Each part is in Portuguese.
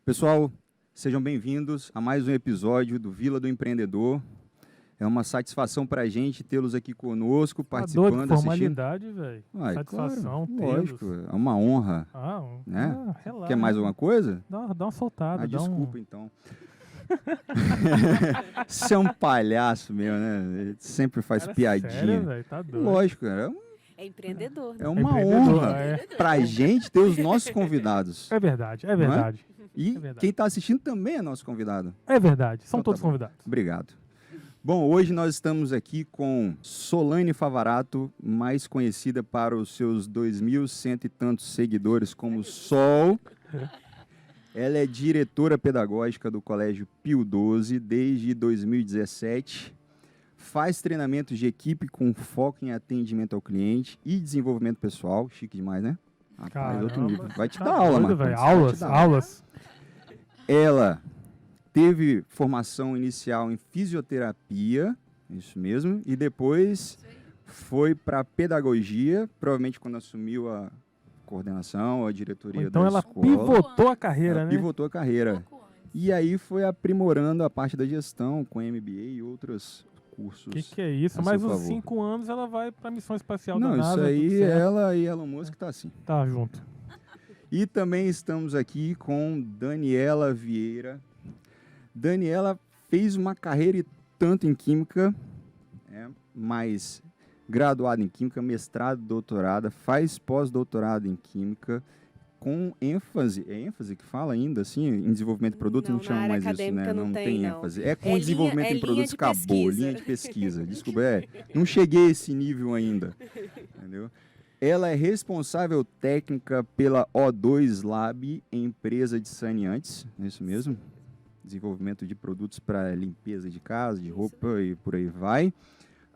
Pessoal, sejam bem-vindos a mais um episódio do Vila do Empreendedor. É uma satisfação para a gente tê-los aqui conosco, participando, assistindo. Formalidade, velho. Satisfação, claro, lógico, é uma honra. Né? Relaxa. Quer mais alguma coisa? Dá uma soltada. Desculpa, então. Você é um palhaço mesmo, né? Ele sempre faz piadinha. Sério, véio? Tá doido. Lógico, cara. É empreendedor. É uma honra pra gente ter os nossos convidados. É verdade, é verdade. E quem está assistindo também é nosso convidado. É verdade, são então, todos convidados. Obrigado. Bom, hoje nós estamos aqui com Solane Favarato, mais conhecida para os seus 2.100 e tantos seguidores como Sol. Ela é diretora pedagógica do Colégio Pio XII desde 2017. Faz treinamentos de equipe com foco em atendimento ao cliente e desenvolvimento pessoal. Chique demais, né? Rapaz, outro nível. Vai te dar aula, Marcos. Aulas. Ela teve formação inicial em fisioterapia, isso mesmo, e depois foi para pedagogia, provavelmente quando assumiu a coordenação, a diretoria da escola. Então ela pivotou a carreira, né? Pivotou a carreira. E aí foi aprimorando a parte da gestão com MBA e outros cursos. Que é isso? Mais uns 5 anos ela vai para a missão espacial da NASA. Não, isso aí, ela e Elon Musk tá assim. Tá junto. E também estamos aqui com Daniela Vieira. Daniela fez uma carreira e tanto em Química, mas graduada em Química, mestrado, doutorada, faz pós-doutorado em Química, com ênfase, é ênfase que fala ainda, assim, em desenvolvimento de produto, não chama mais isso, né? Não tem ênfase. É com desenvolvimento de produtos, acabou, linha de pesquisa. Desculpa, não cheguei a esse nível ainda, entendeu? Ela é responsável técnica pela O2 Lab, empresa de saneantes, é isso mesmo? Desenvolvimento de produtos para limpeza de casa, de roupa e por aí vai.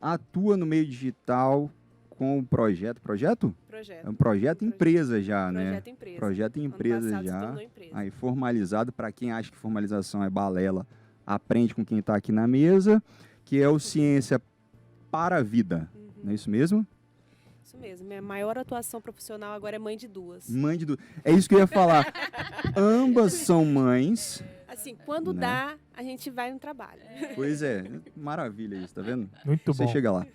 Atua no meio digital com o projeto. Projeto? Projeto. É um projeto empresa já, né? Projeto empresa. Projeto empresa já. Aí formalizado, para quem acha que formalização é balela, aprende com quem está aqui na mesa, que é o Ciência para a Vida. Não é isso mesmo? Isso mesmo. Minha maior atuação profissional agora é mãe de duas. Mãe de duas. É isso que eu ia falar. Ambas são mães. Assim, quando dá, a gente vai no trabalho. Pois é. Maravilha isso, tá vendo? Muito bom. Você chega lá.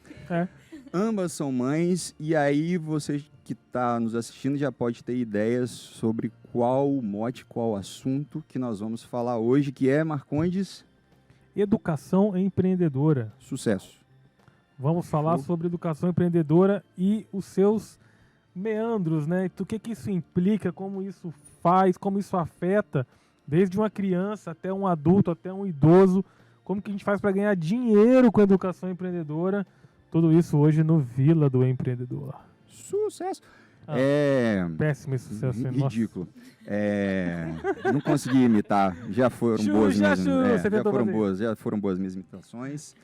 Ambas são mães, e aí você que está nos assistindo já pode ter ideias sobre qual o mote, qual o assunto que nós vamos falar hoje, que é, Marcondes? Educação empreendedora. Sucesso. Vamos falar sobre educação empreendedora e os seus meandros, né? O que isso implica, como isso faz, como isso afeta, desde uma criança até um adulto, até um idoso, como que a gente faz para ganhar dinheiro com a educação empreendedora. Tudo isso hoje no Vila do Empreendedor. Sucesso! Péssimo esse sucesso. Ridículo. Não consegui imitar. Já foram boas minhas, já foram boas minhas imitações.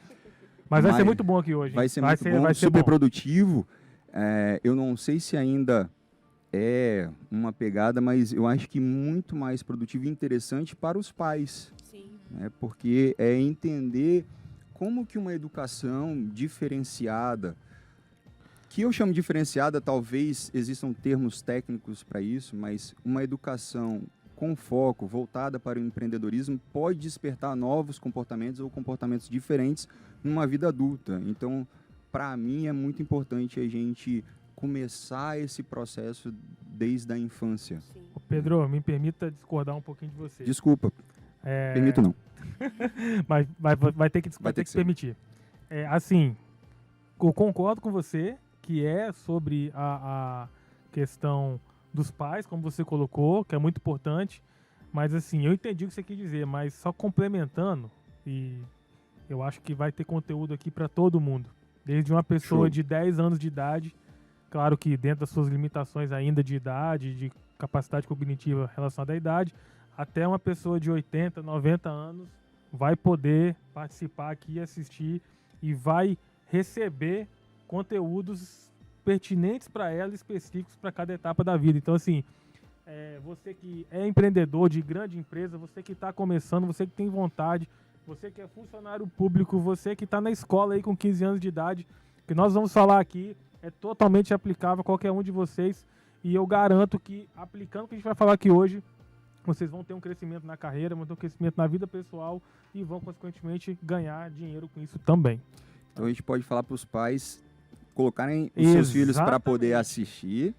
Mas vai ser muito bom aqui hoje. Vai ser muito bom, vai ser super produtivo. Eu não sei se ainda é uma pegada, mas eu acho que muito mais produtivo e interessante para os pais. Sim. Porque é entender como que uma educação diferenciada, que eu chamo diferenciada, talvez existam termos técnicos para isso, mas uma educação com foco, voltada para o empreendedorismo, pode despertar novos comportamentos ou comportamentos diferentes numa vida adulta. Então, para mim, é muito importante a gente começar esse processo desde a infância. Pedro, me permita discordar um pouquinho de você. Desculpa, permito não. Mas vai ter que permitir. Assim, eu concordo com você que é sobre a questão dos pais, como você colocou, que é muito importante, mas assim, eu entendi o que você quis dizer, mas só complementando, e eu acho que vai ter conteúdo aqui para todo mundo, desde uma pessoa de 10 anos de idade, claro que dentro das suas limitações ainda de idade, de capacidade cognitiva relacionada à idade, até uma pessoa de 80, 90 anos vai poder participar aqui, assistir e vai receber conteúdos pertinentes para ela, específicos para cada etapa da vida. Então, assim, você que é empreendedor de grande empresa, você que está começando, você que tem vontade, você que é funcionário público, você que está na escola aí com 15 anos de idade, que nós vamos falar aqui é totalmente aplicável a qualquer um de vocês. E eu garanto que, aplicando o que a gente vai falar aqui hoje, vocês vão ter um crescimento na carreira, vão ter um crescimento na vida pessoal e vão, consequentemente, ganhar dinheiro com isso também. Então a gente pode falar para os pais colocarem os seus filhos para poder assistir.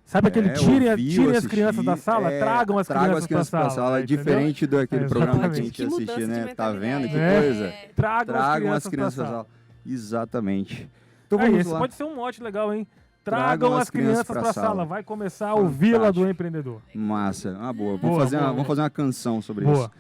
Sabe aquele tirem as crianças da sala? Tragam as crianças para a sala. Diferente daquele programa que a gente assistia, né? Tá vendo que coisa? Tragam as crianças da sala. Exatamente. Então vamos esse lá. pode ser um mote legal, hein? Tragam as crianças para a sala. Vai começar o Vila do Empreendedor. Massa. Boa. Vamos fazer uma canção sobre isso.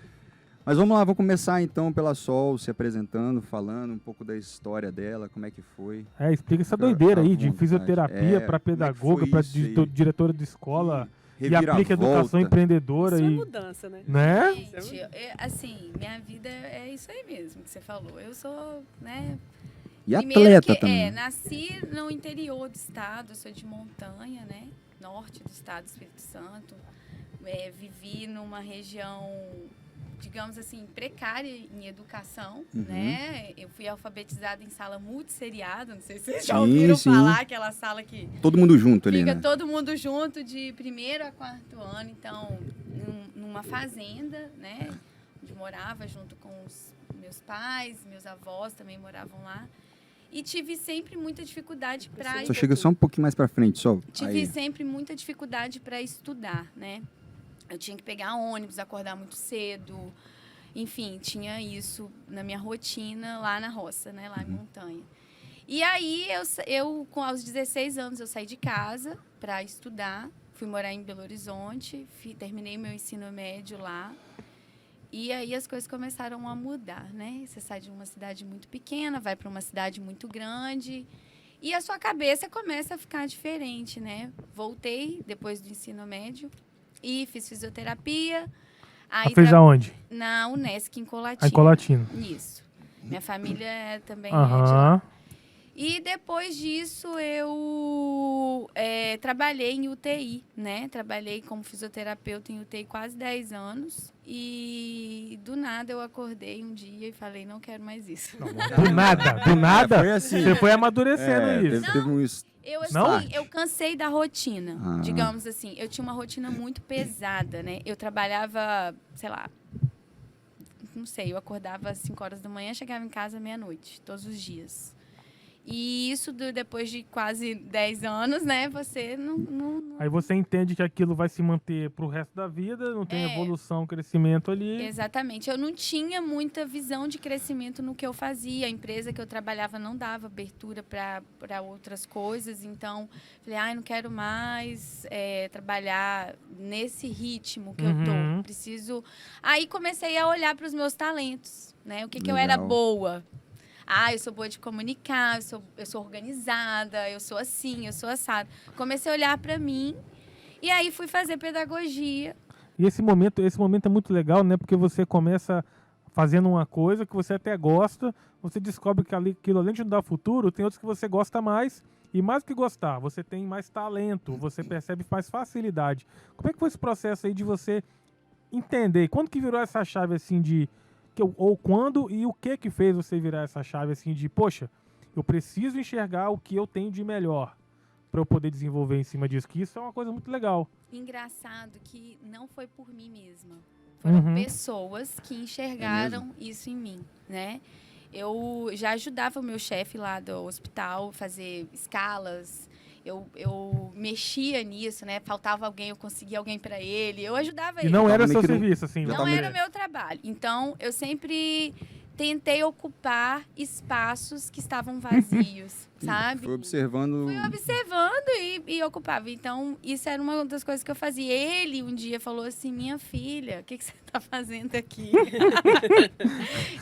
Mas vamos lá, vamos começar então pela Sol, se apresentando, falando um pouco da história dela, como é que foi. Explica essa doideira aí de fisioterapia para pedagoga, para diretora de escola e aplica educação empreendedora. Isso e mudança, né? Gente, assim, minha vida é isso aí mesmo que você falou. Eu sou, né... E atleta também. Nasci no interior do estado, eu sou de Montanha, né? Norte do estado do Espírito Santo. Vivi numa região, digamos assim, precária em educação, né? Eu fui alfabetizada em sala multisseriada, não sei se vocês já ouviram falar, aquela sala que... Todo mundo junto ali, né? Fica todo mundo junto de 1º a 4º ano, então, numa fazenda, né? Onde morava junto com os meus pais, meus avós também moravam lá. E tive sempre muita dificuldade para... Só chega só um pouquinho mais para frente, só. Tive sempre muita dificuldade para estudar, né? Eu tinha que pegar ônibus, acordar muito cedo. Enfim, tinha isso na minha rotina lá na roça, né? Lá em Montanha. E aí, aos 16 anos, eu saí de casa para estudar. Fui morar em Belo Horizonte, terminei meu ensino médio lá. E aí as coisas começaram a mudar, né? Você sai de uma cidade muito pequena, vai para uma cidade muito grande e a sua cabeça começa a ficar diferente, né? Voltei depois do ensino médio e fiz fisioterapia. Aí fez aonde? Na Unesc, em Colatina. Em Colatina. Isso. Minha família também é de lá. E depois disso eu trabalhei em UTI, né? Trabalhei como fisioterapeuta em UTI quase 10 anos. E do nada eu acordei um dia e falei, não quero mais isso. Do nada? Foi assim. Você foi amadurecendo isso. Eu cansei da rotina, digamos assim. Eu tinha uma rotina muito pesada, né? Eu trabalhava, sei lá, não sei, eu acordava às 5 horas da manhã, chegava em casa meia-noite, todos os dias. E isso, depois de quase 10 anos, né? Você não... Aí você entende que aquilo vai se manter pro resto da vida, não tem evolução, crescimento ali. Exatamente. Eu não tinha muita visão de crescimento no que eu fazia. A empresa que eu trabalhava não dava abertura para outras coisas. Então, falei, não quero mais trabalhar nesse ritmo que eu tô. Preciso... Aí comecei a olhar para os meus talentos, né? O que eu era boa. Eu sou boa de comunicar, eu sou organizada, eu sou assim, eu sou assado. Comecei a olhar para mim e aí fui fazer pedagogia. E esse momento é muito legal, né? Porque você começa fazendo uma coisa que você até gosta, você descobre que aquilo, além de não dar futuro, tem outros que você gosta mais. E mais do que gostar, você tem mais talento, você percebe mais facilidade. Como é que foi esse processo aí de você entender? Quando que virou essa chave assim de... Ou quando e o que fez você virar essa chave assim de, poxa, eu preciso enxergar o que eu tenho de melhor para eu poder desenvolver em cima disso, que isso é uma coisa muito legal. Engraçado que não foi por mim mesma. Foram pessoas que enxergaram isso em mim, né? Eu já ajudava o meu chefe lá do hospital a fazer escalas. Eu mexia nisso, né? Faltava alguém, eu conseguia alguém para ele. Eu ajudava ele. E não era seu serviço, assim? Não era o meu trabalho. Então, eu sempre tentei ocupar espaços que estavam vazios, sabe? Fui observando e ocupava. Então, isso era uma das coisas que eu fazia. Ele um dia falou assim, minha filha, o que você está fazendo aqui?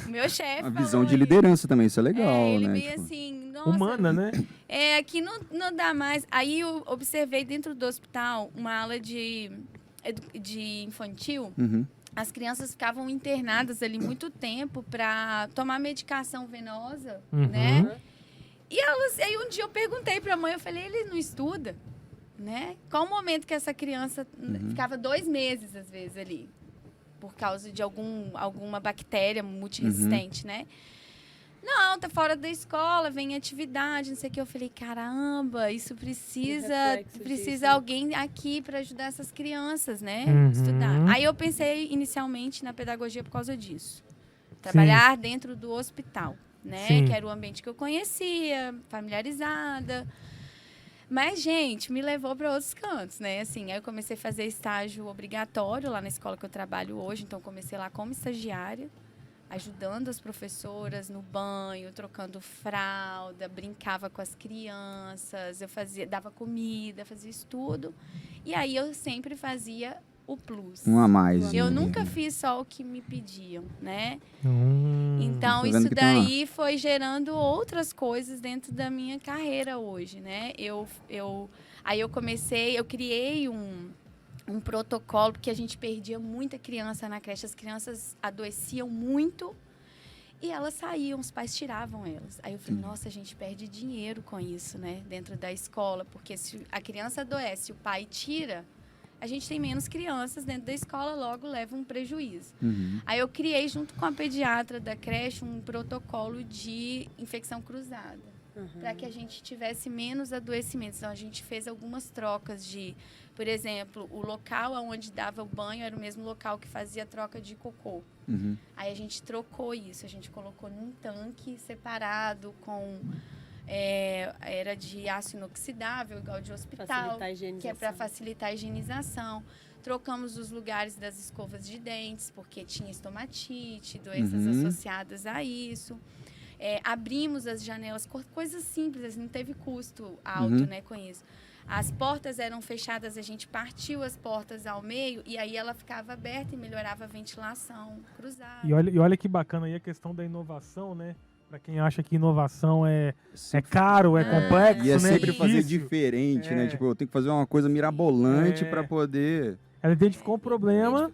Meu chefe uma visão de liderança também, isso é legal, ele né? Veio assim, nossa, humana, né? Aqui não dá mais. Aí eu observei dentro do hospital uma aula de infantil. As crianças ficavam internadas ali muito tempo para tomar medicação venosa, né? E aí um dia eu perguntei para a mãe, eu falei, ele não estuda, né? Qual o momento que essa criança ficava 2 meses, às vezes, ali, por causa de alguma bactéria multiresistente, né? Não, tá fora da escola, vem atividade, não sei o que. Eu falei, caramba, isso precisa alguém aqui para ajudar essas crianças, né? Estudar. Aí eu pensei inicialmente na pedagogia por causa disso. Trabalhar dentro do hospital, né? Sim. Que era o ambiente que eu conhecia, familiarizada. Mas, gente, me levou para outros cantos, né? Assim, aí eu comecei a fazer estágio obrigatório lá na escola que eu trabalho hoje. Então, comecei lá como estagiária, ajudando as professoras no banho, trocando fralda, brincava com as crianças, dava comida, fazia isso tudo. E aí eu sempre fazia o plus. Um a mais. Eu nunca fiz só o que me pediam, né? Então, Tô vendo isso que tem daí foi gerando outras coisas dentro da minha carreira hoje, né? Aí eu criei um protocolo, porque a gente perdia muita criança na creche. As crianças adoeciam muito e elas saíam, os pais tiravam elas. Aí eu falei, nossa, a gente perde dinheiro com isso, né? Dentro da escola, porque se a criança adoece e o pai tira, a gente tem menos crianças dentro da escola, logo leva um prejuízo. Aí eu criei, junto com a pediatra da creche, um protocolo de infecção cruzada, para que a gente tivesse menos adoecimentos. Então, a gente fez algumas trocas de, por exemplo, o local onde dava o banho era o mesmo local que fazia a troca de cocô. Aí a gente trocou isso, a gente colocou num tanque separado com... era de aço inoxidável, igual de hospital, que é para facilitar a higienização. Trocamos os lugares das escovas de dentes, porque tinha estomatite, doenças associadas a isso. Abrimos as janelas, coisas simples, assim, não teve custo alto, né, com isso. As portas eram fechadas, a gente partiu as portas ao meio e aí ela ficava aberta e melhorava a ventilação cruzada. E olha que bacana aí a questão da inovação, né? Para quem acha que inovação é caro, é complexo, e é né? sempre fazer difícil. diferente, né? Tipo, eu tenho que fazer uma coisa mirabolante para poder... Ela identificou um problema,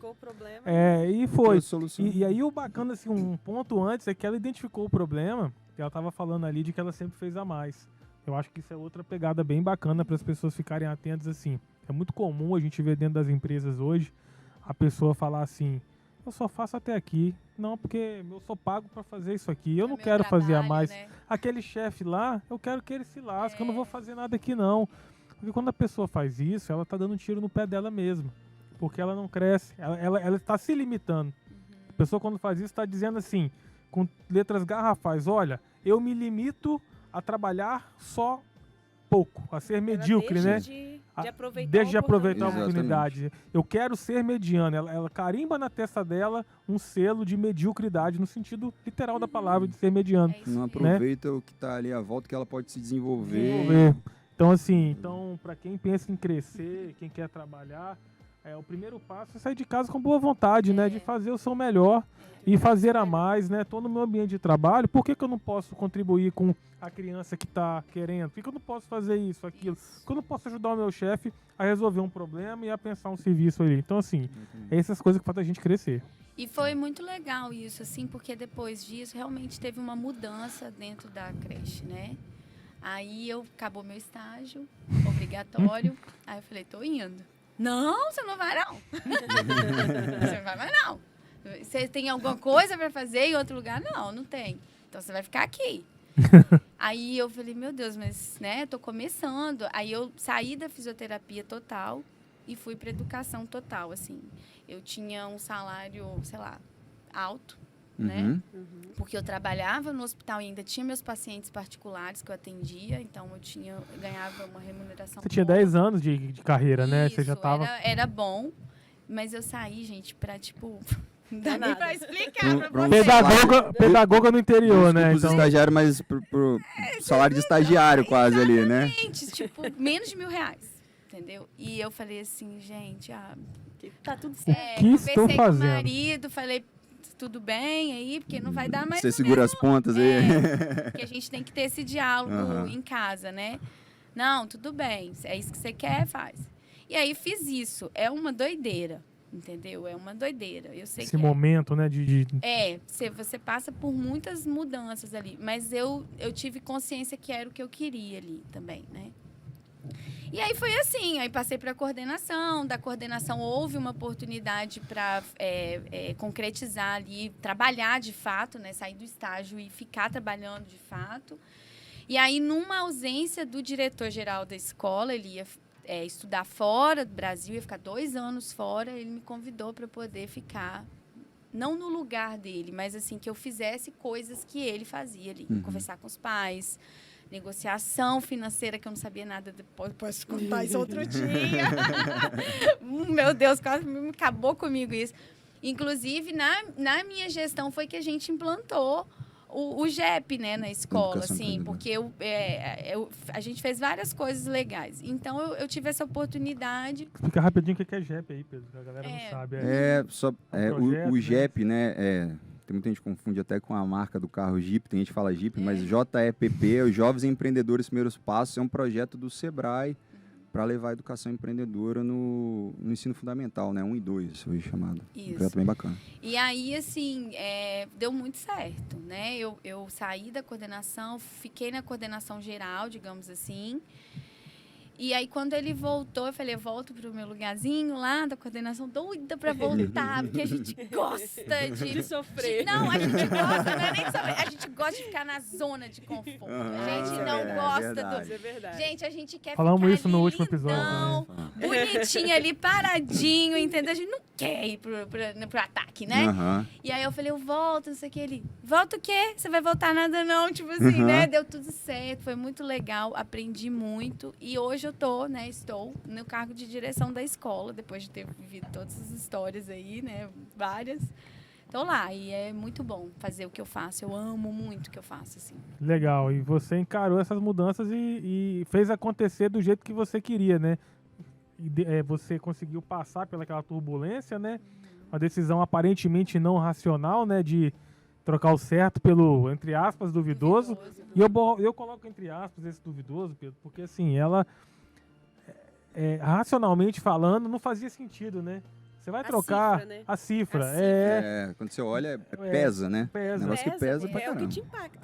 e foi. E aí o bacana, assim, um ponto antes é que ela identificou o problema, e ela estava falando ali de que ela sempre fez a mais. Eu acho que isso é outra pegada bem bacana para as pessoas ficarem atentas, assim. É muito comum a gente ver dentro das empresas hoje a pessoa falar assim, eu só faço até aqui. Não, porque eu sou pago para fazer isso aqui. Eu não quero fazer a mais. Né? Aquele chefe lá, eu quero que ele se lasque. Eu não vou fazer nada aqui, não. Porque quando a pessoa faz isso, ela tá dando um tiro no pé dela mesma. Porque ela não cresce. Ela está se limitando. A pessoa, quando faz isso, está dizendo assim, com letras garrafais, olha, eu me limito a trabalhar só pouco, a ser medíocre, né? Deixa de aproveitar a oportunidade. Eu quero ser mediano. Ela carimba na testa dela um selo de mediocridade, no sentido literal da palavra, de ser mediano. Não aproveita o que está ali à volta, que ela pode se desenvolver. Então, assim, para quem pensa em crescer, quem quer trabalhar, o primeiro passo é sair de casa com boa vontade, né? De fazer o seu melhor e fazer a mais, né? Tô no meu ambiente de trabalho, por que eu não posso contribuir com a criança que está querendo? Por que eu não posso fazer isso, aquilo? Por que eu não posso ajudar o meu chefe a resolver um problema e a pensar um serviço ali? Então, assim, essas coisas que fazem a gente crescer. E foi muito legal isso, assim, porque depois disso realmente teve uma mudança dentro da creche, né? Aí acabou meu estágio obrigatório, aí eu falei, tô indo. Não, você não vai não. Você não vai mais não. Você tem alguma coisa para fazer em outro lugar? Não, não tem. Então você vai ficar aqui. Aí eu falei, meu Deus, mas, né, tô começando. Aí eu saí da fisioterapia total e fui para educação total, assim. Eu tinha um salário, sei lá, alto, né? Porque eu trabalhava no hospital e ainda tinha meus pacientes particulares que eu atendia, então eu ganhava uma remuneração. Você tinha 10 anos de carreira, né? Isso, você já tava... era bom, mas eu saí, gente, pra, tipo... Não dá nem pra explicar pra você. Pedagoga no interior, né? Então... estagiário, mas pro salário de estagiário quase ali, né? Tipo, menos de R$1.000, entendeu? E eu falei assim, gente, tá tudo certo. Conversei com o marido, falei, tudo bem aí, porque não vai dar mais. Você segura as pontas aí. Porque a gente tem que ter esse diálogo em casa, né? Não, tudo bem, é isso que você quer, faz. E aí fiz isso. É uma doideira, entendeu? É uma doideira. Eu sei esse momento, né? Você passa por muitas mudanças ali, mas eu tive consciência que era o que eu queria ali também, né? E aí foi assim, aí passei para a coordenação, da coordenação houve uma oportunidade para concretizar ali, trabalhar de fato, né, sair do estágio e ficar trabalhando de fato. E aí, numa ausência do diretor-geral da escola, ele ia estudar fora do Brasil, ia ficar 2 anos fora, ele me convidou para poder ficar, não no lugar dele, mas assim, que eu fizesse coisas que ele fazia ali, conversar com os pais, negociação financeira, que eu não sabia nada, depois posso contar isso outro dia. Meu Deus, quase acabou comigo isso. Inclusive, na minha gestão foi que a gente implantou o GEP, né, na escola, assim, porque a gente fez várias coisas legais. Então, eu tive essa oportunidade. Explica rapidinho o que é GEP aí, Pedro, que a galera não sabe. O GEP, né, tem muita gente que confunde até com a marca do carro Jeep, tem gente que fala Jeep, mas JEPP, os Jovens Empreendedores Primeiros Passos, é um projeto do Sebrae para levar a educação empreendedora no ensino fundamental, né, 1 e 2, foi chamado. Isso. Um projeto bem bacana. E aí, assim, deu muito certo, né? Eu saí da coordenação, fiquei na coordenação geral, digamos assim. E aí, quando ele voltou, eu falei, eu volto pro meu lugarzinho lá da coordenação, doida pra voltar, porque a gente gosta de sofrer. Não, a gente gosta, não é nem de sofrer, a gente gosta de ficar na zona de conforto. A gente não gosta do... Isso é verdade. Gente, a gente quer Falamos ficar isso no último episódio, bonitinho ali, paradinho, entendeu? A gente não quer ir pro ataque, né? E aí eu falei, eu volto, não sei o que. Ele, volta o quê? Você vai voltar nada não, tipo assim, né? Deu tudo certo, foi muito legal, aprendi muito. E hoje eu estou no cargo de direção da escola, depois de ter vivido todas as histórias aí, né? Várias. Estou lá e é muito bom fazer o que eu faço. Eu amo muito o que eu faço, assim. Legal. E você encarou essas mudanças e fez acontecer do jeito que você queria, né? E você conseguiu passar pelaquela turbulência, né? Uma decisão aparentemente não racional, né? De trocar o certo pelo, entre aspas, duvidoso. E eu coloco entre aspas esse duvidoso, Pedro, porque assim, ela, racionalmente falando, não fazia sentido, né? Você vai trocar cifra, né? a cifra. Quando você olha, pesa, né? Pesa. Um negócio que pesa pra é caramba. o que te impacta.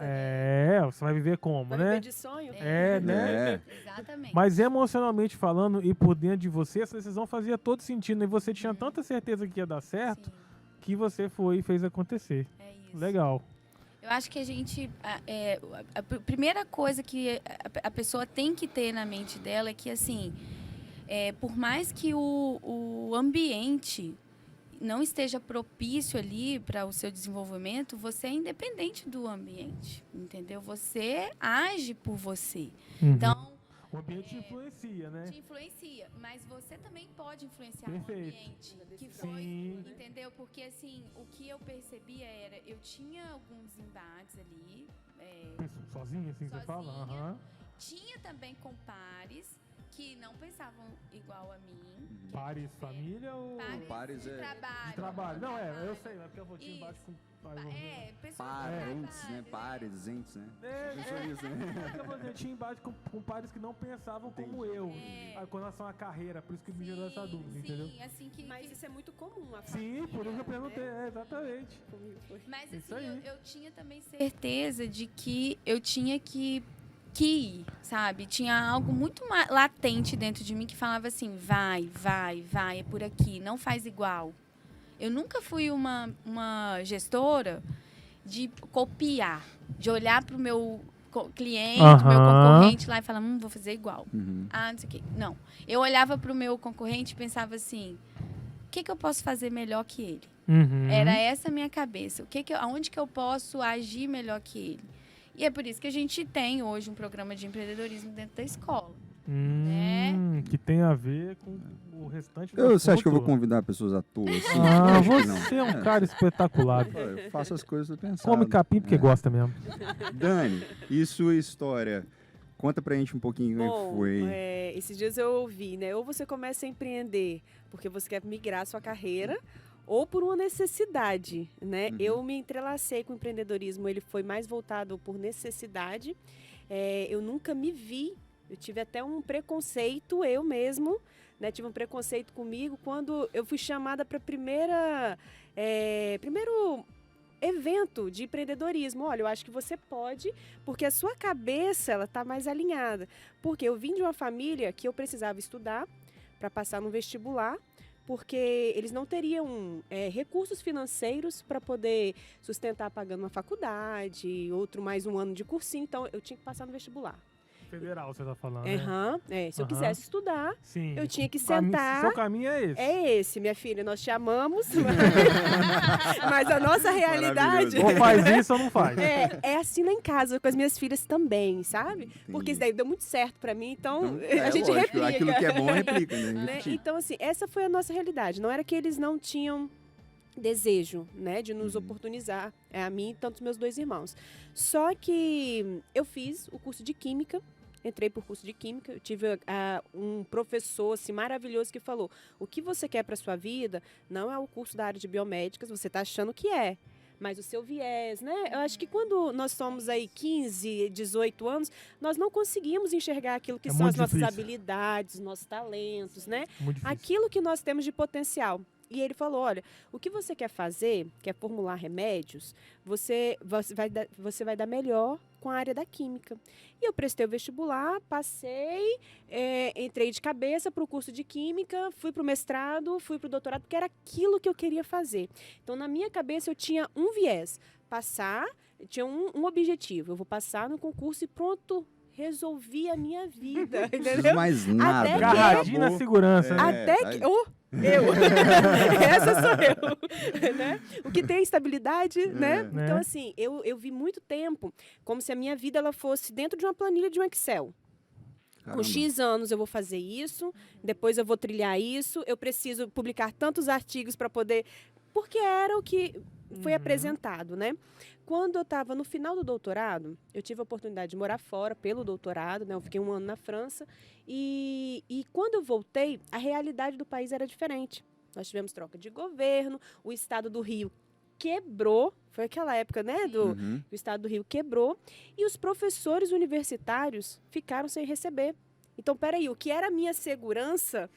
Você vai viver como, Vai né? viver de sonho? Né? Exatamente. Mas emocionalmente falando e por dentro de você, essa decisão fazia todo sentido. E você tinha tanta certeza que ia dar certo, que você foi e fez acontecer. É isso. Legal. Eu acho que a gente... a primeira coisa que a pessoa tem que ter na mente dela é que, assim, por mais que o ambiente não esteja propício ali para o seu desenvolvimento, você é independente do ambiente, entendeu? Você age por você. Então... O ambiente te influencia, né? Te influencia, mas você também pode influenciar Perfeito. o ambiente. Que foi, entendeu? Porque, assim, o que eu percebia era, eu tinha alguns embates ali. Sozinha, assim, você fala? Tinha também com pares que não pensavam igual a mim. Pares família ou... Pares de trabalho. De trabalho. Não, eu sei, é porque eu vou te embate com... Parentes, né? Pares, entes, né? Isso, né? Eu tinha embate com pares que não pensavam como eu, com relação à carreira, por isso que me gerou essa dúvida, entendeu? Assim Mas isso é muito comum. Sim, por isso que eu perguntei, exatamente. Mas assim, eu tinha também certeza de que eu tinha que ir, sabe? Tinha algo muito latente dentro de mim que falava assim, vai, é por aqui, não faz igual. Eu nunca fui uma gestora de copiar, de olhar para o meu cliente, meu concorrente lá e falar, vou fazer igual. Não sei o quê. Não. Eu olhava para o meu concorrente e pensava assim, o que eu posso fazer melhor que ele? Era essa a minha cabeça. Aonde que eu posso agir melhor que ele? E é por isso que a gente tem hoje um programa de empreendedorismo dentro da escola. Que tem a ver com o restante do Você acha que eu vou convidar pessoas à toa? Assim? Você é um cara espetacular. Eu faço as coisas pensando. Come capim porque gosta mesmo. Dani, e sua história? Conta pra gente um pouquinho como foi. Esses dias eu ouvi, né? Ou você começa a empreender porque você quer migrar a sua carreira, ou por uma necessidade, né? Eu me entrelacei com o empreendedorismo, ele foi mais voltado por necessidade. Eu nunca me vi, eu tive até um preconceito, eu mesmo, né? Tive um preconceito comigo quando eu fui chamada para primeiro evento de empreendedorismo. Olha, eu acho que você pode, porque a sua cabeça ela está mais alinhada. Porque eu vim de uma família que eu precisava estudar para passar no vestibular, porque eles não teriam recursos financeiros para poder sustentar pagando uma faculdade, outro mais um ano de cursinho, então eu tinha que passar no vestibular. Federal, você tá falando, Se eu quisesse estudar, sim, eu tinha que sentar. Seu caminho é esse. É esse, minha filha, nós te amamos, mas a nossa realidade... Ou faz isso ou não faz. É assim lá em casa, com as minhas filhas também, sabe? Entendi. Porque isso daí deu muito certo pra mim, então Então, a gente lógico, replica. aquilo que é bom, replica, né? Né? Repetir. Então, assim, essa foi a nossa realidade. Não era que eles não tinham desejo, né, de nos Uhum. oportunizar, a mim e tanto os meus 2 irmãos. Só que eu fiz o curso de Química, entrei por curso de Química, eu tive um professor assim, maravilhoso que falou, o que você quer para sua vida não é o curso da área de biomédicas, você está achando que é. Mas o seu viés, né? Eu acho que quando nós somos aí 15, 18 anos, nós não conseguimos enxergar aquilo que são as muito nossas difícil. habilidades, os nossos talentos, né? Muito difícil. Aquilo que nós temos de potencial. E ele falou, olha, o que você quer fazer, quer formular remédios, você vai dar melhor com a área da química. E eu prestei o vestibular, passei, entrei de cabeça para o curso de química, fui para o mestrado, fui para o doutorado, porque era aquilo que eu queria fazer. Então, na minha cabeça, eu tinha um viés, passar, tinha um objetivo, eu vou passar no concurso e pronto, resolvi a minha vida, Não entendeu? preciso mais nada. Até que- Agarradinho na segurança, né? Até que... Eu! Essa sou eu! Né? O que tem estabilidade, né? Né? Então, assim, eu vi muito tempo como se a minha vida ela fosse dentro de uma planilha de um Excel. Com Caramba. X anos eu vou fazer isso, depois eu vou trilhar isso, eu preciso publicar tantos artigos para poder... Porque era o que foi apresentado, né? Quando eu estava no final do doutorado, eu tive a oportunidade de morar fora pelo doutorado, né? Eu fiquei 1 ano na França. E quando eu voltei, a realidade do país era diferente. Nós tivemos troca de governo, o estado do Rio quebrou, foi aquela época, né? Uhum. O estado do Rio quebrou, e os professores universitários ficaram sem receber. Então, peraí, o que era a minha segurança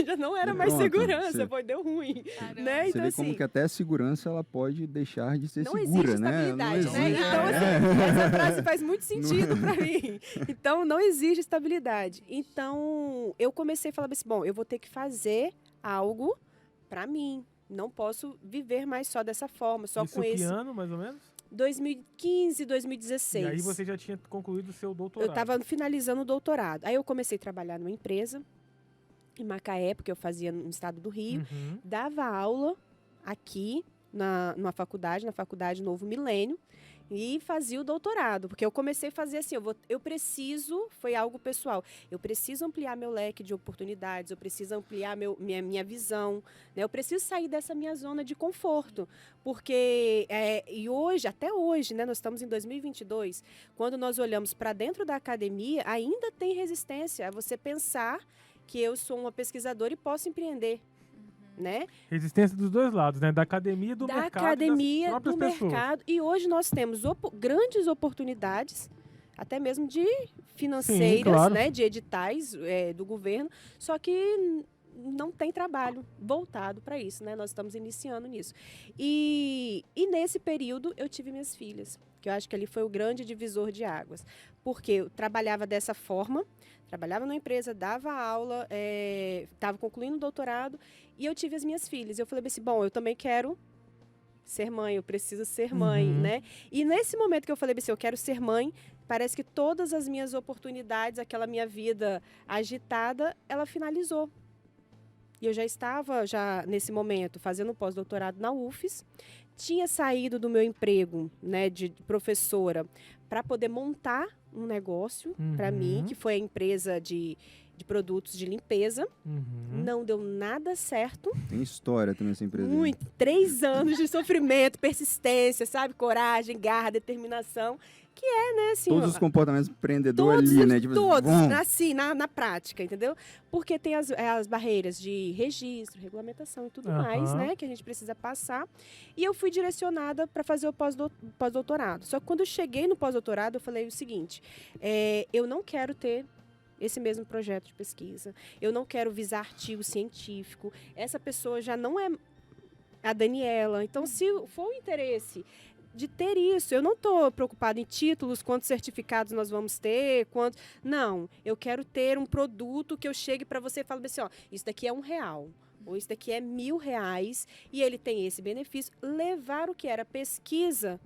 já não era mais Pronto, segurança, você- deu ruim. Caramba. Né? Você Então, vê assim, como que até a segurança ela pode deixar de ser não segura, existe né? estabilidade, Não né? existe, Então, é. assim, essa frase faz muito sentido para mim. Então, não existe estabilidade. Então, eu comecei a falar assim, bom, eu vou ter que fazer algo para mim. Não posso viver mais só dessa forma, só Isso com que esse. ano, mais ou menos? 2015, 2016. E aí você já tinha concluído o seu doutorado. Eu estava finalizando o doutorado. Aí eu comecei a trabalhar numa empresa, em Macaé, porque eu fazia no estado do Rio. Uhum. Dava aula aqui na faculdade Novo Milênio, e fazia o doutorado, porque eu comecei a fazer assim, eu preciso, foi algo pessoal, eu preciso ampliar meu leque de oportunidades, eu preciso ampliar minha visão, né? Eu preciso sair dessa minha zona de conforto, porque, e hoje, até hoje, né, nós estamos em 2022, quando nós olhamos para dentro da academia, ainda tem resistência a você pensar que eu sou uma pesquisadora e posso empreender. Né? Resistência dos dois lados, né? Da academia e do Da mercado. academia, das próprias do pessoas. mercado. E hoje nós temos grandes oportunidades, até mesmo de financeiras, Sim, claro. né? De editais do governo, só que não tem trabalho voltado para isso, né? Nós estamos iniciando nisso. E nesse período eu tive minhas filhas, que eu acho que ali foi o grande divisor de águas. Porque eu trabalhava dessa forma, trabalhava numa empresa, dava aula, estava concluindo o doutorado, e eu tive as minhas filhas. Eu falei assim, bom, eu também quero ser mãe, eu preciso ser mãe, Uhum. né? E nesse momento que eu falei assim, eu quero ser mãe, parece que todas as minhas oportunidades, aquela minha vida agitada, ela finalizou. E eu já estava, nesse momento, fazendo pós-doutorado na UFES, tinha saído do meu emprego, né, de professora, para poder montar um negócio para mim, Uhum. que foi a empresa de produtos de limpeza. Uhum. Não deu nada certo. Tem história também essa empresa. Muito. 3 anos de sofrimento, persistência, sabe? Coragem, garra, determinação. Que é, né, assim... Todos os comportamentos empreendedores todos, ali, né? Tipo, todos, bom, assim, na prática, entendeu? Porque tem as barreiras de registro, regulamentação e tudo Aham. mais, né? Que a gente precisa passar. E eu fui direcionada para fazer o pós-doutorado. Só que quando eu cheguei no pós-doutorado, eu falei o seguinte, eu não quero ter esse mesmo projeto de pesquisa. Eu não quero visar artigo científico. Essa pessoa já não é a Daniela. Então, se for o interesse de ter isso, eu não estou preocupada em títulos, quantos certificados nós vamos ter, não, eu quero ter um produto que eu chegue para você e fale assim, ó, isso daqui é R$1, ou isso daqui é R$1.000, e ele tem esse benefício, levar o que era pesquisa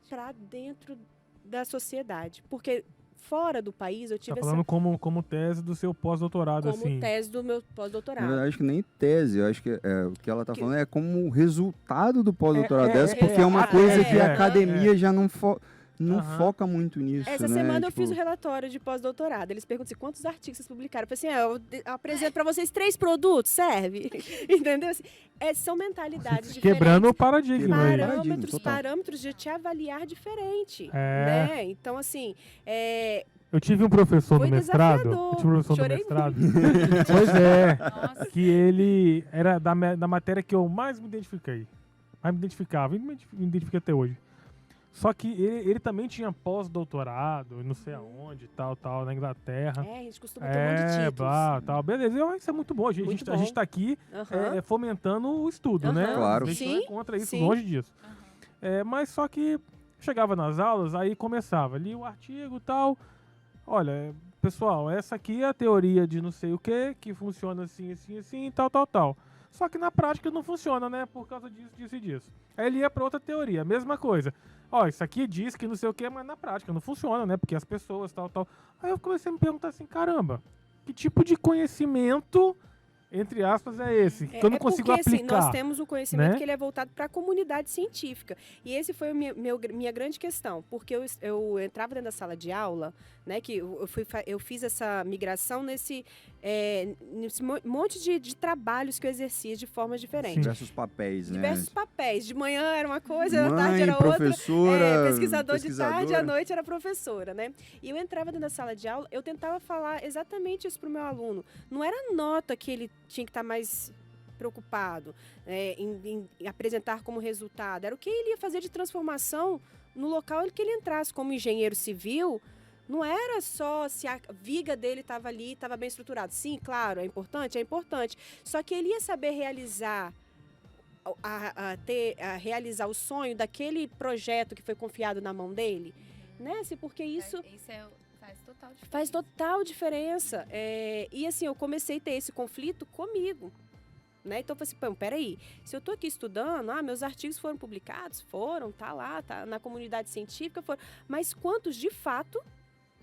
para dentro da sociedade, porque fora do país eu tive tá falando como tese do seu pós-doutorado, como assim. tese do meu Na pós-doutorado. verdade, acho que nem tese, eu acho que o que ela está falando é como resultado do pós-doutorado dessa, porque é uma coisa que a academia já não foca muito nisso, Essa né? semana eu fiz o relatório de pós-doutorado. Eles perguntam assim, quantos artigos vocês publicaram? Eu falei assim, eu apresento para vocês 3 produtos, serve? Entendeu? Assim, são mentalidades diferentes. Quebrando o paradigma. Parâmetros de te avaliar diferente. Né? Então, assim... Eu tive um professor no mestrado. Chorei Pois é. Nossa. Que ele era da matéria que eu mais me identifiquei. Mais me identificava. E me identifico até hoje. Só que ele também tinha pós-doutorado, não sei aonde, tal, na Inglaterra. A gente costuma ter um monte de títulos. Tal, beleza. Isso é muito bom. A gente tá aqui fomentando o estudo, né? Claro. A gente não é contra isso, longe disso. Mas só que chegava nas aulas, aí começava, li o artigo e tal. Olha, pessoal, essa aqui é a teoria de não sei o que funciona assim, tal. Só que na prática não funciona, né? Por causa disso e disso. Aí ele ia para outra teoria, mesma coisa. Isso aqui diz que não sei o que, mas na prática não funciona, né? Porque as pessoas, tal. Aí eu comecei a me perguntar assim, caramba, que tipo de conhecimento, entre aspas, é esse? Que eu não consigo porque, aplicar. Assim, nós temos um conhecimento, né? que ele é voltado para a comunidade científica. E esse foi minha grande questão. Porque eu entrava dentro da sala de aula, né? Que eu fiz essa migração nesse monte de trabalhos que eu exercia de formas diferentes. Diversos papéis, né? Diversos papéis. De manhã era uma coisa, à tarde era professora, outra. Pesquisadora de tarde, à noite era professora, né? E eu entrava dentro da sala de aula, eu tentava falar exatamente isso para o meu aluno. Não era a nota que ele tinha que estar mais preocupado em apresentar como resultado. Era o que ele ia fazer de transformação no local que ele entrasse como engenheiro civil. Não era só se a viga dele estava ali, estava bem estruturado. Sim, claro, é importante. Só que ele ia saber realizar realizar o sonho daquele projeto que foi confiado na mão dele, né? Porque isso faz total diferença. E assim, eu comecei a ter esse conflito comigo. Né? Então eu falei assim, peraí, se eu estou aqui estudando, meus artigos foram publicados? Foram, tá lá, tá na comunidade científica, foram. Mas quantos de fato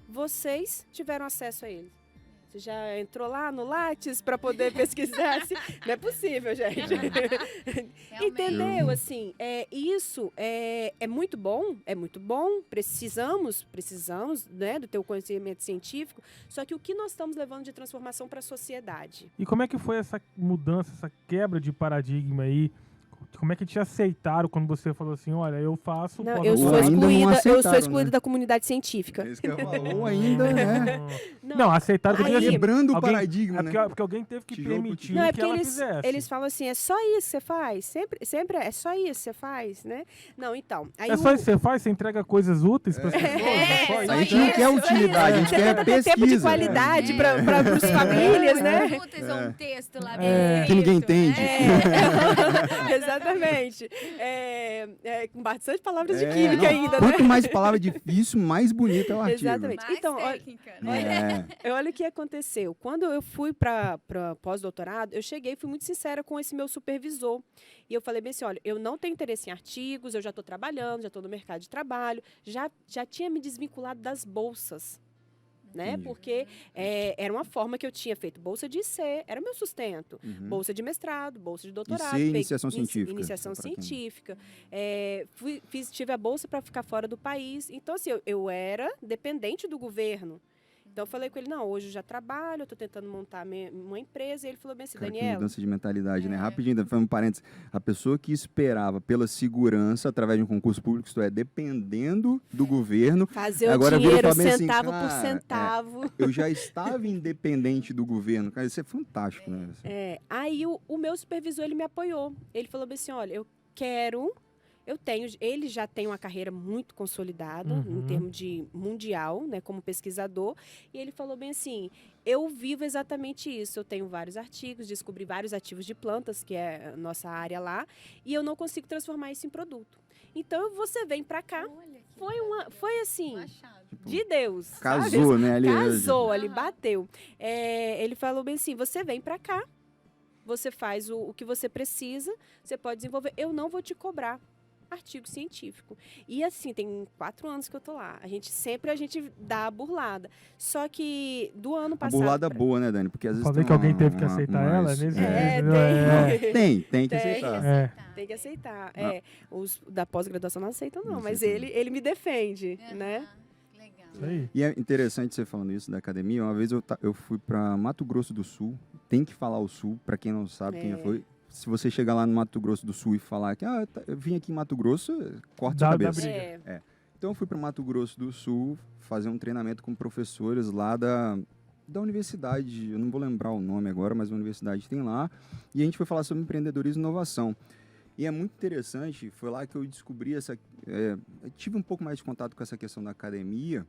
vocês tiveram acesso a eles? Você já entrou lá no Lattes para poder pesquisar? Assim? Não é possível, gente. Entendeu? Assim, isso é muito bom, precisamos, né, do teu conhecimento científico, só que o que nós estamos levando de transformação para a sociedade? E como é que foi essa mudança, essa quebra de paradigma aí? Como é que te aceitaram quando você falou assim, olha, eu faço... Não, eu sou excluída da comunidade científica. É isso que eu falo ainda, né? Não, aceitaram... Quebrando o paradigma, né? Porque alguém teve que permitir que ela fizesse. Eles falam assim, é só isso que você faz? Sempre é só isso que você faz, né? Não, então... Aí só isso que você faz? Você entrega coisas úteis para as pessoas? A gente não quer utilidade, a gente quer pesquisa. Tempo de qualidade para as famílias, né? Úteis ou um texto lá que ninguém entende. Exatamente. Com bastante palavras de química ainda, né? Quanto mais palavra difícil, mais bonito é o artigo. Exatamente. Então, olha o que aconteceu. Quando eu fui para pós-doutorado, eu cheguei e fui muito sincera com esse meu supervisor. E eu falei bem assim, olha, eu não tenho interesse em artigos, eu já estou trabalhando, já estou no mercado de trabalho, já tinha me desvinculado das bolsas. Né? Porque era uma forma que eu tinha feito bolsa de IC, era meu sustento. Bolsa de mestrado, bolsa de doutorado. IC, iniciação científica. Iniciação científica. Tive a bolsa para ficar fora do país. Então, assim, eu era dependente do governo. Então, eu falei com ele, não, hoje eu já trabalho, eu estou tentando montar uma empresa. E ele falou bem assim, Daniela... Que mudança de mentalidade, né? Rapidinho, foi um parênteses. A pessoa que esperava pela segurança através de um concurso público, isto é, dependendo do governo... Fazer agora o dinheiro assim, centavo por centavo. Eu já estava independente do governo. Cara, isso é fantástico, né? Aí o meu supervisor, ele me apoiou. Ele falou bem assim, olha, eu quero Ele já tem uma carreira muito consolidada em termos de mundial, né, como pesquisador, e ele falou bem assim, eu vivo exatamente isso, eu tenho vários artigos, descobri vários ativos de plantas, que é a nossa área lá, e eu não consigo transformar isso em produto. Então você vem para cá, foi assim, de Deus. Casou, sabe? né? Ali, Casou, ali bateu. Ele falou bem assim, você vem para cá, você faz o que você precisa, você pode desenvolver, eu não vou te cobrar artigo científico. E assim, tem 4 anos que eu tô lá. A gente dá a burlada. Só que do ano passado... A burlada boa, né, Dani? Porque às vezes Pode ver que alguém teve que aceitar ela? Tem que aceitar. Tem que aceitar. Os da pós-graduação não aceitam, não. Mas ele me defende, né? Legal. E é interessante você falando isso da academia. Uma vez eu fui para Mato Grosso do Sul. Tem que falar o Sul, para quem não sabe quem já foi. Se você chegar lá no Mato Grosso do Sul e falar que eu vim aqui em Mato Grosso, corta sua cabeça. Então eu fui para Mato Grosso do Sul fazer um treinamento com professores lá da universidade, eu não vou lembrar o nome agora, mas a universidade tem lá, e a gente foi falar sobre empreendedorismo e inovação. E é muito interessante, foi lá que eu descobri eu tive um pouco mais de contato com essa questão da academia,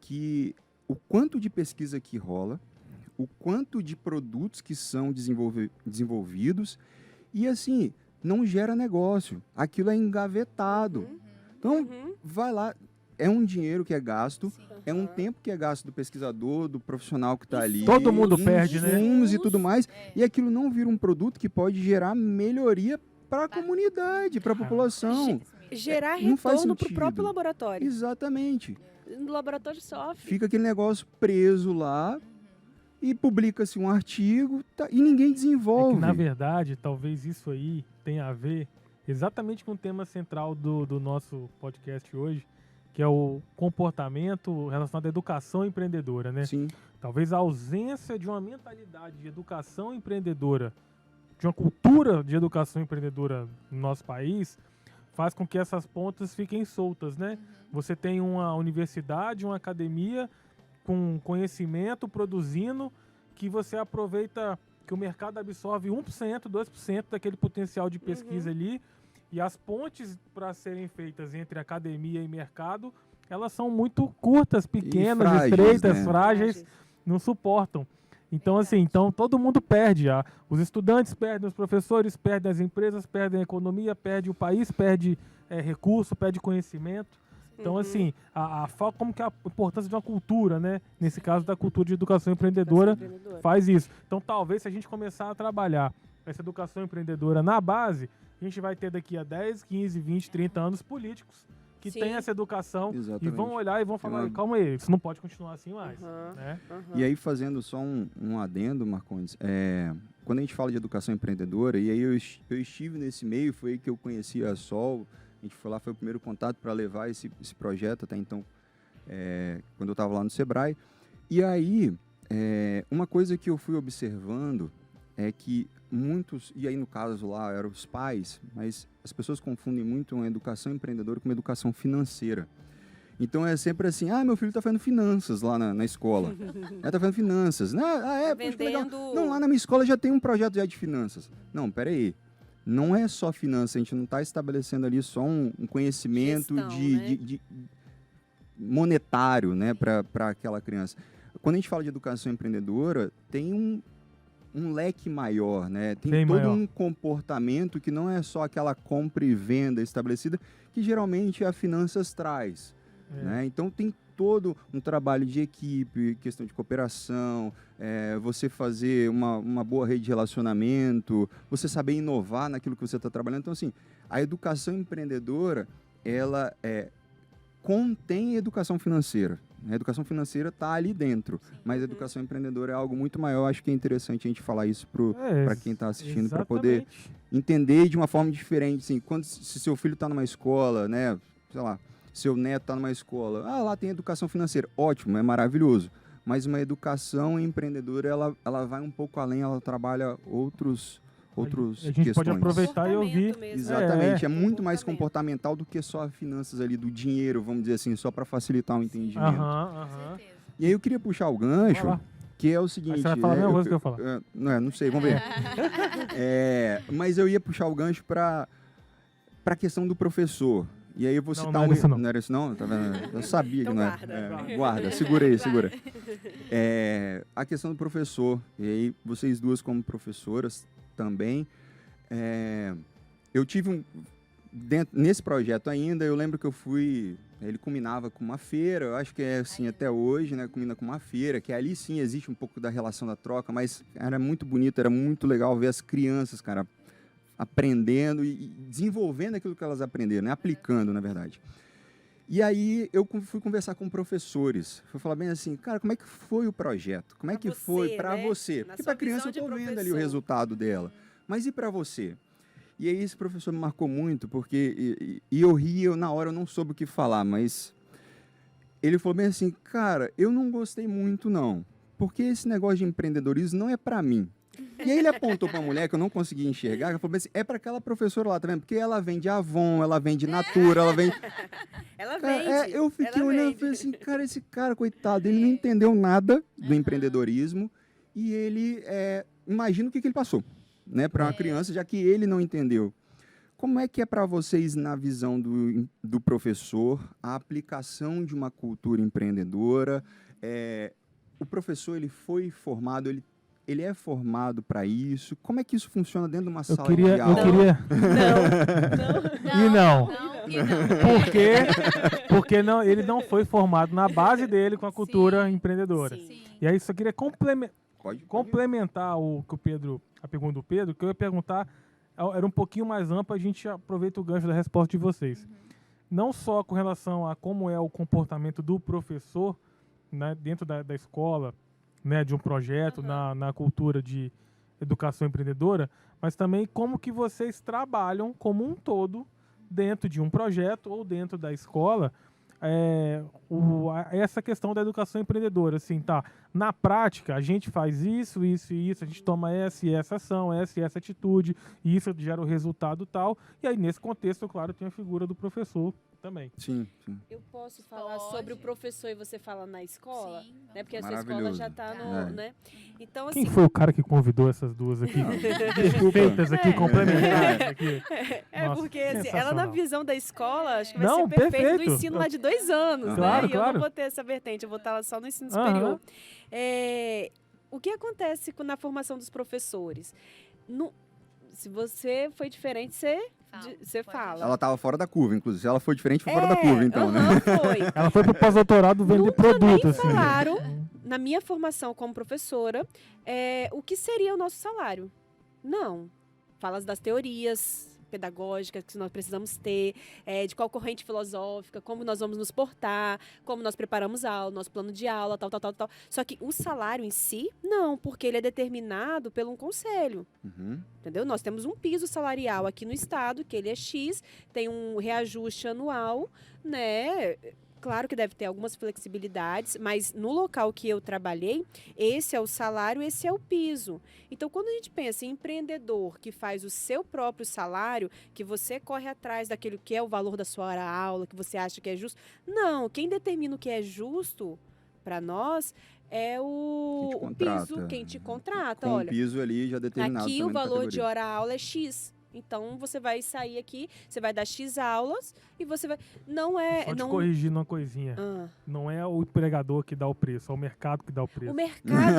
que o quanto de pesquisa que rola, o quanto de produtos que são desenvolvidos e, assim, não gera negócio. Aquilo é engavetado. Então, vai lá, é um dinheiro que é gasto, é um tempo que é gasto do pesquisador, do profissional que está ali. Todo mundo perde, né? E tudo mais. E aquilo não vira um produto que pode gerar melhoria para a comunidade, para a população. Gerar retorno para o próprio laboratório. Exatamente. O laboratório sofre. Fica aquele negócio preso lá, e publica-se um artigo e ninguém desenvolve. Na verdade, talvez isso aí tenha a ver exatamente com o tema central do nosso podcast hoje, que é o comportamento relacionado à educação empreendedora, né? Sim. Talvez a ausência de uma mentalidade de educação empreendedora, de uma cultura de educação empreendedora no nosso país, faz com que essas pontas fiquem soltas, né? Você tem uma universidade, uma academia com conhecimento, produzindo, que você aproveita, que o mercado absorve 1%, 2% daquele potencial de pesquisa ali, e as pontes para serem feitas entre academia e mercado, elas são muito curtas, pequenas, frágeis, estreitas, né? frágeis, não suportam. Então, então todo mundo perde. Os estudantes perdem, os professores perdem, as empresas perdem a economia, perde o país, perde recurso, perde conhecimento. Então, assim, como que a importância de uma cultura, né? Nesse caso, da cultura de educação empreendedora, faz isso. Então, talvez, se a gente começar a trabalhar essa educação empreendedora na base, a gente vai ter daqui a 10, 15, 20, 30 anos políticos que têm essa educação. Exatamente. E vão olhar e vão falar, calma aí, isso não pode continuar assim mais. Né? E aí, fazendo só um adendo, Marcondes, quando a gente fala de educação empreendedora, e aí eu estive nesse meio, foi aí que eu conheci a Sol. A gente foi lá, foi o primeiro contato para levar esse projeto até então, quando eu estava lá no Sebrae. E aí, uma coisa que eu fui observando é que muitos, e aí no caso lá eram os pais, mas as pessoas confundem muito uma educação empreendedora com uma educação financeira. Então é sempre assim, meu filho está fazendo finanças lá na escola. Está fazendo finanças. Poxa, legal. Não, lá na minha escola já tem um projeto já de finanças. Não, peraí. Não é só finança, a gente não está estabelecendo ali só um conhecimento de monetário, né, para aquela criança. Quando a gente fala de educação empreendedora, tem um leque maior, né? Tem todo um comportamento que não é só aquela compra e venda estabelecida, que geralmente a finanças traz. Né? Então tem todo um trabalho de equipe, questão de cooperação, você fazer uma boa rede de relacionamento, você saber inovar naquilo que você está trabalhando. Então, assim, a educação empreendedora, ela contém educação financeira. A educação financeira está ali dentro, mas a educação empreendedora é algo muito maior. Acho que é interessante a gente falar isso para quem está assistindo, para poder entender de uma forma diferente. Assim, se seu filho está numa escola, né, sei lá, seu neto está numa escola, lá tem educação financeira, ótimo, é maravilhoso. Mas uma educação empreendedora, ela vai um pouco além, ela trabalha outros a gente pode aproveitar e ouvir. Exatamente, é muito mais comportamental do que só as finanças ali, do dinheiro, vamos dizer assim, só para facilitar o entendimento. E aí eu queria puxar o gancho, que é o seguinte... Você vai falar a mesma coisa que eu falar. Não sei, vamos ver. Mas eu ia puxar o gancho para... para a questão do professor. E aí eu vou Não, citar não era isso, não. Não era isso, não? Tá vendo? Eu sabia Então que não guarda. era. Guarda, segura aí, segura. A questão do professor. E aí, vocês duas como professoras também. Eu tive nesse projeto ainda, eu lembro que eu fui... Ele culminava com uma feira, eu acho que é assim até hoje, né? Culmina com uma feira, que ali sim existe um pouco da relação da troca, mas era muito bonito, era muito legal ver as crianças, cara, aprendendo e desenvolvendo aquilo que elas aprenderam, né? Aplicando, na verdade. E aí eu fui conversar com professores, fui falar bem assim, cara, como é que foi o projeto? Como é que foi para você? Porque para a criança eu estou vendo ali o resultado dela, mas e para você? E aí esse professor me marcou muito, porque eu ri, na hora eu não soube o que falar, mas ele falou bem assim, cara, eu não gostei muito não, porque esse negócio de empreendedorismo não é para mim. E aí ele apontou para a mulher que eu não conseguia enxergar, ele falou bem assim, é para aquela professora lá, tá vendo? Porque ela vende Avon, ela vende Natura, ela vende... Ela Cara, vende. eu fiquei ela olhando e vende. falei assim, cara, esse cara, coitado, ele não entendeu nada do empreendedorismo e ele, imagina o que ele passou, né, para uma criança, já que ele não entendeu. Como é que é para vocês, na visão do professor, a aplicação de uma cultura empreendedora? O professor, ele foi formado, ele é formado para isso? Como é que isso funciona dentro de uma sala de aula? Não. E não. Porque não, ele não foi formado na base dele com a cultura empreendedora. Sim. E aí só queria Pode. complementar a pergunta do Pedro, que eu ia perguntar, era um pouquinho mais ampla, a gente aproveita o gancho da resposta de vocês. Não só com relação a como é o comportamento do professor, né, dentro da escola, né, de um projeto, na cultura de educação empreendedora, mas também como que vocês trabalham como um todo dentro de um projeto ou dentro da escola, essa questão da educação empreendedora, assim, tá? Na prática, a gente faz isso, isso e isso, a gente toma essa e essa ação, essa e essa atitude, e isso gera o resultado tal, e aí nesse contexto, claro, tem a figura do professor também. Sim, sim. Eu posso falar Pode. sobre o professor e você fala na escola? Sim, Né? Porque a sua escola Maravilhoso. já está no... É. Né? Então, assim... Quem foi o cara que convidou essas duas aqui? Desculpa. Feitas aqui, complementares aqui. Nossa, Porque assim, ela sensacional. na visão da escola, acho que vai Não, ser perfeito perfeito. no ensino lá de 2 anos, Claro, né? E eu claro. não vou ter essa vertente, eu vou estar só no ensino Aham. superior. O que acontece na formação dos professores? Se você foi diferente, você fala. Ela estava fora da curva, inclusive. Se ela foi diferente, foi fora da curva, então, né? Foi. Ela foi pro pós-doutorado vender Nunca produto, nem assim. falaram, na minha formação como professora, o que seria o nosso salário. Não. Fala das teorias pedagógicas que nós precisamos ter, de qual corrente filosófica, como nós vamos nos portar, como nós preparamos a aula, nosso plano de aula, tal. Só que o salário em si, não, porque ele é determinado por um conselho. Uhum. Entendeu? Nós temos um piso salarial aqui no estado, que ele é X, tem um reajuste anual, né? Claro que deve ter algumas flexibilidades, mas no local que eu trabalhei, esse é o salário, esse é o piso. Então, quando a gente pensa em empreendedor que faz o seu próprio salário, que você corre atrás daquilo que é o valor da sua hora-aula, que você acha que é justo, não, quem determina o que é justo para nós é o piso, quem te contrata. Com Olha, o piso ali já determinado. aqui também o na valor de categoria. hora-aula é X. Então, você vai sair aqui, você vai dar X aulas e você vai... Não é... Só te não... corrigindo uma coisinha. Ah. Não é o empregador que dá o preço, é o mercado que dá o preço. O mercado,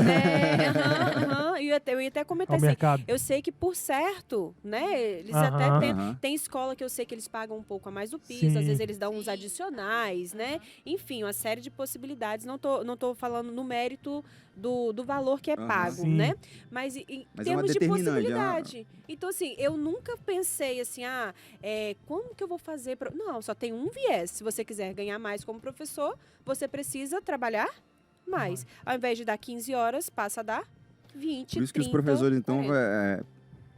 aham. Eu ia até É comentar o assim. mercado. Eu sei que por certo, né? Eles Aham. até têm... Aham. Tem escola que eu sei que eles pagam um pouco a mais do piso, Sim. às vezes eles dão uns adicionais, né? Enfim, uma série de possibilidades. Não tô falando no mérito do valor que é Aham. pago, Sim. né? Mas em Mas é uma termos de determinante, possibilidade. Então, assim, eu nunca pensei assim, como que eu vou fazer? Não, só tem um viés. Se você quiser ganhar mais como professor, você precisa trabalhar mais. Ao invés de dar 15 horas, passa a dar 20, Por isso que os 30, professores, então, 40.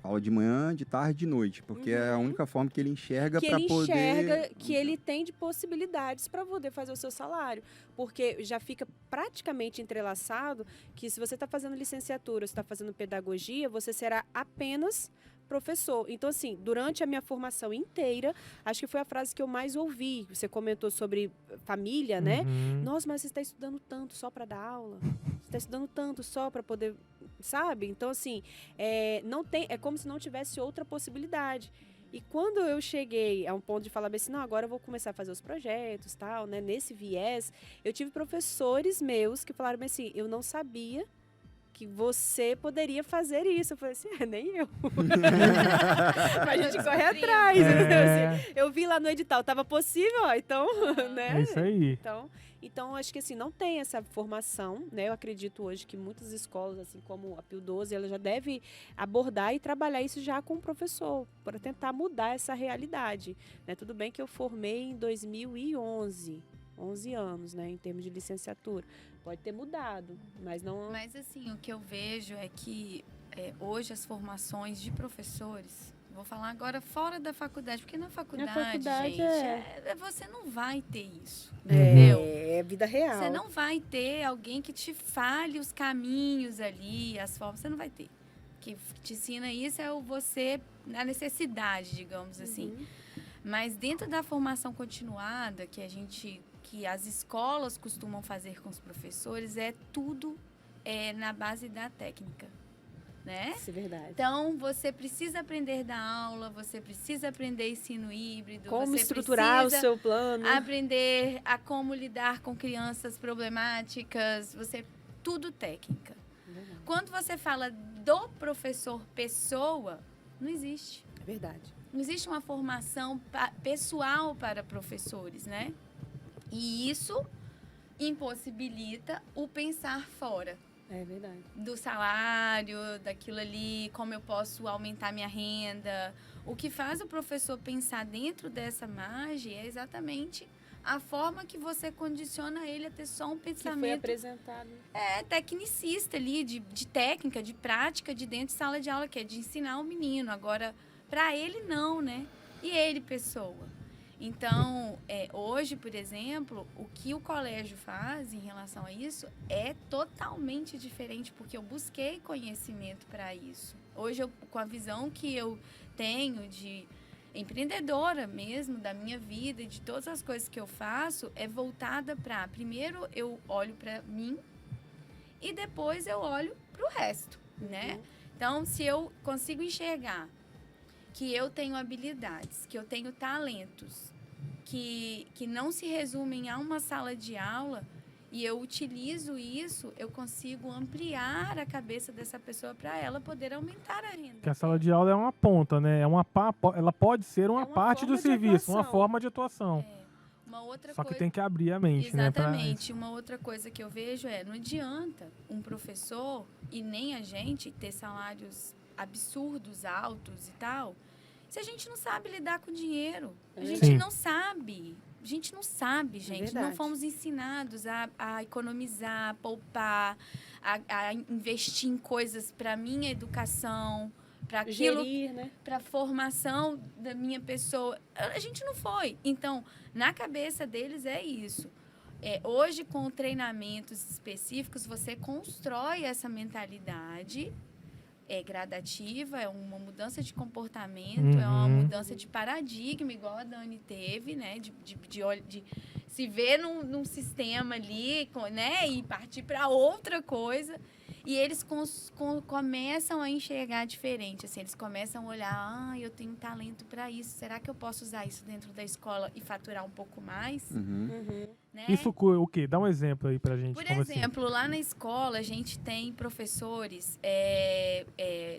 aula de manhã, de tarde, de noite. Porque é a única forma que ele enxerga que para ele poder... enxerga que ele tem de possibilidades para poder fazer o seu salário. Porque já fica praticamente entrelaçado que se você está fazendo licenciatura, se está fazendo pedagogia, você será apenas professor. Então, assim, durante a minha formação inteira, acho que foi a frase que eu mais ouvi. Você comentou sobre família, né? Uhum. Nossa, mas você está estudando tanto só para dar aula? Você está estudando tanto só para poder... Sabe? Então, assim, não tem, é como se não tivesse outra possibilidade. E quando eu cheguei a um ponto de falar assim, não, agora eu vou começar a fazer os projetos, tal, né? Nesse viés, eu tive professores meus que falaram assim, eu não sabia que você poderia fazer isso. Eu falei assim, nem eu. Mas a gente corre atrás, entendeu? Assim, eu vi lá no edital, estava possível, ó, então, né? É isso aí. Então, acho que assim, não tem essa formação, né? Eu acredito hoje que muitas escolas, assim como a Pio 12, ela já deve abordar e trabalhar isso já com o professor, para tentar mudar essa realidade, né? Tudo bem que eu formei em 2011, 11 anos, né? Em termos de licenciatura. Pode ter mudado, mas não... Mas, assim, o que eu vejo é que hoje as formações de professores... Vou falar agora fora da faculdade, porque na faculdade gente, você não vai ter isso, entendeu? É vida real. Você não vai ter alguém que te fale os caminhos ali, as formas, você não vai ter. O que te ensina isso é você, a necessidade, digamos assim. Mas dentro da formação continuada, que as escolas costumam fazer com os professores, tudo na base da técnica. Né? Isso é verdade. Então, você precisa aprender da aula, você precisa aprender ensino híbrido. Como você estruturar o seu plano. Aprender a como lidar com crianças problemáticas, tudo técnica. Verdade. Quando você fala do professor pessoa, não existe. É verdade. Não existe uma formação pessoal para professores, né? E isso impossibilita o pensar fora. É verdade. Do salário, daquilo ali, como eu posso aumentar minha renda. O que faz o professor pensar dentro dessa margem é exatamente a forma que você condiciona ele a ter só um pensamento. Que foi apresentado. Tecnicista ali, de técnica, de prática, de dentro de sala de aula, que é de ensinar o menino. Agora, para ele não, né? E ele, pessoa. Então, hoje, por exemplo, o que o colégio faz em relação a isso é totalmente diferente, porque eu busquei conhecimento para isso. Hoje, com a visão que eu tenho de empreendedora mesmo, da minha vida e de todas as coisas que eu faço, é voltada para, primeiro, eu olho para mim e depois eu olho para o resto, né? Então, se eu consigo enxergar que eu tenho habilidades, que eu tenho talentos, que não se resumem a uma sala de aula, e eu utilizo isso, eu consigo ampliar a cabeça dessa pessoa para ela poder aumentar a renda. Porque a sala de aula é uma ponta, né? Ela pode ser uma parte do serviço, uma forma de atuação. Uma outra Só coisa... que tem que abrir a mente, né? Exatamente. Uma outra coisa que eu vejo não adianta um professor e nem a gente ter salários absurdos, altos e tal, se a gente não sabe lidar com dinheiro. A gente não sabe. A gente não sabe, gente. Não fomos ensinados a economizar, a poupar, a investir em coisas para minha educação, para aquilo, né? para a formação da minha pessoa. A gente não foi. Então, na cabeça deles é isso. Hoje, com treinamentos específicos, você constrói essa mentalidade gradativa, é uma mudança de comportamento, é uma mudança de paradigma, igual a Dani teve, né? De se ver num sistema ali, né? E partir para outra coisa. E eles começam a enxergar diferente, assim, eles começam a olhar, eu tenho talento para isso, será que eu posso usar isso dentro da escola e faturar um pouco mais? Né? Isso o quê? Dá um exemplo aí pra gente. Por exemplo, lá na escola a gente tem professores,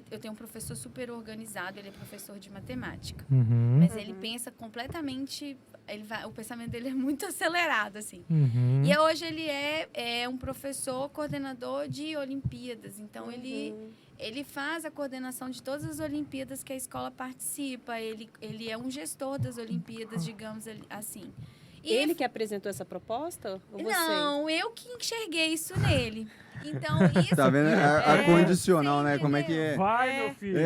eu tenho um professor super organizado, ele é professor de matemática, mas ele pensa completamente, o pensamento dele é muito acelerado, assim. E hoje ele é um professor coordenador de Olimpíadas, então ele faz a coordenação de todas as Olimpíadas que a escola participa, ele é um gestor das Olimpíadas, digamos assim. E ele que apresentou essa proposta? Ou você? Não, eu que enxerguei isso nele. Então, isso... Tá vendo? A condicional, né? Como é que é? Vai, meu filho.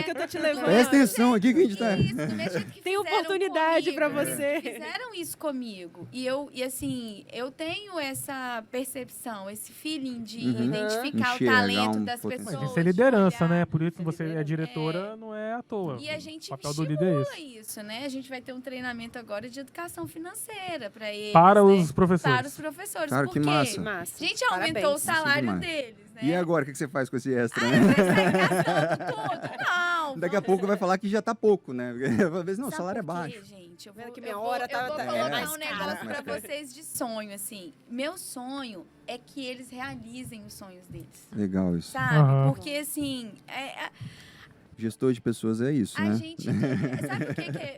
Que eu tô te levando. Presta atenção aqui que a gente tá... Isso, do mesmo jeito que Tem fizeram oportunidade comigo. pra você. Fizeram isso comigo. E assim, eu tenho essa percepção, esse feeling de identificar o Enxergar talento um das potencial. pessoas. Mas isso é liderança, de olhar. né? Por isso você é diretora, não é à toa. E a gente o papel do líder é estimula esse. isso, né? A gente vai ter um treinamento agora de educação financeira para eles. Para né? os professores. Para os professores. Cara, Por que quê? massa. A gente aumentou o Parabéns. salário demais. deles, né? E agora, o que você faz com esse extra, né? Vai sair gastando tudo. Daqui a pouco vai falar que já tá pouco, né? Às vezes, não, o Sabe salário é por quê, baixo. gente? Eu Vendo vou, que minha eu hora vou, tá- eu vou tá- colocar mais um caro, negócio mais pra caro. vocês de sonho, assim. Meu sonho é que eles realizem os sonhos deles. Legal isso. Sabe? Aham. Porque, assim, Gestor de pessoas é isso, a né? gente... Sabe o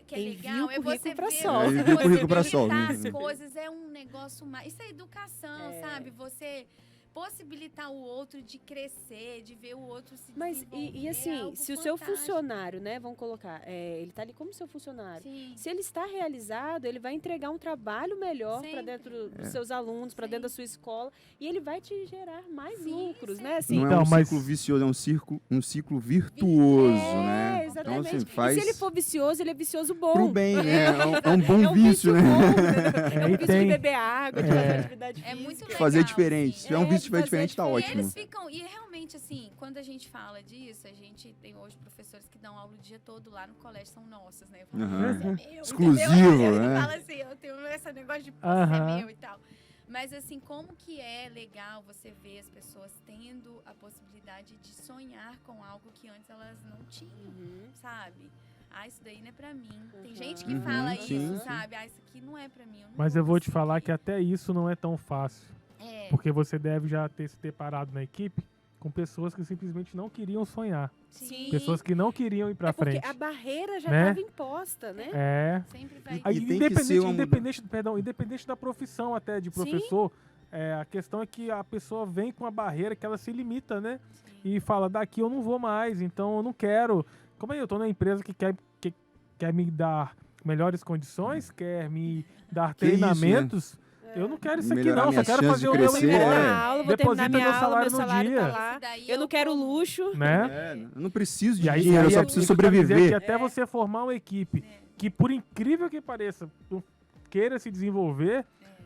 que é Envia legal? o É você currículo pra ver... Sol. Envia o currículo pra você Sol, visitar né? as coisas é um negócio mais... Isso é educação, É. sabe? Você possibilitar o outro de crescer, de ver o outro se Mas, desenvolver. e é assim, algo se o seu fantástico. funcionário, né, vamos colocar, ele tá ali como seu funcionário. Sim. Se ele está realizado, ele vai entregar um trabalho melhor para Sempre. dentro dos seus alunos, para dentro da sua escola, e ele vai te gerar mais Sim, lucros, sim. né? Assim, Não é Então, um mas- ciclo vicioso, é um ciclo virtuoso, é, né? exatamente. Então, assim, faz E se ele for vicioso, ele é vicioso bom. pro bem, né? É um bom É um vício, né? bom, né? É um e vício tem- de beber água, de fazer atividade É muito física. legal. Fazer diferente. Se assim. tiver um É, vício de fazer diferente, tá diferente. E ótimo. eles ficam, e realmente, assim, quando a gente fala disso, a gente tem hoje professores que dão aula o dia todo lá no colégio, são nossas, né? Eu falo, Aham. "Esse é meu", Exclusivo, entendeu? né? Eu falo assim, eu tenho esse negócio de "Esse Aham. é meu" e tal. Mas, assim, como que é legal você ver as pessoas tendo a possibilidade de sonhar com algo que antes elas não tinham, Uhum. sabe? Ah, isso daí não é pra mim. Tem Uhum. gente que Uhum, fala sim, isso, sim. sabe? Ah, isso aqui não é pra mim. Eu não Mas vou eu vou te falar que conseguir. até isso não é tão fácil. É, Porque você deve já ter se deparado na equipe com pessoas que simplesmente não queriam sonhar. Sim. Pessoas que não queriam ir pra É porque frente. a barreira já Né? estava imposta, né? É. sempre vai. Aí, E tem que ser uma independente da profissão até de professor, a questão é que a pessoa vem com a barreira que ela se limita, né? Sim. E fala, daqui eu não vou mais, então eu não quero. Como é, eu tô numa empresa que quer me dar melhores condições, quer me dar Que isso, né? treinamentos, eu não quero isso aqui Melhorar não, só minhas quero chances fazer de o meu crescer, Terminar embora. é. a aula, vou terminar Deposita minha meu aula, salário meu no salário dia. tá lá. Esse daí Eu não quero como. luxo. Né? Eu não preciso de E aí, dinheiro, eu aí só é preciso isso que eu quero dizer, que sobreviver. até você formar uma equipe que, por incrível que pareça, queira se desenvolver,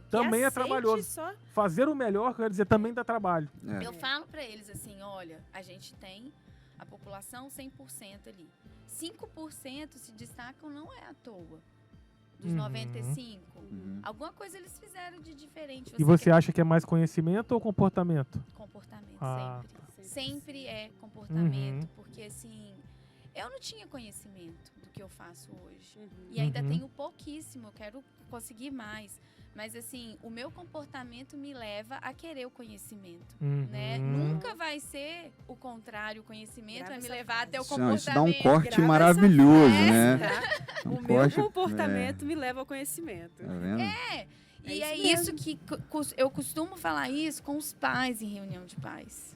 também é aceite trabalhoso. só. Fazer o melhor, quer dizer, também dá trabalho. É. Eu falo pra eles assim, olha, a gente tem a população 100% ali. 5% se destacam não é à toa. Dos Uhum. 95. Uhum. Alguma coisa eles fizeram de diferente. E você quer- acha que é mais conhecimento ou comportamento? Comportamento, Ah, sempre. Sempre é comportamento. Uhum. Porque assim, eu não tinha conhecimento do que eu faço hoje. Uhum. E ainda Uhum. tenho pouquíssimo, eu quero conseguir mais. Mas assim, o meu comportamento me leva a querer o conhecimento. Né? Uhum. Nunca vai ser o contrário, o conhecimento Grava vai me essa levar frase. até o Não, comportamento. isso dá um corte Grava maravilhoso, essa né? frase, tá? Um O meu corte- comportamento me leva ao conhecimento. Tá vendo? E É é isso isso que eu costumo falar isso com os pais em reunião de pais.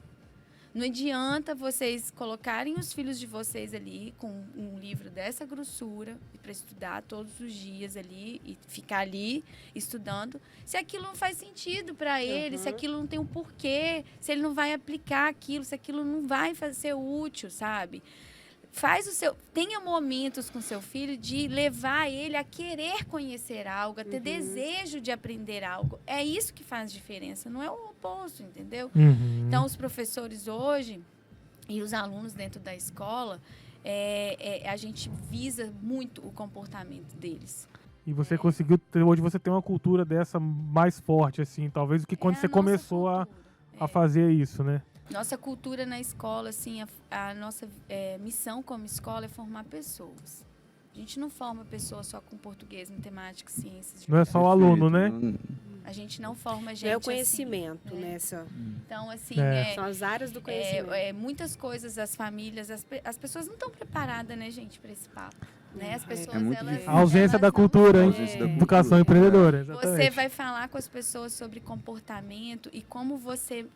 Não adianta vocês colocarem os filhos de vocês ali com um livro dessa grossura para estudar todos os dias ali e ficar ali estudando, se aquilo não faz sentido para ele, se Uhum. aquilo não tem um porquê, se ele não vai aplicar aquilo, se aquilo não vai ser útil, sabe? Tenha momentos com seu filho de levar ele a querer conhecer algo, a ter Uhum. desejo de aprender algo. É isso que faz diferença, não é o oposto, entendeu? Uhum. Então, os professores hoje e os alunos dentro da escola, a gente visa muito o comportamento deles. E você conseguiu, hoje você tem uma cultura dessa mais forte, assim, talvez do que quando É a você nossa começou a cultura. fazer isso, né? Nossa cultura na escola, assim, a nossa missão como escola é formar pessoas. A gente não forma pessoas só com português, matemática, ciências. Não é só o aluno, né? A gente não forma gente Não é o assim. conhecimento, né? nessa. Então, assim, É. São as áreas do conhecimento. muitas coisas, as famílias, as pessoas não estão preparadas, né, gente, para esse papo. Né? As pessoas, muito elas, difícil. A ausência elas da não cultura, hein? Ausência da Educação cultura. empreendedora, Você exatamente. vai falar com as pessoas sobre comportamento e como você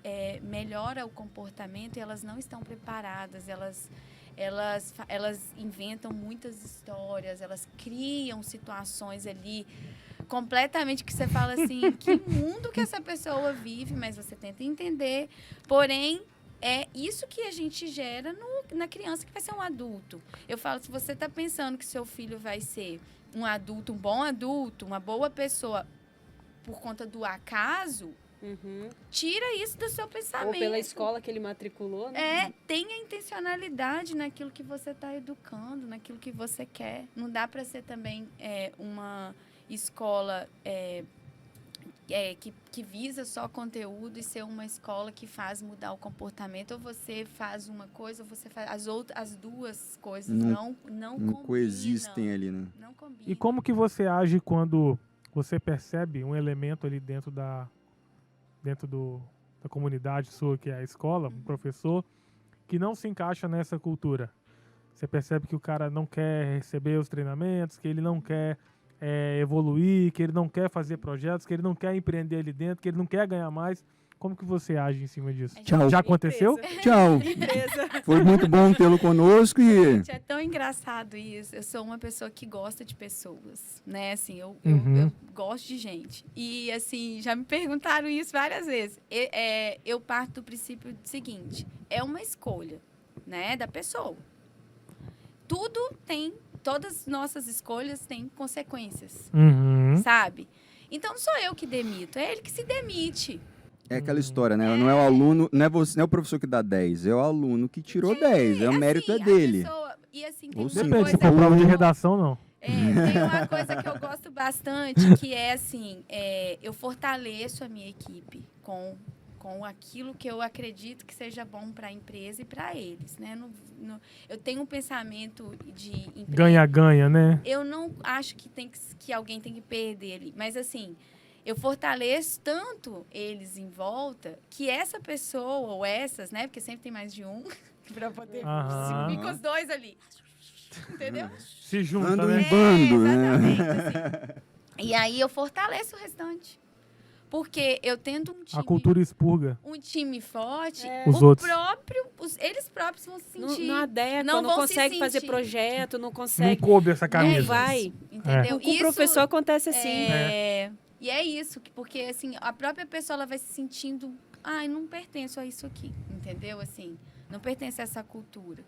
melhora o comportamento e elas não estão preparadas, elas inventam muitas histórias, elas criam situações ali completamente que você fala assim, que mundo que essa pessoa vive, mas você tenta entender, porém é isso que a gente gera na criança que vai ser um adulto. Eu falo, se você está pensando que seu filho vai ser um adulto, um bom adulto, uma boa pessoa por conta do acaso, Uhum. tira isso do seu pensamento. Ou pela escola que ele matriculou, né? Tenha intencionalidade naquilo que você está educando, naquilo que você quer. Não dá para ser também uma escola que visa só conteúdo e ser uma escola que faz mudar o comportamento, ou você faz uma coisa, ou você faz as duas coisas não combinam. Coexistem ali, né? Não combinam. E como que você age quando você percebe um elemento ali dentro da comunidade sua, que é a escola, um professor, que não se encaixa nessa cultura? Você percebe que o cara não quer receber os treinamentos, que ele não quer evoluir, que ele não quer fazer projetos, que ele não quer empreender ali dentro, que ele não quer ganhar mais. Como que você age em cima disso? Tchau. Já aconteceu? Tchau. Empresa. Foi muito bom tê-lo conosco e... Gente, é tão engraçado isso. Eu sou uma pessoa que gosta de pessoas, né? Assim, eu gosto de gente. E, assim, já me perguntaram isso várias vezes. Eu parto do princípio seguinte. É uma escolha, né, da pessoa. Todas as nossas escolhas têm consequências, sabe? Então, não sou eu que demito, é ele que se demite. É aquela história, né? Não é o aluno, não é o professor que dá 10, é o aluno que tirou 10, o mérito é dele. E assim, tem Ou uma sim. Depende, se coisa... for prova de redação, não. Tem uma coisa que eu gosto bastante, que é assim, eu fortaleço a minha equipe com aquilo que eu acredito que seja bom para a empresa e para eles, né? Eu tenho um pensamento de empresa. Ganha-ganha, né? Eu não acho que alguém tem que perder ali, mas assim, eu fortaleço tanto eles em volta que essa pessoa ou essas, né? Porque sempre tem mais de um para poder fica os dois ali, entendeu? Se junta, Anda né? um bando, né? Exatamente. Assim. E aí eu fortaleço o restante. Porque eu tendo um time... A cultura expurga. Um time forte, Os outros. eles próprios vão se sentir... Não adequa, não não vão consegue se fazer sentir. projeto, não Não consegue... coube essa Não camisa. vai. Entendeu? Com o professor acontece assim. E é isso, porque assim, a própria pessoa ela vai se sentindo... Ai, não pertenço a isso aqui, entendeu? Assim, não pertence a essa cultura.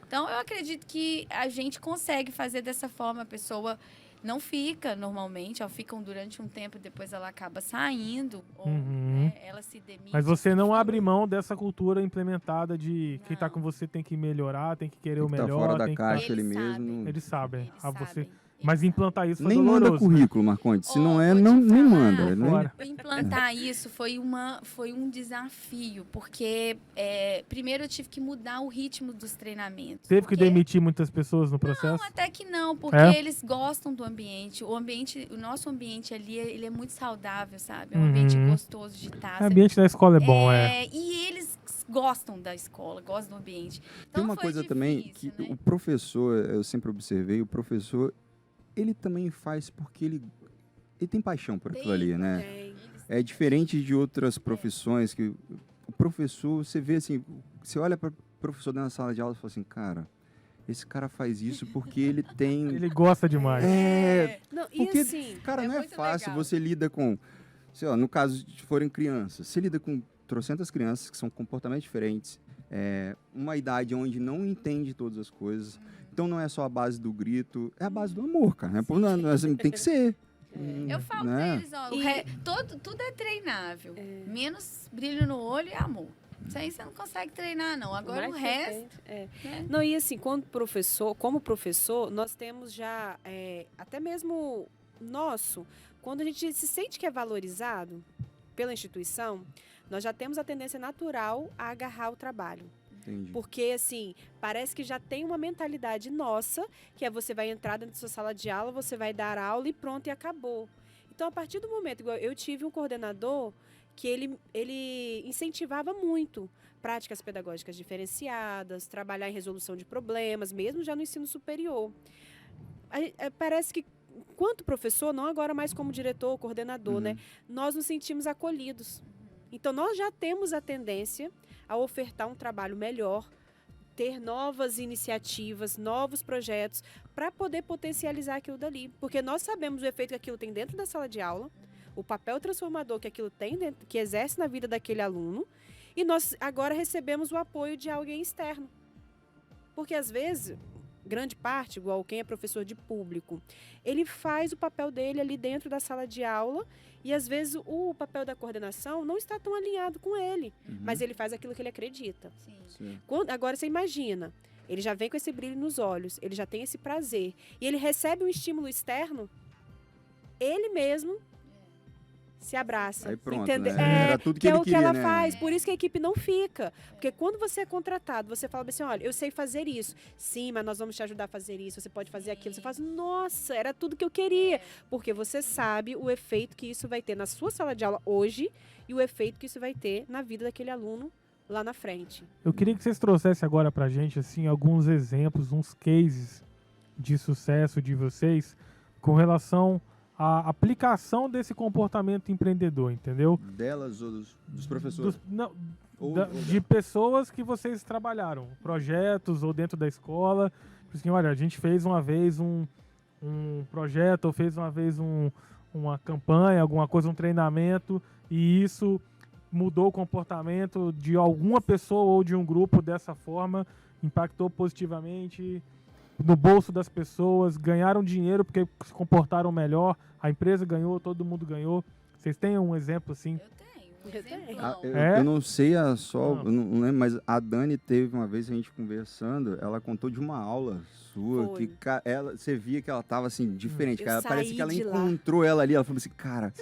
Então, eu acredito que a gente consegue fazer dessa forma, a pessoa... Não fica normalmente, ou ficam durante um tempo e depois ela acaba saindo, ou né, ela se demite. Mas você não abre mão dessa cultura implementada de quem tá com você tem que melhorar, tem que querer o Tá melhor. fora da tem que caixa Eles ele mesmo. sabem. Eles sabem. Eles Você... sabem. Mas implantar isso foi Nem manda doloroso, né? currículo, Marconte. Se não é, Vou te não, nem falar, manda. Nem... Fora. Implantar isso foi um desafio, porque primeiro eu tive que mudar o ritmo dos treinamentos. Teve que porque- demitir muitas pessoas no processo? Não, até que não, porque eles gostam do ambiente. O nosso ambiente ali, ele é muito saudável, sabe? É um ambiente gostoso de estar. O ambiente da escola é bom, E eles gostam da escola, gostam do ambiente. Tem Então, uma foi coisa também difícil, que né? o professor, eu sempre observei, o professor, ele também faz porque ele tem paixão por aquilo ali, né? Tem. É diferente de outras profissões que o professor, você vê assim, você olha para o professor dentro da sala de aula e fala assim, cara, esse cara faz isso porque ele tem... Ele gosta demais. Não, e Porque, assim, cara, não é muito fácil, legal. você lida com, sei lá, no caso de forem crianças, você lida com trocentas crianças que são comportamentos diferentes, uma idade onde não entende todas as coisas, então não é só a base do grito, é a base do amor, cara, né? Pô, não, assim, tem que ser. Eu falo né? pra eles, ó, tudo é treinável. Menos brilho no olho e amor. Isso aí você não consegue treinar, não. Agora o mais resto... frequente, Não, e assim, como professor, nós temos já, até mesmo quando a gente se sente que é valorizado pela instituição, nós já temos a tendência natural a agarrar o trabalho. Entendi. Porque, assim, parece que já tem uma mentalidade nossa, que é você vai entrar dentro da sua sala de aula, você vai dar aula e pronto, e acabou. Então, a partir do momento, igual eu tive um coordenador que ele incentivava muito práticas pedagógicas diferenciadas, trabalhar em resolução de problemas, mesmo já no ensino superior. Parece que, quanto professor, não agora mais como diretor, coordenador, né, nós nos sentimos acolhidos. Então, nós já temos a tendência a ofertar um trabalho melhor, ter novas iniciativas, novos projetos, para poder potencializar aquilo dali. Porque nós sabemos o efeito que aquilo tem dentro da sala de aula, o papel transformador que aquilo tem, que exerce na vida daquele aluno, e nós agora recebemos o apoio de alguém externo. Porque, às vezes, grande parte, igual quem é professor de público, ele faz o papel dele ali dentro da sala de aula, e às vezes o papel da coordenação não está tão alinhado com ele, mas ele faz aquilo que ele acredita. Sim. Agora você imagina, ele já vem com esse brilho nos olhos, ele já tem esse prazer, e ele recebe um estímulo externo, ele mesmo se abraça. Aí pronto, entendeu? né? Era tudo que ele é o que queria, ela né? faz, por isso que a equipe não fica. Porque quando você é contratado, você fala assim, olha, eu sei fazer isso. Sim, mas nós vamos te ajudar a fazer isso, você pode fazer aquilo. Você fala, nossa, era tudo que eu queria. Porque você sabe o efeito que isso vai ter na sua sala de aula hoje e o efeito que isso vai ter na vida daquele aluno lá na frente. Eu queria que vocês trouxessem agora pra gente, assim, alguns exemplos, uns cases de sucesso de vocês com relação à aplicação desse comportamento empreendedor, entendeu? Delas ou dos professores? Ou De pessoas que vocês trabalharam, projetos ou dentro da escola. Assim, olha, a gente fez uma vez um projeto, ou fez uma vez uma campanha, alguma coisa, um treinamento, e isso mudou o comportamento de alguma pessoa ou de um grupo dessa forma, impactou positivamente no bolso das pessoas, ganharam dinheiro porque se comportaram melhor, a empresa ganhou, todo mundo ganhou. Vocês têm um exemplo assim? Eu tenho. Eu não sei eu não lembro, mas a Dani teve uma vez a gente conversando, ela contou de uma aula sua, Foi. que você via que ela tava assim, diferente, Eu cara. Parece saí que ela de lá. encontrou ela ali, ela falou assim, cara,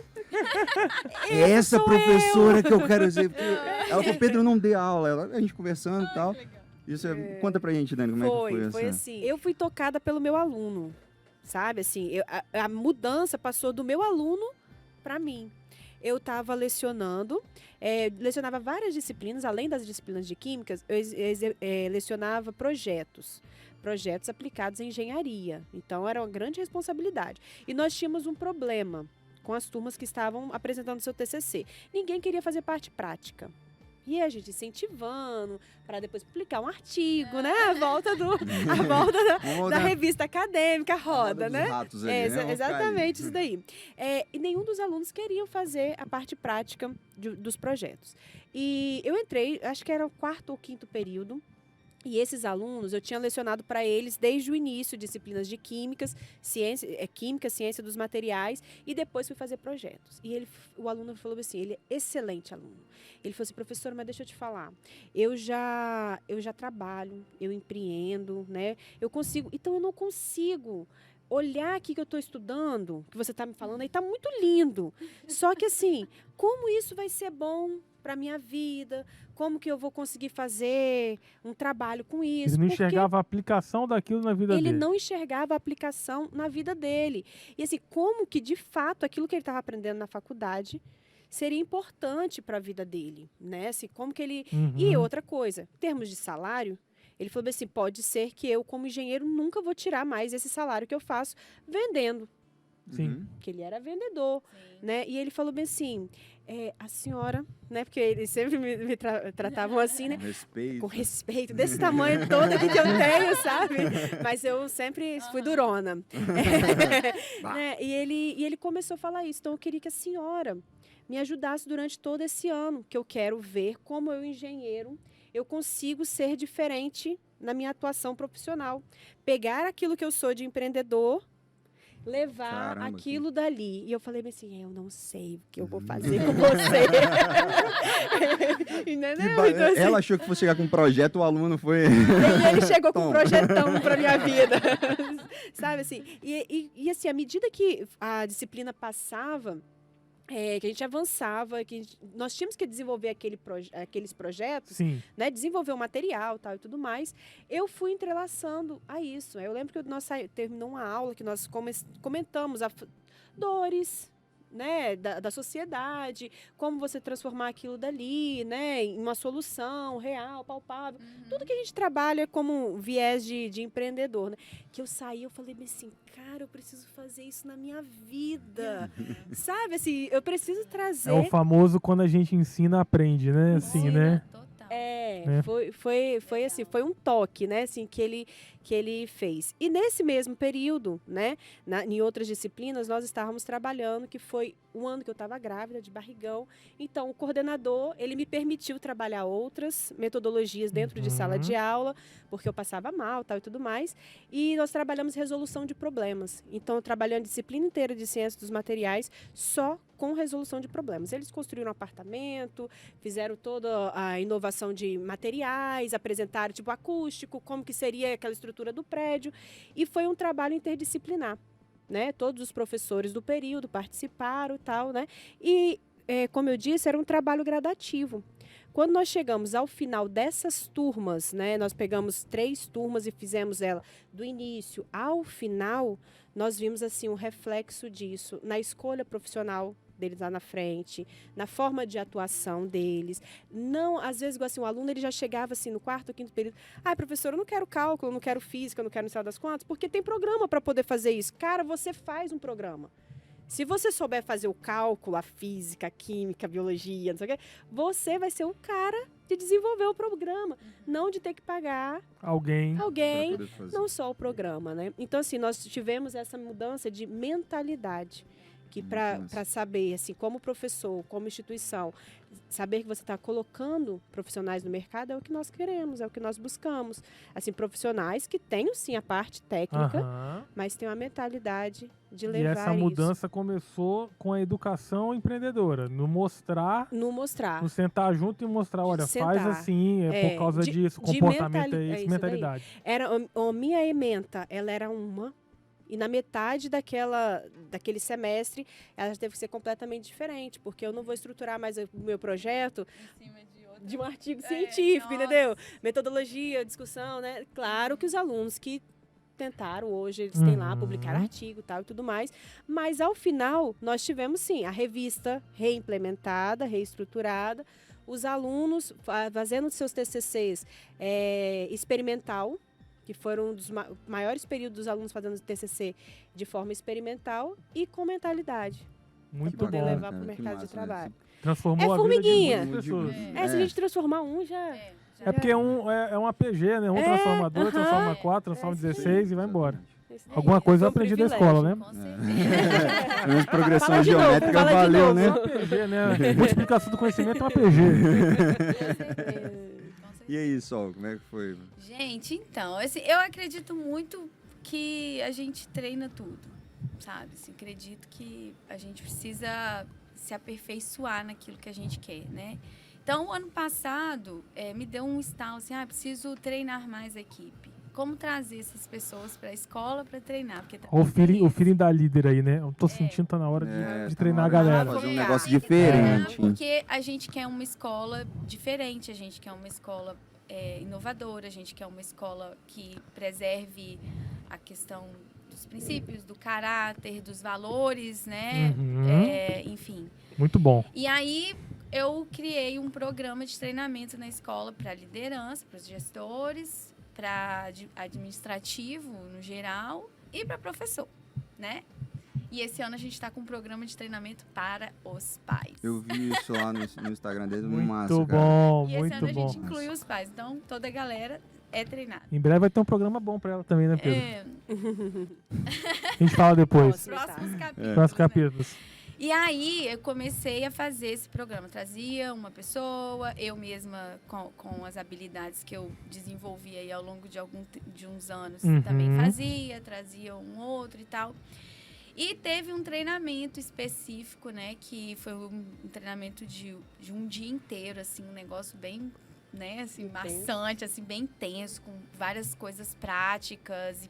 é essa professora que eu quero ser. Porque ela falou, Pedro, não dê aula, a gente conversando e tal. Isso conta pra gente, Dani, como é que foi Foi essa? assim, eu fui tocada pelo meu aluno, sabe? Assim, a mudança passou do meu aluno para mim. Eu estava lecionando, lecionava várias disciplinas, além das disciplinas de químicas, eu lecionava projetos aplicados em engenharia. Então, era uma grande responsabilidade. E nós tínhamos um problema com as turmas que estavam apresentando seu TCC. Ninguém queria fazer parte prática. E a gente incentivando para depois publicar um artigo, né? A volta da revista acadêmica, roda, né? Ratos ali, né? Exatamente isso daí. E nenhum dos alunos queriam fazer a parte prática dos projetos. E eu entrei, acho que era o 4º ou 5º período. E esses alunos, eu tinha lecionado para eles desde o início disciplinas de química, ciência dos materiais, e depois fui fazer projetos. E o aluno falou assim, ele é excelente aluno. Ele falou assim, professora, mas deixa eu te falar, eu já trabalho, eu empreendo, né? Eu consigo, então eu não consigo olhar aqui que eu estou estudando, que você está me falando, aí está muito lindo. Só que assim, como isso vai ser bom para minha vida? Como que eu vou conseguir fazer um trabalho com isso? Ele não enxergava a aplicação daquilo na vida dele. Ele não enxergava a aplicação na vida dele. E assim, como que de fato aquilo que ele estava aprendendo na faculdade seria importante para a vida dele, né? Assim, como que ele... E outra coisa, em termos de salário, ele falou assim, pode ser que eu, como engenheiro, nunca vou tirar mais esse salário que eu faço vendendo. Sim. Que ele era vendedor, né? E ele falou bem assim, a senhora, né? Porque eles sempre me tratavam assim, né? Com respeito, desse tamanho todo aqui que eu tenho, sabe? Mas eu sempre fui durona. Né? E ele começou a falar isso. Então, eu queria que a senhora me ajudasse durante todo esse ano, que eu quero ver como eu, engenheiro, eu consigo ser diferente na minha atuação profissional. Pegar aquilo que eu sou de empreendedor, levar aquilo dali. E eu falei assim, eu não sei o que eu vou fazer com você. Entendeu? Então, assim, ela achou que fosse chegar com um projeto, o aluno foi... E ele chegou com um projetão para minha vida. Sabe assim? E assim, à medida que a disciplina passava, que a gente avançava, nós tínhamos que desenvolver aqueles projetos, né, desenvolver o material tal, e tudo mais, eu fui entrelaçando a isso. Eu lembro que nós terminou uma aula que nós comentamos dores, né, da sociedade, como você transformar aquilo dali, né, em uma solução real, palpável. Tudo que a gente trabalha como viés de empreendedor, né? Que eu saí, eu falei assim, cara, eu preciso fazer isso na minha vida. Sabe, assim, eu preciso trazer... É o famoso quando a gente ensina, aprende, né? Assim, né? Foi assim, foi um toque, né, assim, que ele fez. E nesse mesmo período, né, em outras disciplinas, nós estávamos trabalhando, que foi um ano que eu estava grávida, de barrigão. Então, o coordenador, ele me permitiu trabalhar outras metodologias dentro de sala de aula, porque eu passava mal, tal e tudo mais. E nós trabalhamos resolução de problemas. Então, trabalhando a disciplina inteira de ciência dos materiais, só com resolução de problemas. Eles construíram um apartamento, fizeram toda a inovação de materiais, apresentaram tipo acústico, como que seria aquela estrutura do prédio, e foi um trabalho interdisciplinar. né? Todos os professores do período participaram e tal, né? E, como eu disse, era um trabalho gradativo. Quando nós chegamos ao final dessas turmas, né, nós pegamos 3 turmas e fizemos ela do início ao final, nós vimos assim um reflexo disso na escolha profissional deles lá na frente, na forma de atuação deles. Não, às vezes, assim, o aluno ele já chegava assim no 4º, 5º período, professor, eu não quero cálculo, eu não quero física, eu não quero no das contas, porque tem programa para poder fazer isso. Cara, você faz um programa. Se você souber fazer o cálculo, a física, a química, a biologia, não sei o quê, você vai ser o cara de desenvolver o programa, não de ter que pagar alguém, não só o programa, né? Então, assim, nós tivemos essa mudança de mentalidade, que para saber, assim, como professor, como instituição, saber que você está colocando profissionais no mercado é o que nós queremos, é o que nós buscamos. Assim, profissionais que tenham, sim, a parte técnica, mas tem uma mentalidade de levar isso. E essa mudança começou com a educação empreendedora, no mostrar, no sentar junto e mostrar, olha, faz assim, por causa disso, comportamento é isso, mentalidade. Era, a minha ementa, ela era uma, e na metade daquele semestre, ela teve que ser completamente diferente, porque eu não vou estruturar mais o meu projeto em cima de um artigo científico, entendeu? Metodologia, discussão, né? Claro que os alunos que tentaram hoje, eles têm lá, publicar artigo e tudo mais, mas ao final, nós tivemos, sim, a revista reimplementada, reestruturada, os alunos fazendo seus TCCs experimental, que foram um dos maiores períodos dos alunos fazendo TCC de forma experimental e com mentalidade. Muito para poder bom, levar para o mercado de trabalho. Transformou formiguinha. A vida de muitas pessoas. Se a gente transformar um, já... porque é um APG, né? Um transforma 2, transforma 4, transforma 16 e vai embora. Alguma coisa eu aprendi da escola, né? Menos progressão geométrica valeu, né? APG, né? Multiplicação do conhecimento é um APG. E aí, Sol, como é que foi? Gente, então, assim, eu acredito muito que a gente treina tudo, sabe? Assim, acredito que a gente precisa se aperfeiçoar naquilo que a gente quer, né? Então, o ano passado, me deu um estalo, assim, preciso treinar mais a equipe. Como trazer essas pessoas para a escola para treinar? Porque o feeling da líder aí, né? Eu tô sentindo que tá na hora de treinar a galera. Fazer um negócio diferente. Porque a gente quer uma escola diferente, a gente quer uma escola inovadora, a gente quer uma escola que preserve a questão dos princípios, do caráter, dos valores, né? Enfim. Muito bom. E aí eu criei um programa de treinamento na escola para liderança, para os gestores, para administrativo no geral e para professor, né? E esse ano a gente está com um programa de treinamento para os pais. Eu vi isso lá no Instagram dele, muito massa, bom, cara. E esse ano a gente inclui os pais, então toda a galera é treinada. Em breve vai ter um programa bom para ela também, né, Pedro? A gente fala depois. Próximos capítulos. Próximos capítulos. E aí eu comecei a fazer esse programa. Trazia uma pessoa, eu mesma com as habilidades que eu desenvolvi aí ao longo de uns anos também fazia, trazia um outro e tal. E teve um treinamento específico, né, que foi um treinamento de um dia inteiro, assim, um negócio bem, né, assim, maçante, assim, bem intenso, com várias coisas práticas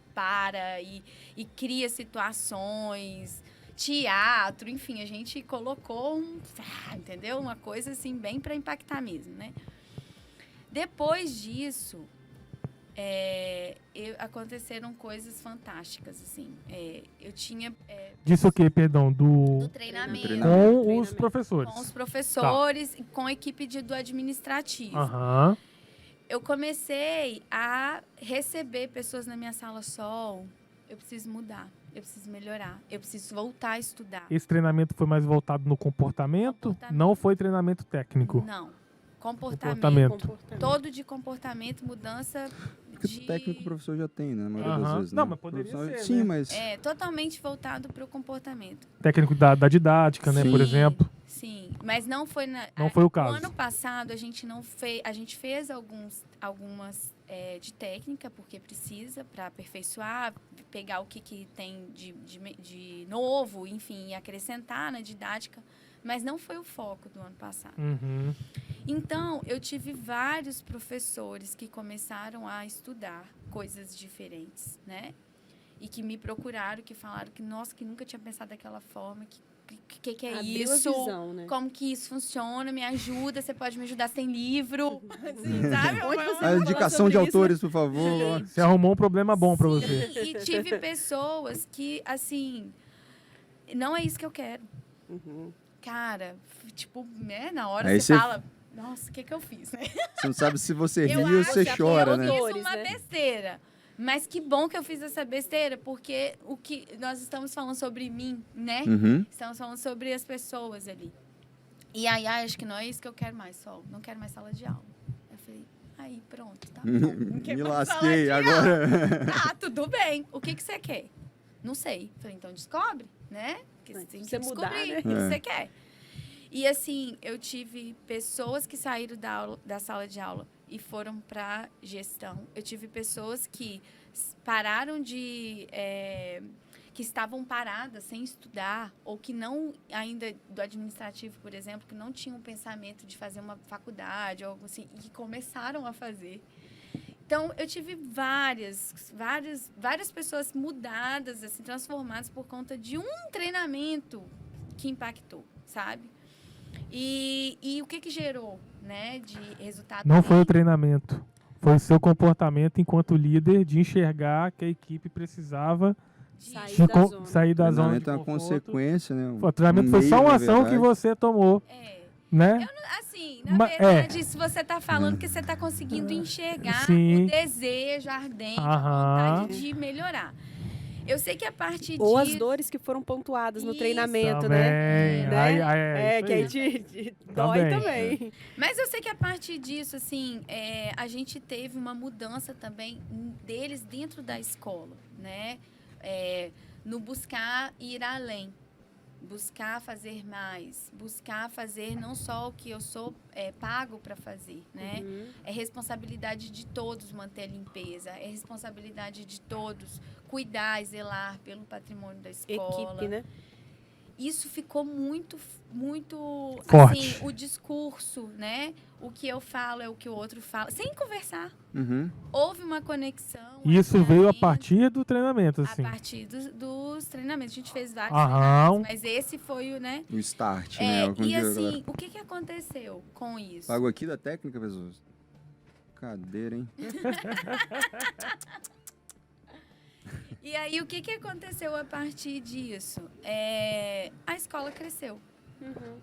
e cria situações, teatro, enfim, a gente colocou entendeu? Uma coisa assim bem para impactar mesmo, né? Depois disso, aconteceram coisas fantásticas, assim. Eu tinha... Disso o quê, perdão? Do treinamento. Com os professores. Com os professores, e com a equipe do administrativo. Eu comecei a receber pessoas na minha sala, Sol, eu preciso mudar. Eu preciso melhorar. Eu preciso voltar a estudar. Esse treinamento foi mais voltado no comportamento? Não foi treinamento técnico? Não. Comportamento. Comportamento. Todo de comportamento, mudança Porque técnico o professor já tem, né? Na maioria das vezes, não, né? mas poderia ser, Sim, né? mas... totalmente voltado para o comportamento. Técnico da didática, né? Por exemplo. Sim, mas não foi... Não foi o caso. No ano passado, a gente fez algumas de técnica, porque precisa, para aperfeiçoar, pegar o que tem de novo, enfim, e acrescentar na didática, mas não foi o foco do ano passado. Então, eu tive vários professores que começaram a estudar coisas diferentes, né? e que me procuraram, que falaram que, nossa, que nunca tinha pensado daquela forma, que é Abriu isso? a visão, né? Como que isso funciona? Me ajuda, você pode me ajudar sem livro, assim, sabe? Onde você A vai falar indicação sobre de isso, autores, por favor. Você arrumou um problema bom pra você. Sim, e tive pessoas que, assim, não é isso que eu quero. Uhum. Cara, tipo, né, na hora Aí você você- fala, nossa, o que eu fiz, né? Você não sabe se você ri Eu ou acho você que chora, apoia né? o Fiz Autores, uma né? besteira. Mas que bom que eu fiz essa besteira, porque o que nós estamos falando sobre mim, né? Uhum. Estamos falando sobre as pessoas ali. E aí, acho que não é isso que eu quero mais, Sol. Não quero mais sala de aula. Eu falei, aí, pronto, tá bom. Não quero Me mais sala lasquei de agora. Tá, tudo bem. O que você quer? Não sei. Falei, então descobre, né? Porque você tem que Você mudar, descobrir né? o que você quer. E assim, eu tive pessoas que saíram da sala de aula e foram para gestão. Eu tive pessoas que pararam que estavam paradas sem estudar, ou que não, ainda do administrativo, por exemplo, que não tinham o pensamento de fazer uma faculdade, ou algo assim, e que começaram a fazer. Então, eu tive várias pessoas mudadas, assim, transformadas por conta de um treinamento que impactou, sabe? E o que gerou, né, de resultado? Não foi o treinamento. Foi o seu comportamento enquanto líder de enxergar que a equipe precisava Sair de da zona. sair da zona de Treinamento é uma conforto. consequência, né? O treinamento foi só meio, uma na ação que verdade. você tomou, né? Assim, na verdade, se você está falando que você está conseguindo enxergar Sim. o desejo ardente, a Aham. vontade de melhorar. Eu sei que a partir Ou as disso... dores que foram pontuadas no Isso. treinamento, Também. né? Aí, É, isso que aí aí. dói Também. também. Mas eu sei que a partir disso, assim, a gente teve uma mudança também deles dentro da escola, né? No buscar ir além, buscar fazer mais, buscar fazer não só o que eu sou pago para fazer, né? Uhum. É responsabilidade de todos manter a limpeza, é responsabilidade de todos cuidar e zelar pelo patrimônio da escola. Equipe, né? Isso ficou muito Forte. assim, o discurso, né? O que eu falo é o que o outro fala, sem conversar. Uhum. Houve uma conexão. E isso ali veio a ainda, partir do treinamento, assim. a partir dos treinamentos. A gente fez vários Aham. treinamentos, mas esse foi o, né? O start, né? Como E diz assim, agora. o que aconteceu com isso? Pago aqui da técnica, pessoas. Cadeira, hein? E aí, o que aconteceu a partir disso? A escola cresceu.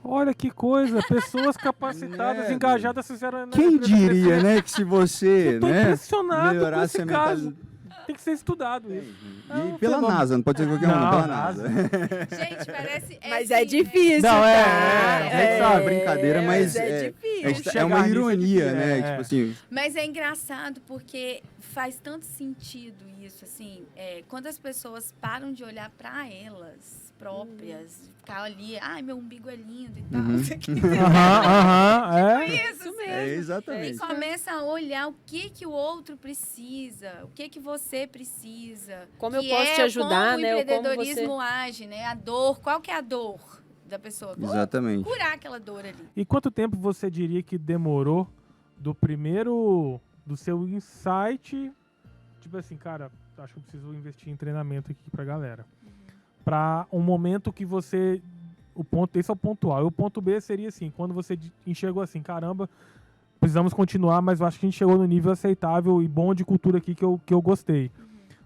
Olha que coisa, pessoas capacitadas, Né, engajadas fizeram... Quem diria, né, que se você, Eu tô né, impressionado com melhorasse esse a caso. mentalidade... Tem que ser estudado isso. É um E pela fenômeno. NASA, não pode ser qualquer um, Não, pela NASA. NASA. Gente, parece... Mas assim, é difícil, Não, tá? a gente sabe, brincadeira, mas é difícil. É uma Chegar nisso é ironia, difícil, né? é. Tipo assim, Mas é engraçado porque faz tanto sentido isso, assim, quando as pessoas param de olhar para elas próprias, ficar ali, ai, meu umbigo é lindo e tal, Uhum. isso aqui. Aham, é. Isso mesmo. é E exatamente. começa a olhar o que o outro precisa, o que você precisa. Como eu que posso te ajudar, como né? o Ou como empreendedorismo age, né? A dor, qual que é a dor da pessoa? Vou Exatamente. curar aquela dor ali. E quanto tempo você diria que demorou do seu insight, tipo assim, cara, acho que eu preciso investir em treinamento aqui pra galera, pra um momento que você, esse é o ponto A, e o ponto B seria assim, quando você enxergou assim, caramba, precisamos continuar, mas eu acho que a gente chegou no nível aceitável e bom de cultura aqui que eu gostei.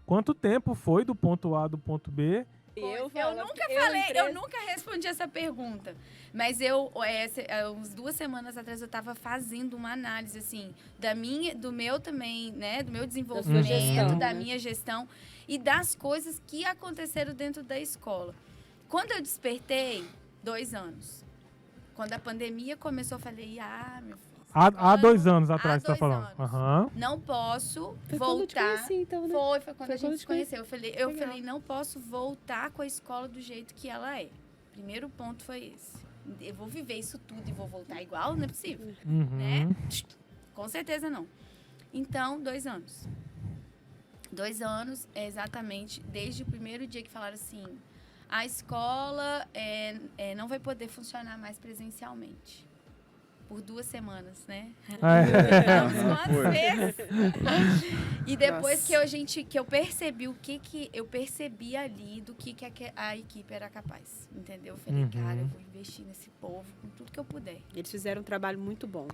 Quanto tempo foi do ponto A do ponto B? Eu falo, nunca eu falei, entrei- eu nunca respondi essa pergunta. Mas uns 2 semanas atrás, eu estava fazendo uma análise, assim, do meu também, né? Do meu desenvolvimento, gestão, da né? minha gestão e das coisas que aconteceram dentro da escola. Quando eu despertei, 2 anos. Quando a pandemia começou, eu falei, meu filho. Há 2 anos Há atrás, você tá 2 falando. anos. Aham. Não posso Foi quando eu te voltar. conheci, então, né? Foi quando Foi a quando gente eu se te conheci. conheceu. Eu Legal. falei, não posso voltar com a escola do jeito que ela é. Primeiro ponto foi esse. Eu vou viver isso tudo e vou voltar igual? Não é possível, né? Uhum. Com certeza não. Então, 2 anos. 2 anos é exatamente desde o primeiro dia que falaram assim, a escola não vai poder funcionar mais presencialmente. por 2 semanas, né? É. Ficamos com uma vez. E depois Nossa. que eu percebi o que eu percebi ali do que a equipe era capaz, entendeu? Eu falei, cara, eu vou investir nesse povo com tudo que eu puder. Eles fizeram um trabalho muito bom.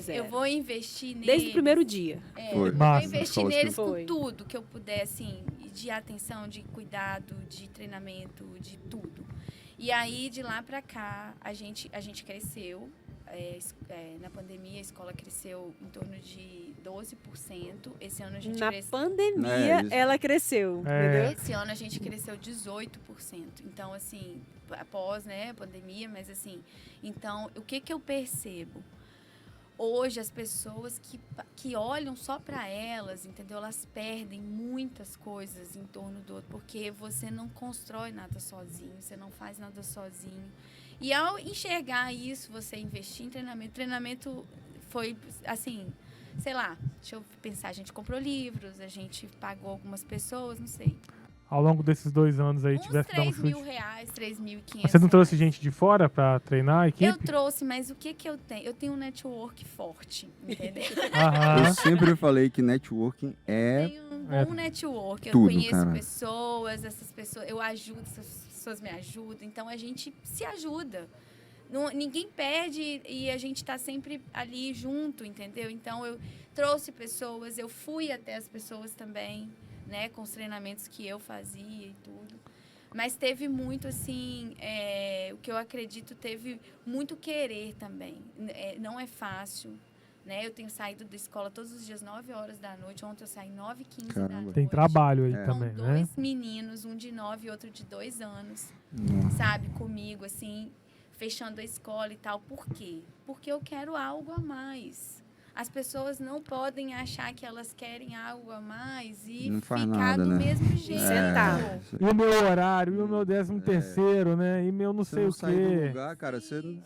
Eu vou investir neles. Desde o primeiro dia. Foi. Eu vou Massa. investir neles com Foi. tudo que eu puder, assim, de atenção, de cuidado, de treinamento, de tudo. E aí, de lá pra cá, a gente cresceu. Na pandemia, a escola cresceu em torno de 12%. Esse ano a gente Na cresceu... pandemia, isso. ela cresceu, É. entendeu? Esse ano a gente cresceu 18%. Então, assim, após, né, a pandemia, mas assim... Então, o que eu percebo? Hoje, as pessoas que olham só para elas, entendeu? Elas perdem muitas coisas em torno do outro, porque você não constrói nada sozinho, você não faz nada sozinho. E ao enxergar isso, você investir em treinamento. Treinamento foi, assim, sei lá, deixa eu pensar, a gente comprou livros, a gente pagou algumas pessoas, não sei. Ao longo desses 2 anos aí, Uns tivesse que dar um chute. R$3.000, R$3.500. Você não trouxe gente de fora pra treinar a equipe? Eu trouxe, mas o que eu tenho? Eu tenho um network forte, entendeu? Aham. Eu sempre falei que networking Eu tenho um É bom network. Eu tudo, conheço cara. pessoas, essas pessoas, eu ajudo, essas pessoas me ajudam. Então a gente se ajuda. Ninguém perde e a gente está sempre ali junto, entendeu? Então eu trouxe pessoas, eu fui até as pessoas também, né, com os treinamentos que eu fazia e tudo. Mas teve muito, assim, o que eu acredito, teve muito querer também. Não é fácil, né? Eu tenho saído da escola todos os dias, 9 horas da noite. Ontem eu saí 9h15 da Caramba. noite. Tem trabalho aí É. também, Com né? 2 meninos, um de 9 e outro de 2 anos, sabe? Comigo, assim, fechando a escola e tal. Por quê? Porque eu quero algo a mais. As pessoas não podem achar que elas querem algo a mais e Não faz ficar nada, do né? mesmo jeito. Sentar. E o meu horário, e o meu 13º, né? E meu não Você sei não o sai do quê. lugar, cara, você não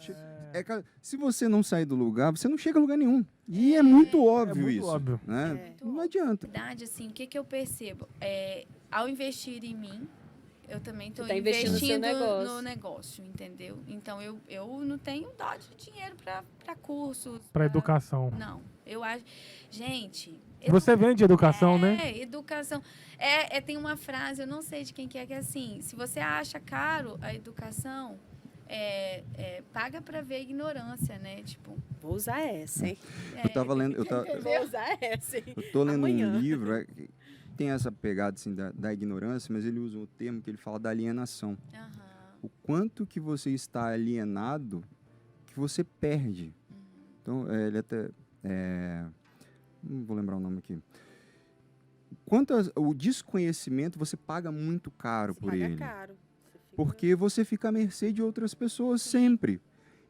se você não sair do lugar, você não chega a lugar nenhum. E é muito óbvio muito isso. óbvio. Né? É. Não adianta. Na verdade, assim, o que eu percebo? Ao investir em mim, eu também estou Você tá investindo no seu investindo negócio. no negócio, entendeu? Então, eu não tenho dó de dinheiro para cursos. Pra educação. Não, eu acho... Gente... Você vende educação, né? Educação. Tem uma frase, eu não sei de quem que é assim, se você acha caro a educação, paga para ver a ignorância, né? Tipo, Vou usar essa, hein? Eu tava lendo, Vou usar essa, hein? eu tô lendo Amanhã. um livro, que tem essa pegada assim da ignorância, mas ele usa o termo que ele fala da alienação. aham, O quanto que você está alienado que você perde. Então, ele até... não vou lembrar o nome aqui. O desconhecimento, você paga muito caro Você por paga ele. caro. Você fica- Porque você fica à mercê de outras pessoas sempre.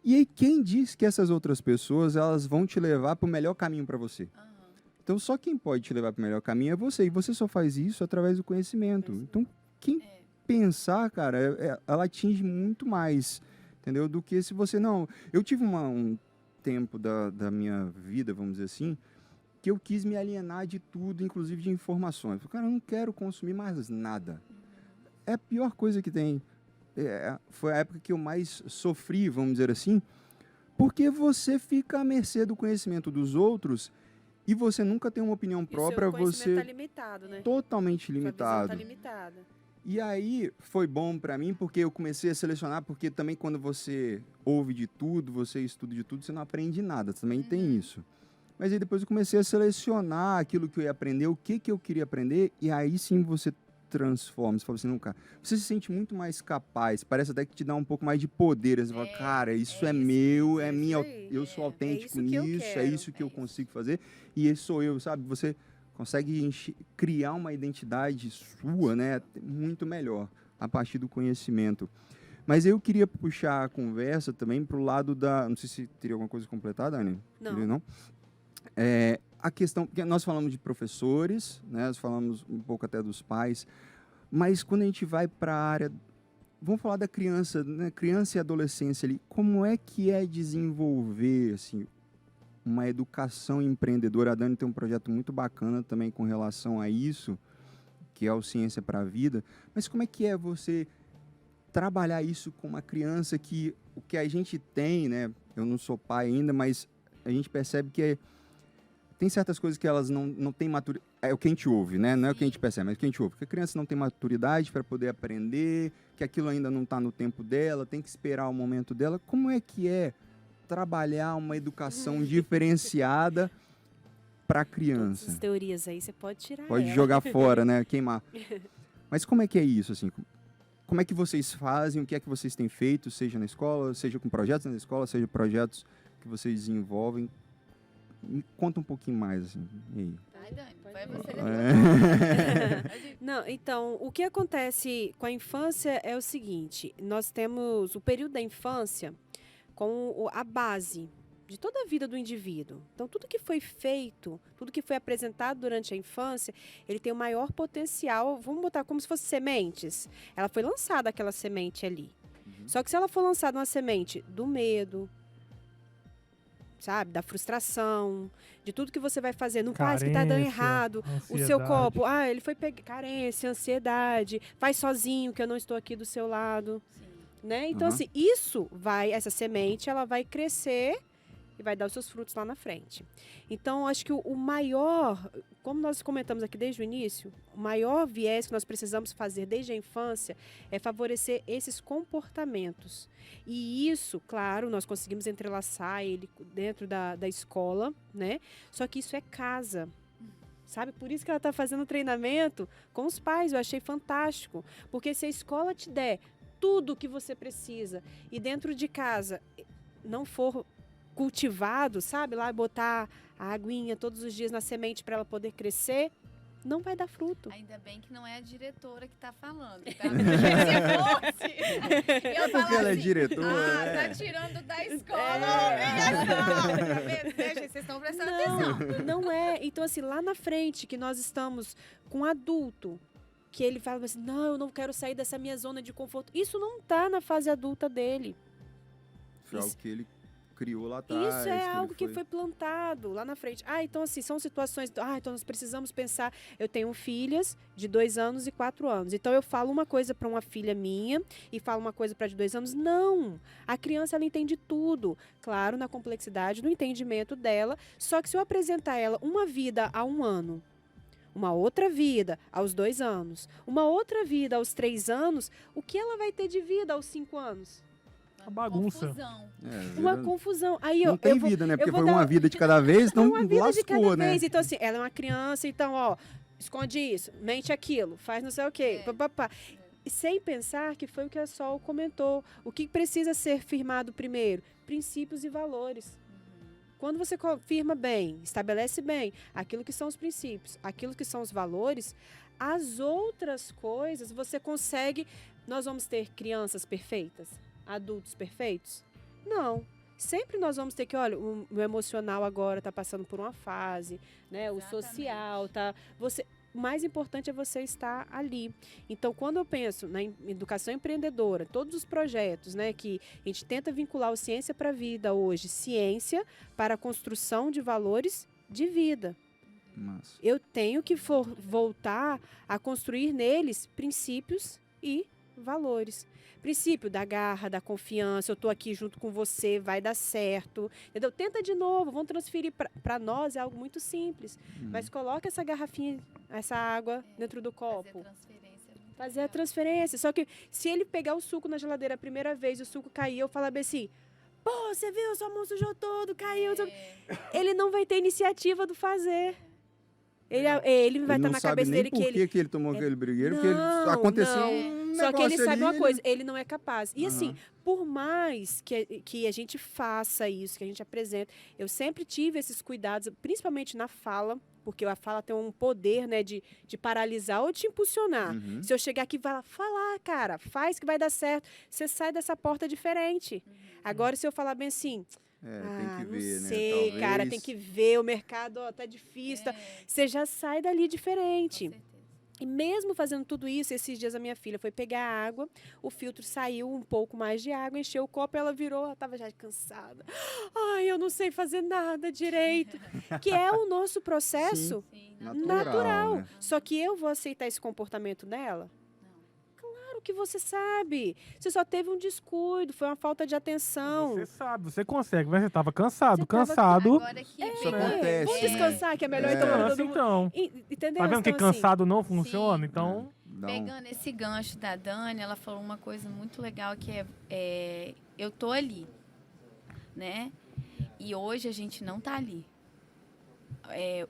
E aí, quem diz que essas outras pessoas elas vão te levar para o melhor caminho para você? aham. Então, só quem pode te levar para o melhor caminho é você. E você só faz isso através do conhecimento. Então, quem pensar, cara, ela atinge muito mais, entendeu? Do que se você... Não, eu tive um tempo da minha vida, vamos dizer assim, que eu quis me alienar de tudo, inclusive de informações. Eu falei, cara, eu não quero consumir mais nada. É a pior coisa que tem. Foi a época que eu mais sofri, vamos dizer assim, porque você fica à mercê do conhecimento dos outros e você nunca tem uma opinião E o própria, seu conhecimento você tá limitado, né? totalmente Sua visão limitado. tá limitada. E aí foi bom para mim porque eu comecei a selecionar, porque também quando você ouve de tudo, você estuda de tudo, você não aprende nada, também tem isso. Mas aí depois eu comecei a selecionar aquilo que eu ia aprender, o que eu queria aprender, e aí sim você transforma. Você fala assim, não, cara, você se sente muito mais capaz, parece até que te dá um pouco mais de poder. Você fala, cara, isso é meu, é isso minha, aí, eu sou autêntico isso que eu nisso, é quero, isso que eu consigo fazer, e esse sou eu, sabe? Você consegue criar uma identidade sua, né, muito melhor, a partir do conhecimento. Mas eu queria puxar a conversa também para o lado da... Não sei se teria alguma coisa a completar, Dani? Não. Queria, não? A questão... Porque nós falamos de professores, né, nós falamos um pouco até dos pais, mas quando a gente vai para a área... Vamos falar da criança, né, criança e adolescência ali. Como é que é desenvolver, assim, uma educação empreendedora? A Dani tem um projeto muito bacana também com relação a isso, que é o Ciência para a Vida. Mas como é que é você trabalhar isso com uma criança que o que a gente tem, né, eu não sou pai ainda, mas a gente percebe que tem certas coisas que elas não têm maturidade. É o que a gente ouve, né? Não é o que a gente percebe, mas o que a gente ouve. Que a criança não tem maturidade para poder aprender, que aquilo ainda não está no tempo dela, tem que esperar o momento dela. Como é que é trabalhar uma educação diferenciada para a criança? Todas as teorias aí você pode tirar. Pode jogar fora, né? Queimar. Mas como é que é isso, assim? Como é que vocês fazem? O que é que vocês têm feito, seja na escola, seja com projetos na escola, seja projetos que vocês desenvolvem? Me conta um pouquinho mais, assim. E aí? Ai, Dani, vai você. Não, então, o que acontece com a infância é o seguinte, nós temos o período da infância com a base de toda a vida do indivíduo. Então, tudo que foi feito, tudo que foi apresentado durante a infância, ele tem o maior potencial, vamos botar como se fosse sementes. Ela foi lançada aquela semente ali. Só que se ela for lançada uma semente do medo, sabe, da frustração, de tudo que você vai fazer, não faz que tá dando errado, o seu copo, ele foi pegar carência, ansiedade, faz sozinho que eu não estou aqui do seu lado, né? Então assim, essa semente, ela vai crescer e vai dar os seus frutos lá na frente. Então, acho que o maior, como nós comentamos aqui desde o início, o maior viés que nós precisamos fazer desde a infância é favorecer esses comportamentos. E isso, claro, nós conseguimos entrelaçar ele dentro da escola, né? Só que isso é casa. Sabe? Por isso que ela está fazendo treinamento com os pais. Eu achei fantástico. Porque se a escola te der tudo o que você precisa e dentro de casa não for cultivado, sabe? Lá botar a aguinha todos os dias na semente para ela poder crescer, não vai dar fruto. Ainda bem que não é a diretora que está falando. Tá? Se fosse, eu Porque ela é assim, diretora. tá tirando da escola. Vocês estão prestando atenção. Não é. Então, assim, lá na frente, que nós estamos com um adulto, que ele fala assim, não, eu não quero sair dessa minha zona de conforto. Isso não está na fase adulta dele. Foi algo que ele criou lá atrás. Isso é algo que foi plantado lá na frente. Então assim, são situações... então nós precisamos pensar... Eu tenho filhas de 2 anos e 4 anos. Então eu falo uma coisa para uma filha minha e falo uma coisa para de 2 anos. Não! A criança, ela entende tudo. Claro, na complexidade do entendimento dela. Só que se eu apresentar ela uma vida há 1 ano, uma outra vida aos 2 anos, uma outra vida aos 3 anos, o que ela vai ter de vida aos 5 anos? A bagunça. Uma confusão. Aí não tem vida, né? Porque foi uma vida de cada vez, então uma vida lascou, de cada né? vez. Então, assim, ela é uma criança, então, esconde isso, mente aquilo, faz não sei o quê, papapá. E sem pensar que foi o que a Sol comentou. O que precisa ser firmado primeiro? Princípios e valores. Quando você firma bem, estabelece bem aquilo que são os princípios, aquilo que são os valores, as outras coisas você consegue... Nós vamos ter crianças perfeitas? Adultos perfeitos? Não. Sempre nós vamos ter que, olha, o emocional agora está passando por uma fase, né? Exatamente. O social tá... O mais importante é você estar ali. Então, quando eu penso na educação empreendedora, todos os projetos, né, que a gente tenta vincular o Ciência para a Vida hoje, ciência para a construção de valores de vida. Massa. Eu tenho que voltar a construir neles princípios e valores. Princípio da garra, da confiança, eu estou aqui junto com você, vai dar certo. Entendeu? Tenta de novo, vamos transferir para nós, é algo muito simples. Mas coloca essa garrafinha, essa água dentro do copo. Fazer a transferência. Só que se ele pegar o suco na geladeira a primeira vez e o suco cair, eu falar bem assim, pô, você viu, sua mão sujou todo, caiu. Ele não vai ter iniciativa do fazer. Ele vai estar na cabeça dele que ele... Por que ele tomou aquele brigueiro? Porque aconteceu Só que ele sabe uma coisa, ele não é capaz. E assim, por mais que a gente faça isso, que a gente apresente, eu sempre tive esses cuidados, principalmente na fala, porque a fala tem um poder, né, de paralisar ou de impulsionar. Se eu chegar aqui e falar, cara, faz que vai dar certo, você sai dessa porta diferente. Agora, se eu falar bem assim... tem que ver, não sei, né? cara, tem que ver, o mercado tá difícil. Tá. Você já sai dali diferente. E mesmo fazendo tudo isso, esses dias a minha filha foi pegar água, o filtro saiu um pouco mais de água, encheu o copo, ela virou, ela estava já cansada. Ai, eu não sei fazer nada direito. Que é o nosso processo natural. Né? Só que eu vou aceitar esse comportamento dela? Claro que você sabe. Você só teve um descuido, foi uma falta de atenção. Você sabe, você consegue, mas você estava cansado, Você tava- cansado. Agora que Isso pegando- acontece. Vamos descansar, que é melhor então pra Descansa, todo mundo. então. Entendeu? Tá vendo que Então, assim, cansado não funciona? Então, Dá um- Pegando esse gancho da Dani, ela falou uma coisa muito legal que é eu tô ali, né? E hoje a gente não tá ali.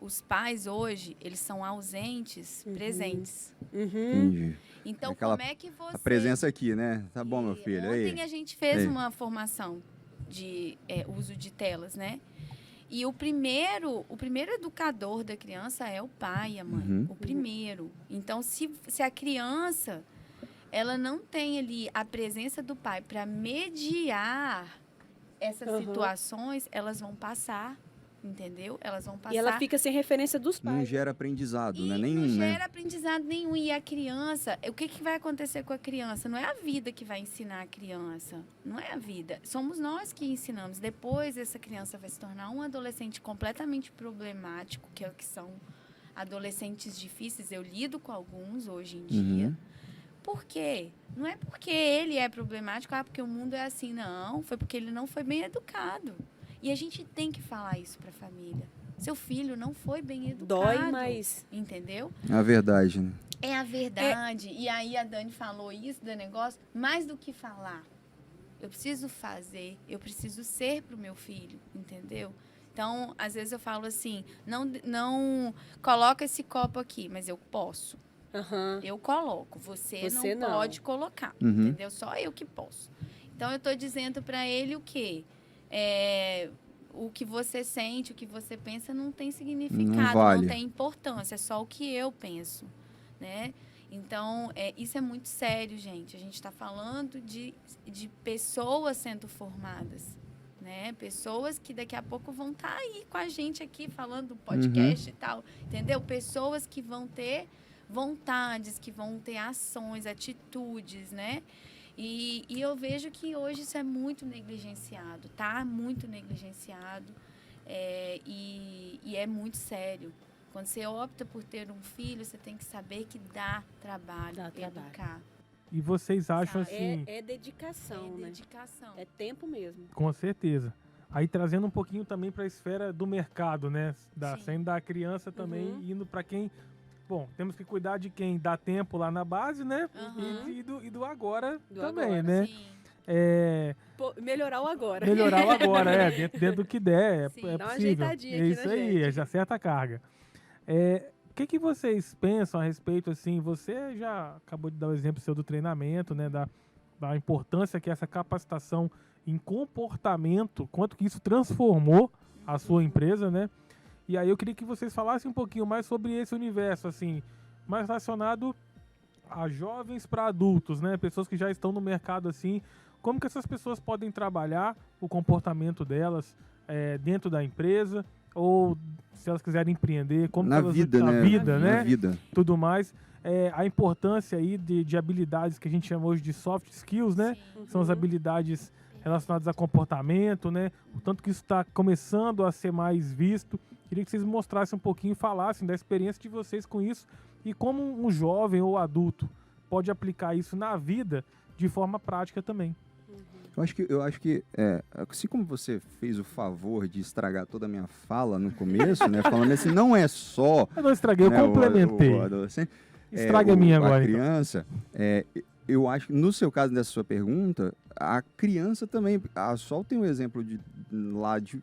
Os pais hoje, eles são ausentes, presentes. Uhum. Entendi. Então, Aquela- como é que você... A presença aqui, né? Tá bom, meu E filho. Ontem Aí. a gente fez Aí. uma formação de uso de telas, né? E o primeiro educador da criança é o pai e a mãe. Uhum. O primeiro. Então, se a criança ela não tem ali a presença do pai para mediar essas Uhum. situações, elas vão passar, entendeu? Elas vão passar. E ela fica sem referência dos Não pais. gera aprendizado, né? E Nenhum, não né? gera aprendizado nenhum. E a criança, o que vai acontecer com a criança? Não é a vida que vai ensinar a criança. Não é a vida. Somos nós que ensinamos. Depois, essa criança vai se tornar um adolescente completamente problemático, que é o que são adolescentes difíceis. Eu lido com alguns hoje em dia. Uhum. Por quê? Não é porque ele é problemático, porque o mundo é assim. Não, foi porque ele não foi bem educado. E a gente tem que falar isso para a família. Seu filho não foi bem educado. Dói, mas... Entendeu? É a verdade, né? É a verdade. E aí a Dani falou isso do negócio, mais do que falar. Eu preciso fazer, eu preciso ser pro meu filho, entendeu? Então, às vezes eu falo assim, não coloca esse copo aqui, mas eu posso. Aham. Eu coloco, você Você não não. pode colocar, Uhum. entendeu? Só eu que posso. Então, eu estou dizendo para ele o quê? O que você sente, o que você pensa não tem significado, vale. não tem importância, é só o que eu penso, né? Então, isso é muito sério, gente. A gente está falando de pessoas sendo formadas, né? Pessoas que daqui a pouco vão estar aí com a gente aqui falando do podcast e tal, entendeu? Pessoas que vão ter vontades, que vão ter ações, atitudes, né? E eu vejo que hoje isso é muito negligenciado, tá? Muito negligenciado e é muito sério. Quando você opta por ter um filho, você tem que saber que dá trabalho, Dá trabalho. educar. e vocês acham Sabe? assim, É dedicação, né? dedicação. É tempo mesmo. com certeza. Aí trazendo um pouquinho também para a esfera do mercado, né? Sim. Saindo da criança também, Uhum. indo para quem... Bom, temos que cuidar de quem dá tempo lá na base, né? Aham. E do agora Do também, agora, né? Sim. Pô, melhorar o agora. Melhorar o agora, dentro do que der, Sim. é Dá uma possível. ajeitadinha É aqui isso na aí, gente. já acerta a carga. O que vocês pensam a respeito, assim, você já acabou de dar o exemplo seu do treinamento, né, da importância que essa capacitação em comportamento, quanto que isso transformou a sua empresa, né? E aí eu queria que vocês falassem um pouquinho mais sobre esse universo, assim, mais relacionado a jovens para adultos, né? Pessoas que já estão no mercado, assim, como que essas pessoas podem trabalhar o comportamento delas dentro da empresa, ou se elas quiserem empreender, como Na que elas vida, na né? vida, né? Na vida. Tudo mais. A importância aí de habilidades que a gente chama hoje de soft skills, né? Sim. São as habilidades relacionadas a comportamento, né? O tanto que isso está começando a ser mais visto. Queria que vocês mostrassem um pouquinho e falassem da experiência de vocês com isso e como um jovem ou adulto pode aplicar isso na vida de forma prática também. Eu acho que assim como você fez o favor de estragar toda a minha fala no começo, né? Falando assim, não é só... Eu não estraguei, eu né, complementei. o adolescente, Estraga a minha a agora, então. criança, eu acho que no seu caso dessa sua pergunta, a criança também, a Sol tem um exemplo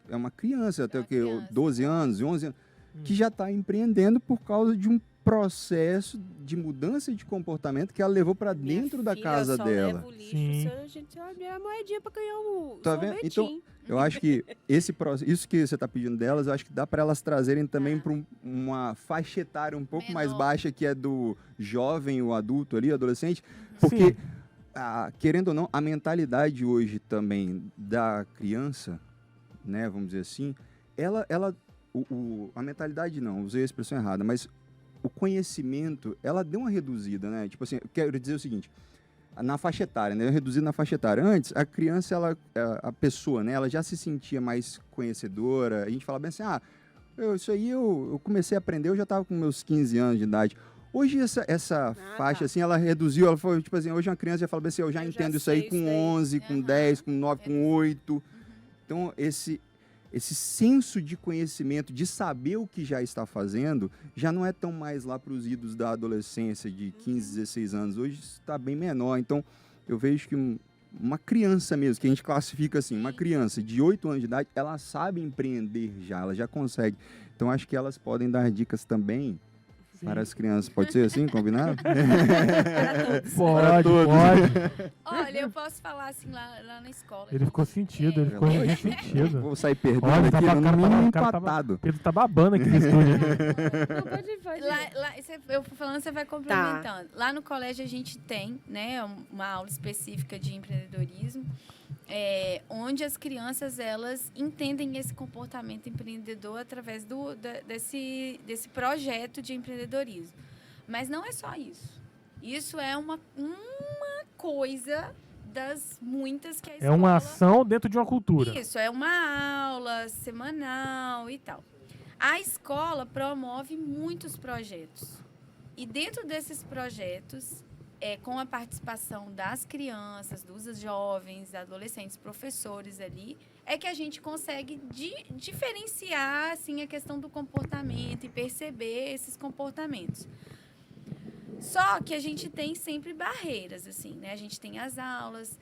é uma criança, até É o uma que, criança. 12 anos, 11 anos, que já está empreendendo por causa de um processo de mudança de comportamento que ela levou para Minha dentro da filha casa só dela. leva o lixo, Sim. se a gente a moedinha para ganhar o Tá vendo? sorvetinho. Eu acho que esse processo, isso que você está pedindo delas, eu acho que dá para elas trazerem também para uma faixa etária um pouco mais Menor. baixa, que é do jovem, o adulto ali, adolescente, porque, Sim. querendo ou não, a mentalidade hoje também da criança, né, vamos dizer assim, a mentalidade não, usei a expressão errada, mas o conhecimento, ela deu uma reduzida, né? Tipo assim, eu quero dizer o seguinte, na faixa etária, né? Reduzido na faixa etária. Antes, a criança, a pessoa, né? Ela já se sentia mais conhecedora. A gente falava bem assim, isso aí eu comecei a aprender, eu já estava com meus 15 anos de idade. Hoje essa faixa, assim, ela reduziu, ela foi, tipo assim, hoje uma criança já fala assim, eu já entendo isso aí com 11, com 10, com 9, com 8. Então, esse senso de conhecimento, de saber o que já está fazendo, já não é tão mais lá para os idos da adolescência, de 15, 16 anos. Hoje está bem menor. Então, eu vejo que uma criança mesmo, que a gente classifica assim, uma criança de 8 anos de idade, ela sabe empreender já, ela já consegue. Então, acho que elas podem dar dicas também para as crianças. Pode ser assim, combinado? Pode. Olha, eu posso falar assim lá na escola. Ele ficou sentido, ele ficou sentido. Vou sair perdendo Olha, aqui, no mínimo empatado. Pedro tá babando aqui no estúdio. Pode. Eu falando, você vai complementando. Lá no colégio a gente tem, né, uma aula específica de empreendedorismo, onde as crianças elas entendem esse comportamento empreendedor através desse projeto de empreendedorismo. Mas não é só isso. Isso é uma coisa das muitas que a escola... É uma ação dentro de uma cultura. Isso, é uma aula semanal e tal. A escola promove muitos projetos. E dentro desses projetos, com a participação das crianças, dos jovens, adolescentes, professores ali, é que a gente consegue diferenciar assim, a questão do comportamento e perceber esses comportamentos. Só que a gente tem sempre barreiras, assim, né? A gente tem as aulas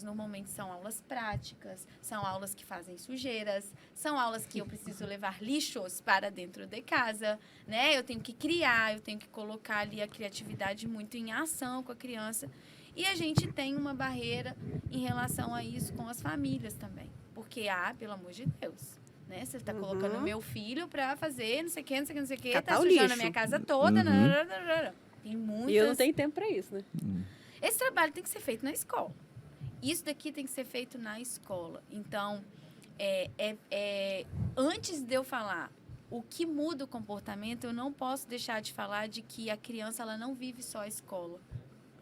normalmente são aulas práticas, são aulas que fazem sujeiras, são aulas que eu preciso levar lixos para dentro de casa, né? Eu tenho que criar, eu tenho que colocar ali a criatividade muito em ação com a criança. E a gente tem uma barreira em relação a isso com as famílias também. Porque, pelo amor de Deus, né? Você está colocando meu filho para fazer não sei o que, Catar tá o sujando lixo. a minha casa toda, Tem muitas... E eu não tenho tempo para isso, né? Esse trabalho tem que ser feito na escola. Isso daqui tem que ser feito na escola. Então, antes de eu falar o que muda o comportamento, eu não posso deixar de falar de que a criança ela não vive só a escola.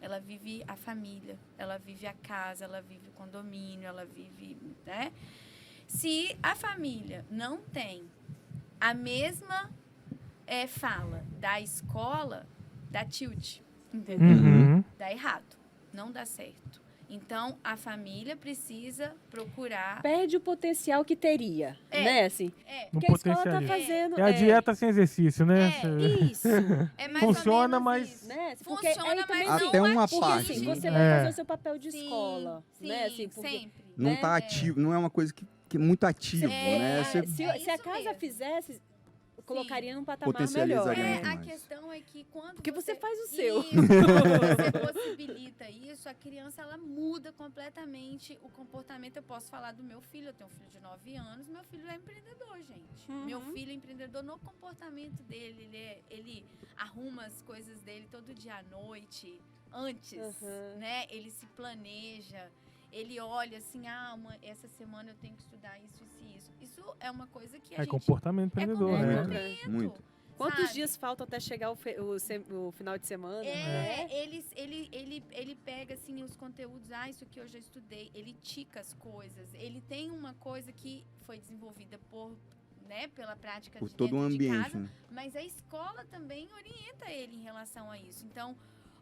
Ela vive a família, ela vive a casa, ela vive o condomínio, ela vive... né? Se a família não tem a mesma fala da escola, dá tilt, entendeu? Uhum. Dá errado, não dá certo. Então, a família precisa procurar... Perde o potencial que teria, né? Assim, No que a escola tá potencialismo. fazendo. É a dieta sem exercício, né? Isso. É mais Funciona, ou menos mas- isso. Né? Porque Funciona, aí também mas Até não uma atinge. Porque parte, assim, né? você vai fazer o seu papel de escola, sim, né? Assim, porque sempre. Não né? está ativo, não é uma coisa que é muito ativo, né? Você Se É a isso casa mesmo. fizesse, colocaria num patamar Potencializaria melhor. muito A mais. questão é que quando Porque você faz o seu. Isso, você possibilita isso, a criança ela muda completamente o comportamento. Eu posso falar do meu filho, eu tenho um filho de 9 anos, meu filho é empreendedor, gente. Meu filho é empreendedor no comportamento dele, ele arruma as coisas dele todo dia à noite, antes, né? Ele se planeja. Ele olha assim, essa semana eu tenho que estudar isso. Isso é uma coisa que a gente... comportamento empreendedor, né? comportamento, Muito. Quantos sabe? dias faltam até chegar o final de semana? né? Ele pega assim os conteúdos, isso aqui eu já estudei, ele tica as coisas, ele tem uma coisa que foi desenvolvida pela prática Por de todo o dentro de ambiente, casa, né? mas a escola também orienta ele em relação a isso. Então,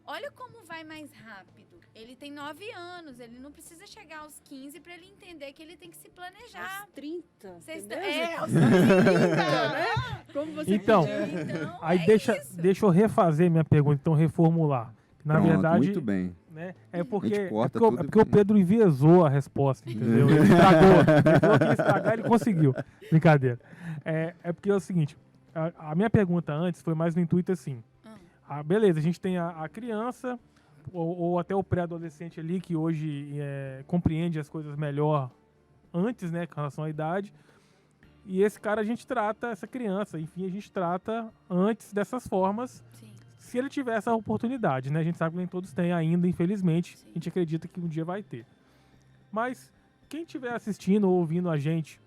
olha como vai mais rápido. Ele tem 9 anos, ele não precisa chegar aos 15 para ele entender que ele tem que se planejar. Aos 30. Vocês entendeu? aos 30, né? Como você Então, pediu. Então, Aí isso. deixa eu refazer minha pergunta, então reformular. Na Pronto, verdade, muito bem. né, A gente corta tudo porque o aqui. Pedro enviesou a resposta, entendeu? Ele estragou. Ele falou que ia estragar, ele conseguiu. Brincadeira. É porque é o seguinte, a minha pergunta antes foi mais no intuito assim. Beleza, a gente tem a criança ou até o pré-adolescente ali que hoje compreende as coisas melhor antes, né, com relação à idade. E esse cara a gente trata, essa criança, enfim, a gente trata antes dessas formas, Sim. se ele tiver essa oportunidade, né? A gente sabe que nem todos têm ainda, infelizmente. Sim. A gente acredita que um dia vai ter. Mas quem estiver assistindo ou ouvindo a gente,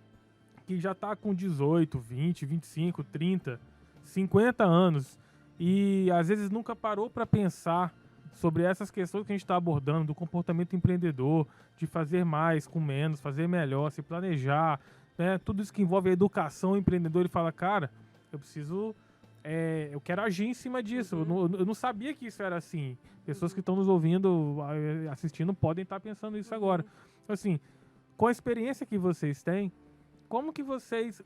que já está com 18, 20, 25, 30, 50 anos e às vezes nunca parou para pensar sobre essas questões que a gente está abordando, do comportamento empreendedor, de fazer mais com menos, fazer melhor, se planejar, né? Tudo isso que envolve a educação empreendedora, e fala, cara, eu preciso eu quero agir em cima disso. Eu não sabia que isso era assim. Pessoas que estão nos ouvindo, assistindo, podem estar pensando isso agora. Assim, com a experiência que vocês têm,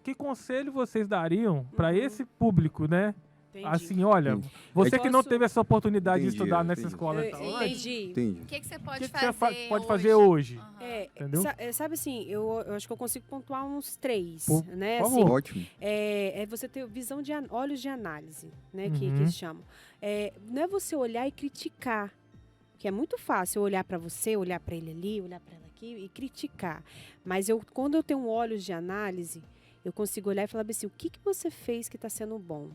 que conselho vocês dariam para esse público, né? Entendi. Assim, olha, você que não teve essa oportunidade de estudar nessa escola e tal. Entendi. O que você pode que fazer você pode fazer hoje? Entendeu? Sabe assim, eu acho que eu consigo pontuar uns 3, né? Por Assim, favor. Ótimo. é você ter visão de olhos de análise, né? Que eles chamam. Não é você olhar e criticar, que é muito fácil eu olhar para você, olhar para ele ali, olhar para ela aqui e criticar. Mas quando eu tenho olhos de análise, eu consigo olhar e falar assim, o que você fez que está sendo bom?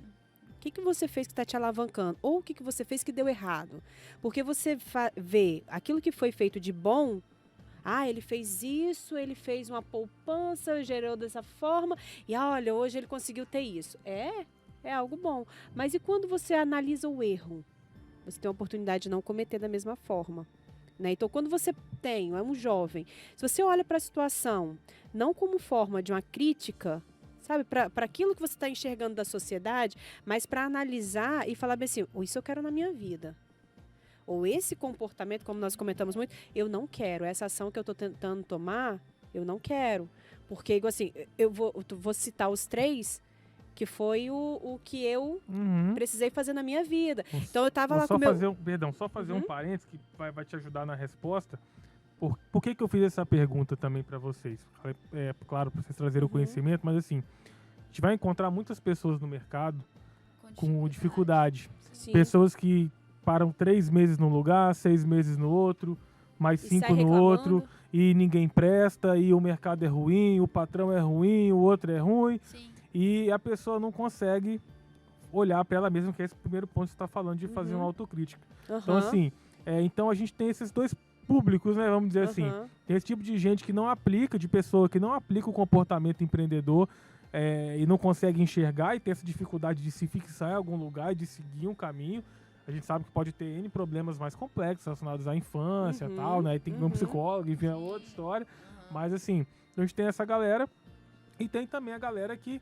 O que você fez que está te alavancando? Ou o que você fez que deu errado? Porque você vê aquilo que foi feito de bom. Ele fez isso, ele fez uma poupança, gerou dessa forma. E olha, hoje ele conseguiu ter isso. É algo bom. Mas e quando você analisa o erro? Você tem a oportunidade de não cometer da mesma forma. Né? Então, quando você é um jovem, se você olha para a situação não como forma de uma crítica, sabe, para aquilo que você está enxergando da sociedade, mas para analisar e falar bem assim, isso eu quero na minha vida. Ou esse comportamento, como nós comentamos muito, eu não quero. Essa ação que eu estou tentando tomar, eu não quero. Porque, assim, eu vou citar os 3, que foi o que eu precisei fazer na minha vida. Então, eu estava lá com só fazer um parênteses que vai te ajudar na resposta. Por que eu fiz essa pergunta também para vocês? Claro, para vocês trazerem o conhecimento, mas assim, a gente vai encontrar muitas pessoas no mercado com dificuldade. Sim. Pessoas que param 3 meses num lugar, 6 meses no outro, mais 5 no outro, e ninguém presta, e o mercado é ruim, o patrão é ruim, o outro é ruim, e a pessoa não consegue olhar para ela mesma, que é esse primeiro ponto que você está falando, de fazer uma autocrítica. Então, assim, então a gente tem esses 2 públicos, né, vamos dizer assim. Tem esse tipo de gente que não aplica, de pessoa que não aplica o comportamento empreendedor e não consegue enxergar e tem essa dificuldade de se fixar em algum lugar e de seguir um caminho. A gente sabe que pode ter N problemas mais complexos relacionados à infância e tal, né? E tem que ver um psicólogo, enfim, é outra história. Mas assim, a gente tem essa galera e tem também a galera que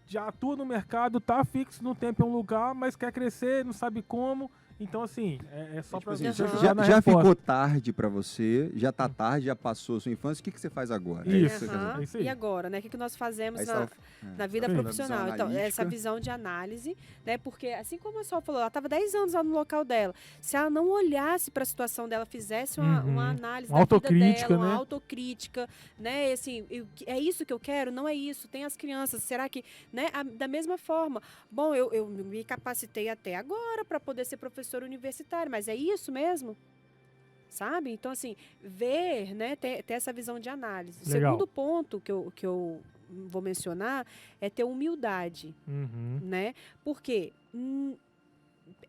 já atua no mercado, tá fixo no tempo em um lugar, mas quer crescer, não sabe como. Então, assim, é só pra assim, gente já ficou tarde pra você, já tá tarde, já passou a sua infância, o que você faz agora? Isso. É isso aí. E agora, né? O que nós fazemos na vida profissional? Então, essa visão de análise, né? Porque, assim como a Sol falou, ela estava 10 anos lá no local dela. Se ela não olhasse para a situação dela, fizesse uma análise da vida dela, uma autocrítica, né? Assim, é isso que eu quero? Não é isso. Tem as crianças. Será que, né? Da mesma forma, bom, eu me capacitei até agora para poder ser professora universitária, mas é isso mesmo? Sabe? Então, assim, ver, né, ter essa visão de análise. O segundo ponto que eu vou mencionar é ter humildade, né? Porque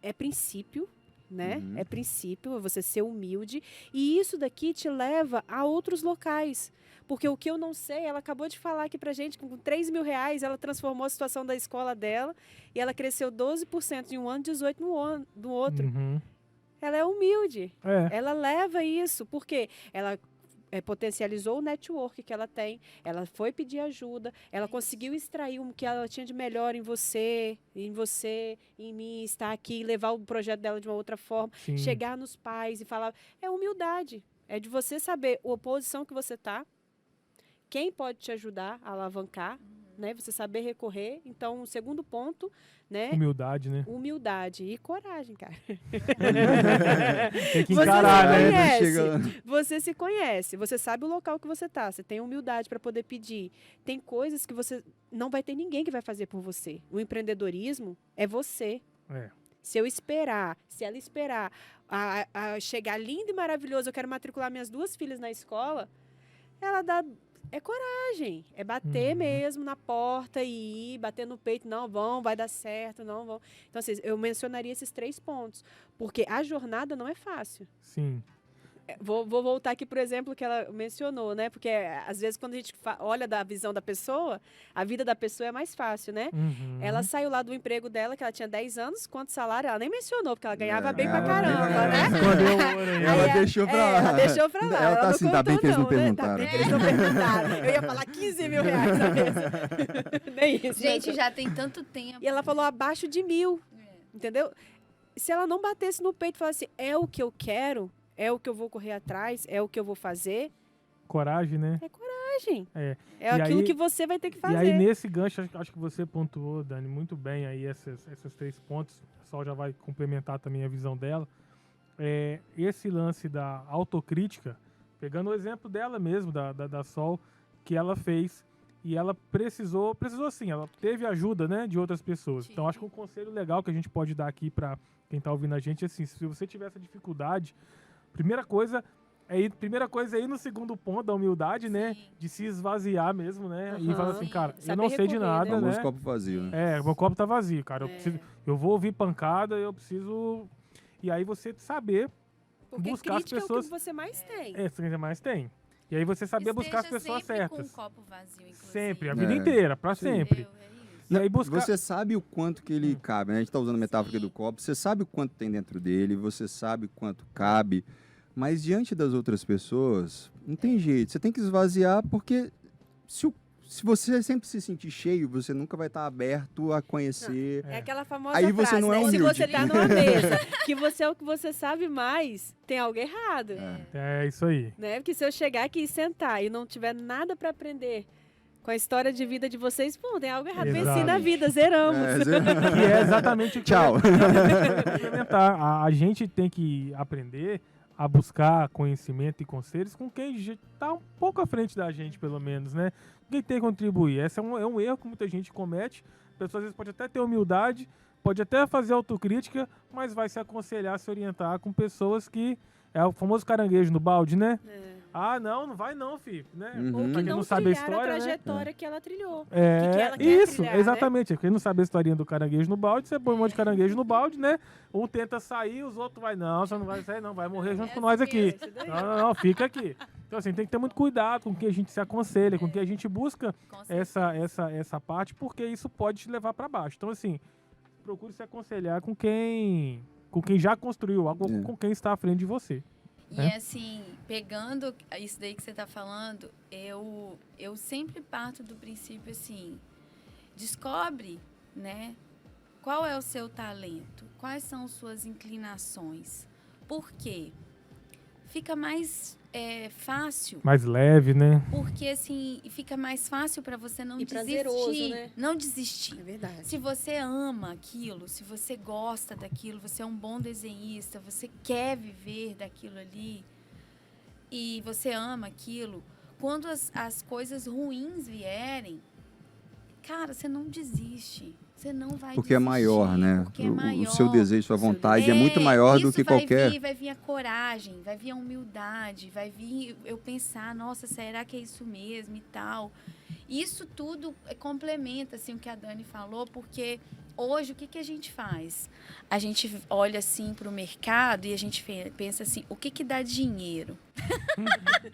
é princípio, né? É princípio, você ser humilde, e isso daqui te leva a outros locais. Porque o que eu não sei, ela acabou de falar aqui pra gente, com 3 mil reais, ela transformou a situação da escola dela e ela cresceu 12% em um ano, 18% no outro. Ela é humilde. Ela leva isso, porque ela potencializou o network que ela tem, ela foi pedir ajuda, ela conseguiu extrair o que ela tinha de melhor em você, em mim, estar aqui, levar o projeto dela de uma outra forma, chegar nos pais e falar. É humildade. É de você saber a posição que você está, quem pode te ajudar a alavancar, né? Você saber recorrer. Então, o segundo ponto, né? Humildade, né? Humildade e coragem, cara. Tem que encarar, né? Você se conhece, você sabe o local que você está, você tem humildade para poder pedir. Tem coisas que você não vai ter ninguém que vai fazer por você. O empreendedorismo é você. Se ela esperar a chegar lindo e maravilhoso, eu quero matricular minhas 2 filhas na escola, ela dá... É coragem, é bater mesmo na porta e ir, bater no peito, não vão, vai dar certo, não vão. Então, assim, eu mencionaria esses 3 pontos, porque a jornada não é fácil. Sim. Vou voltar aqui pro exemplo que ela mencionou, né? Porque às vezes quando a gente olha da visão da pessoa, a vida da pessoa é mais fácil, né? Uhum. Ela saiu lá do emprego dela, que ela tinha 10 anos, quanto salário? Ela nem mencionou, porque ela ganhava bem pra ganhava bem pra caramba, né? Escondeu o ouro aí. Ela Aí, deixou pra lá. Ela deixou pra lá. Ela tá não assim, tá bem contou que eles não né? Tá perguntaram. bem que eles não perguntaram. Eu ia falar 15 mil reais na mesa. Nem isso. Gente, né? já tem tanto tempo. E ela falou abaixo de 1.000, entendeu? Se ela não batesse no peito e falasse, é o que eu quero, é o que eu vou correr atrás, é o que eu vou fazer, Coragem, né? coragem. É. É E aquilo aí- que você vai ter que fazer. E aí, nesse gancho, acho que você pontuou, Dani, muito bem aí esses 3 pontos. O Sol já vai complementar também a visão dela. Esse lance da autocrítica, pegando o exemplo dela mesmo, da Sol, que ela fez. E ela precisou assim, ela teve ajuda, né, de outras pessoas. Sim. Então, acho que um conselho legal que a gente pode dar aqui para quem tá ouvindo a gente é assim, se você tiver essa dificuldade, primeira coisa é ir no segundo ponto da humildade, né, Sim. de se esvaziar mesmo, né, e Aham. falar assim, cara, eu Saber não sei de recorrer, nada, né? O né. famoso copo vazio, né? Meu copo tá vazio, cara. É. Eu vou ouvir pancada, eu preciso. E aí você saber Porque buscar as crítica pessoas- é o que você mais tem. que mais tem. E aí você saber buscar as Esteja pessoas sempre certas. Com um copo vazio, inclusive. Sempre, a É. vida inteira, pra Sim. sempre. Entendeu? É isso. E aí buscar. Você sabe o quanto que ele cabe, né? A gente tá usando a metáfora aqui do copo. Você sabe o quanto tem dentro dele, você sabe o quanto cabe. Mas diante das outras pessoas, não tem jeito. Você tem que esvaziar porque se você sempre se sentir cheio, você nunca vai estar aberto a conhecer. É aquela famosa Aí você frase, não é né? Se humilde. você tá numa mesa que você é o que você sabe mais, tem algo errado. É isso aí. Né? Porque se eu chegar aqui e sentar e não tiver nada para aprender com a história de vida de vocês, pô, tem algo errado. Venci Exato. na vida, zeramos. Que é exatamente o que Tchau. eu ia complementar. A gente tem que aprender a buscar conhecimento e conselhos com quem está um pouco à frente da gente, pelo menos, né? Quem tem que contribuir. Esse é um erro que muita gente comete. A pessoa às vezes pode até ter humildade, pode até fazer autocrítica, mas vai se aconselhar, se orientar com pessoas que... É o famoso caranguejo no balde, né? É. Ah, não vai não, filho. Né? Uhum. Ou que Pra quem não não sabe a trilharam história, a né? trajetória que ela trilhou. É, que ela quer isso, trilhar, né? exatamente. Quem não sabe a historinha do caranguejo no balde, você põe um monte de caranguejo no balde, né? Um tenta sair, os outros vai, não, você não vai sair, não, vai morrer junto com nós aqui. Isso daí. Não, fica aqui. Então, assim, tem que ter muito cuidado com quem a gente se aconselha, com quem a gente busca Com certeza. essa parte, porque isso pode te levar para baixo. Então, assim, procure se aconselhar com quem já construiu algo, É. com quem está à frente de você. E É? assim, pegando isso daí que você está falando, eu sempre parto do princípio assim, descobre, né, qual é o seu talento, quais são suas inclinações. Por quê? Fica mais fácil, Mais leve, né? porque assim, fica mais fácil para você não E desistir, prazeroso, né? não desistir. É verdade. Se você ama aquilo, se você gosta daquilo, você é um bom desenhista, você quer viver daquilo ali e você ama aquilo, quando as coisas ruins vierem, cara, você não desiste. Você não vai Porque é maior, desistir, né? porque é O maior. seu desejo, sua vontade é muito maior do isso que qualquer. Vai vir a coragem, vai vir a humildade, vai vir eu pensar, nossa, será que é isso mesmo e tal. Isso tudo complementa assim, o que a Dani falou, porque hoje o que a gente faz? A gente olha assim para o mercado e a gente pensa assim, o que dá dinheiro?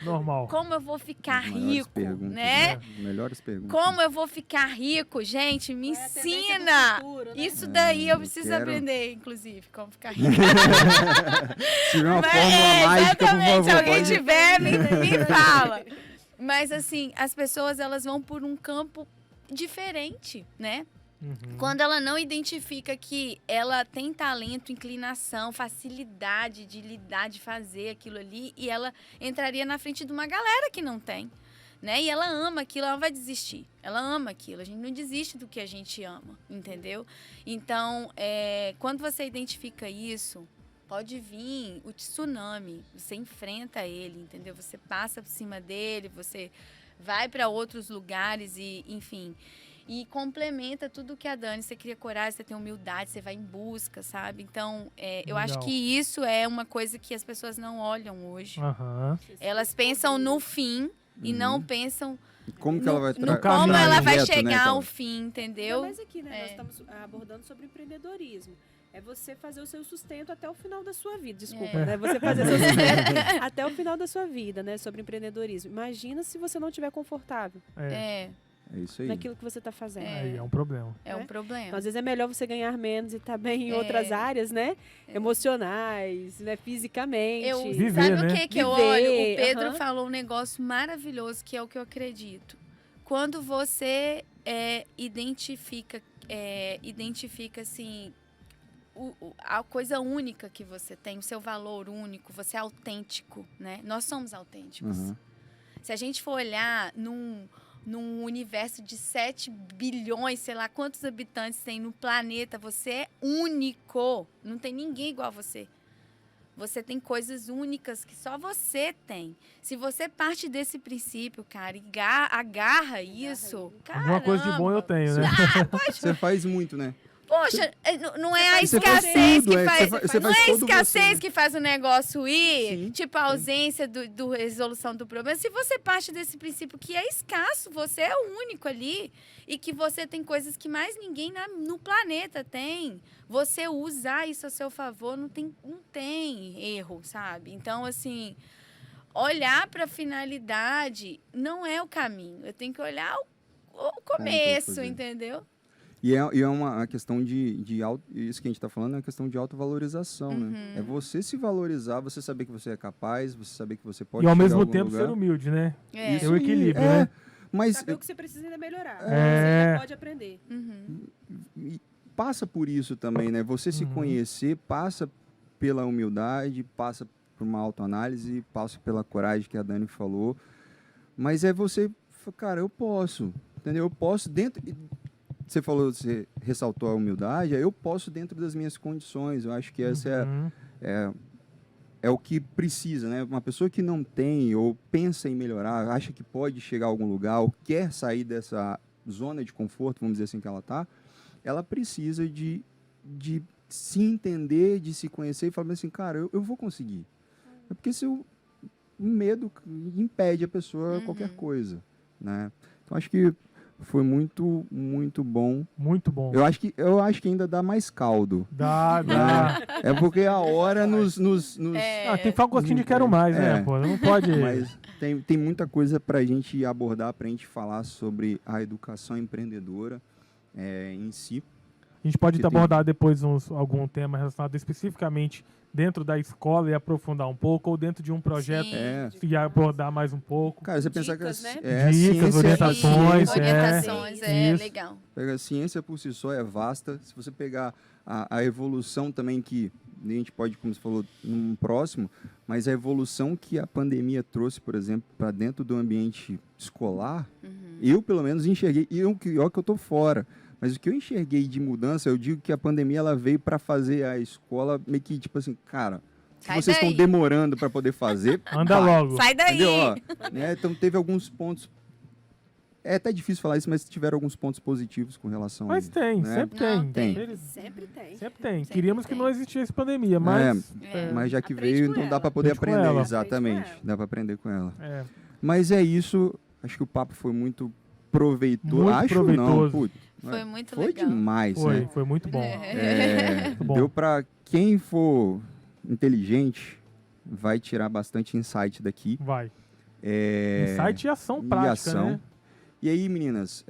Normal. Como eu vou ficar As maiores rico, perguntas, né? Melhores perguntas. Como eu vou ficar rico? Gente, me Qual é a tendência do ensina! futuro, né? Isso daí eu preciso quero. aprender, inclusive, como ficar rico. Se tiver uma Mas, fórmula mágica, por exatamente, favor, se alguém pode... tiver, me fala. Mas assim, as pessoas elas vão por um campo diferente, né? Uhum. Quando ela não identifica que ela tem talento, inclinação, facilidade de lidar, de fazer aquilo ali, e ela entraria na frente de uma galera que não tem, né? E ela ama aquilo, ela não vai desistir. Ela ama aquilo, a gente não desiste do que a gente ama, entendeu? Então, quando você identifica isso, pode vir o tsunami, você enfrenta ele, entendeu? Você passa por cima dele, você vai para outros lugares e, enfim... E complementa tudo que a Dani, você cria coragem, você tem humildade, você vai em busca, sabe? Então, eu acho Legal. que isso é uma coisa que as pessoas não olham hoje. Aham. Elas pensam no fim, E não pensam Como que ela vai no como né, ela vai projeto, né, chegar cara? ao fim, entendeu? Mas aqui, né, É. nós estamos abordando sobre empreendedorismo. É você fazer o seu sustento até o final da sua vida. Desculpa, né? Você fazer seu sustento até o final da sua vida, né? Sobre empreendedorismo. Imagina se você não estiver confortável É, É isso aí. naquilo que você está fazendo. Aí é um problema. é um Então, problema. às vezes é melhor você ganhar menos e estar bem em outras áreas, né? Emocionais, né? Fisicamente. Viver, Sabe né? o que eu Viver, olho? O Pedro aham. falou um negócio maravilhoso, que é o que eu acredito. Quando você identifica assim, a coisa única que você tem, o seu valor único, você é autêntico, né? Nós somos autênticos. Uhum. Se a gente for olhar num universo de 7 bilhões, sei lá quantos habitantes tem no planeta, você é único. Não tem ninguém igual a você. Você tem coisas únicas que só você tem. Se você parte desse princípio, cara, e agarra isso, Alguma coisa de bom eu tenho, né? Você faz muito, né? Poxa, não é a Você faz escassez tudo, que faz. você Não faz é a todo você, escassez né? que faz o negócio ir, Sim, tipo a ausência do resolução do problema. Se você parte desse princípio que é escasso, você é o único ali e que você tem coisas que mais ninguém no planeta tem. Você usar isso a seu favor, não tem erro, sabe? Então, assim, olhar para a finalidade não é o caminho. Eu tenho que olhar o começo, fazer. entendeu? E é uma questão isso que a gente está falando é uma questão de autovalorização, né? É você se valorizar, você saber que você é capaz, você saber que você pode E ao chegar a mesmo algum tempo lugar. ser humilde, né? É. Ter o equilíbrio, é, né? Mas Saber o que você precisa ainda melhorar. É. Você já pode aprender. e passa por isso também, né? Você se conhecer passa pela humildade, passa por uma autoanálise, passa pela coragem que a Dani falou. Mas é você, cara, eu posso, entendeu? Eu posso dentro. Você falou, você ressaltou a humildade, eu posso dentro das minhas condições. Eu acho que essa é o que precisa, né? Uma pessoa que não tem ou pensa em melhorar, acha que pode chegar a algum lugar ou quer sair dessa zona de conforto, vamos dizer assim, que ela está, ela precisa de se entender, de se conhecer e falar assim, cara, eu vou conseguir. É porque o medo impede a pessoa qualquer coisa, né? Então, acho que foi muito, muito bom. Muito bom. Eu acho que ainda dá mais caldo. Dá. É porque a hora nos Ah, tem que falar um gostinho de quero mais, né, pô? Não pode... Mas tem muita coisa para a gente abordar, para a gente falar sobre a educação empreendedora em si. A gente pode Que abordar depois algum tema relacionado especificamente dentro da escola e aprofundar um pouco, ou dentro de um projeto Sim. e abordar mais um pouco. Cara, você pensar que Dicas, né? Dicas, orientações, Orientações, Isso. legal. A ciência por si só é vasta. Se você pegar a evolução também que a gente pode, como você falou, num próximo, mas a evolução que a pandemia trouxe, por exemplo, para dentro do ambiente escolar, eu pelo menos enxerguei, e olha que eu tô fora, mas o que eu enxerguei de mudança, eu digo que a pandemia ela veio para fazer a escola meio que tipo assim, cara, se Sai vocês estão daí. demorando para poder fazer, Anda vai. logo. Sai daí! Entendeu? Ó, né? Então teve alguns pontos. É até difícil falar isso, mas tiveram alguns pontos positivos com relação Mas a tem, né? sempre Não, tem. tem. Eles- Sempre tem. Sempre tem. Sempre Queríamos que tem. não existisse pandemia, mas... Mas já que Aprende veio, com então dá ela. para poder Aprende com aprender. ela. Exatamente. Aprende com ela. Dá para aprender com ela. É, Mas é isso. Acho que o papo foi muito proveitoso. Muito Acho proveitoso. não. Putz, Foi muito foi legal. demais, né? foi muito bom. Muito bom. Deu para quem for inteligente vai tirar bastante insight daqui. Vai. É, Insight e ação e prática, ação. né? E aí, meninas,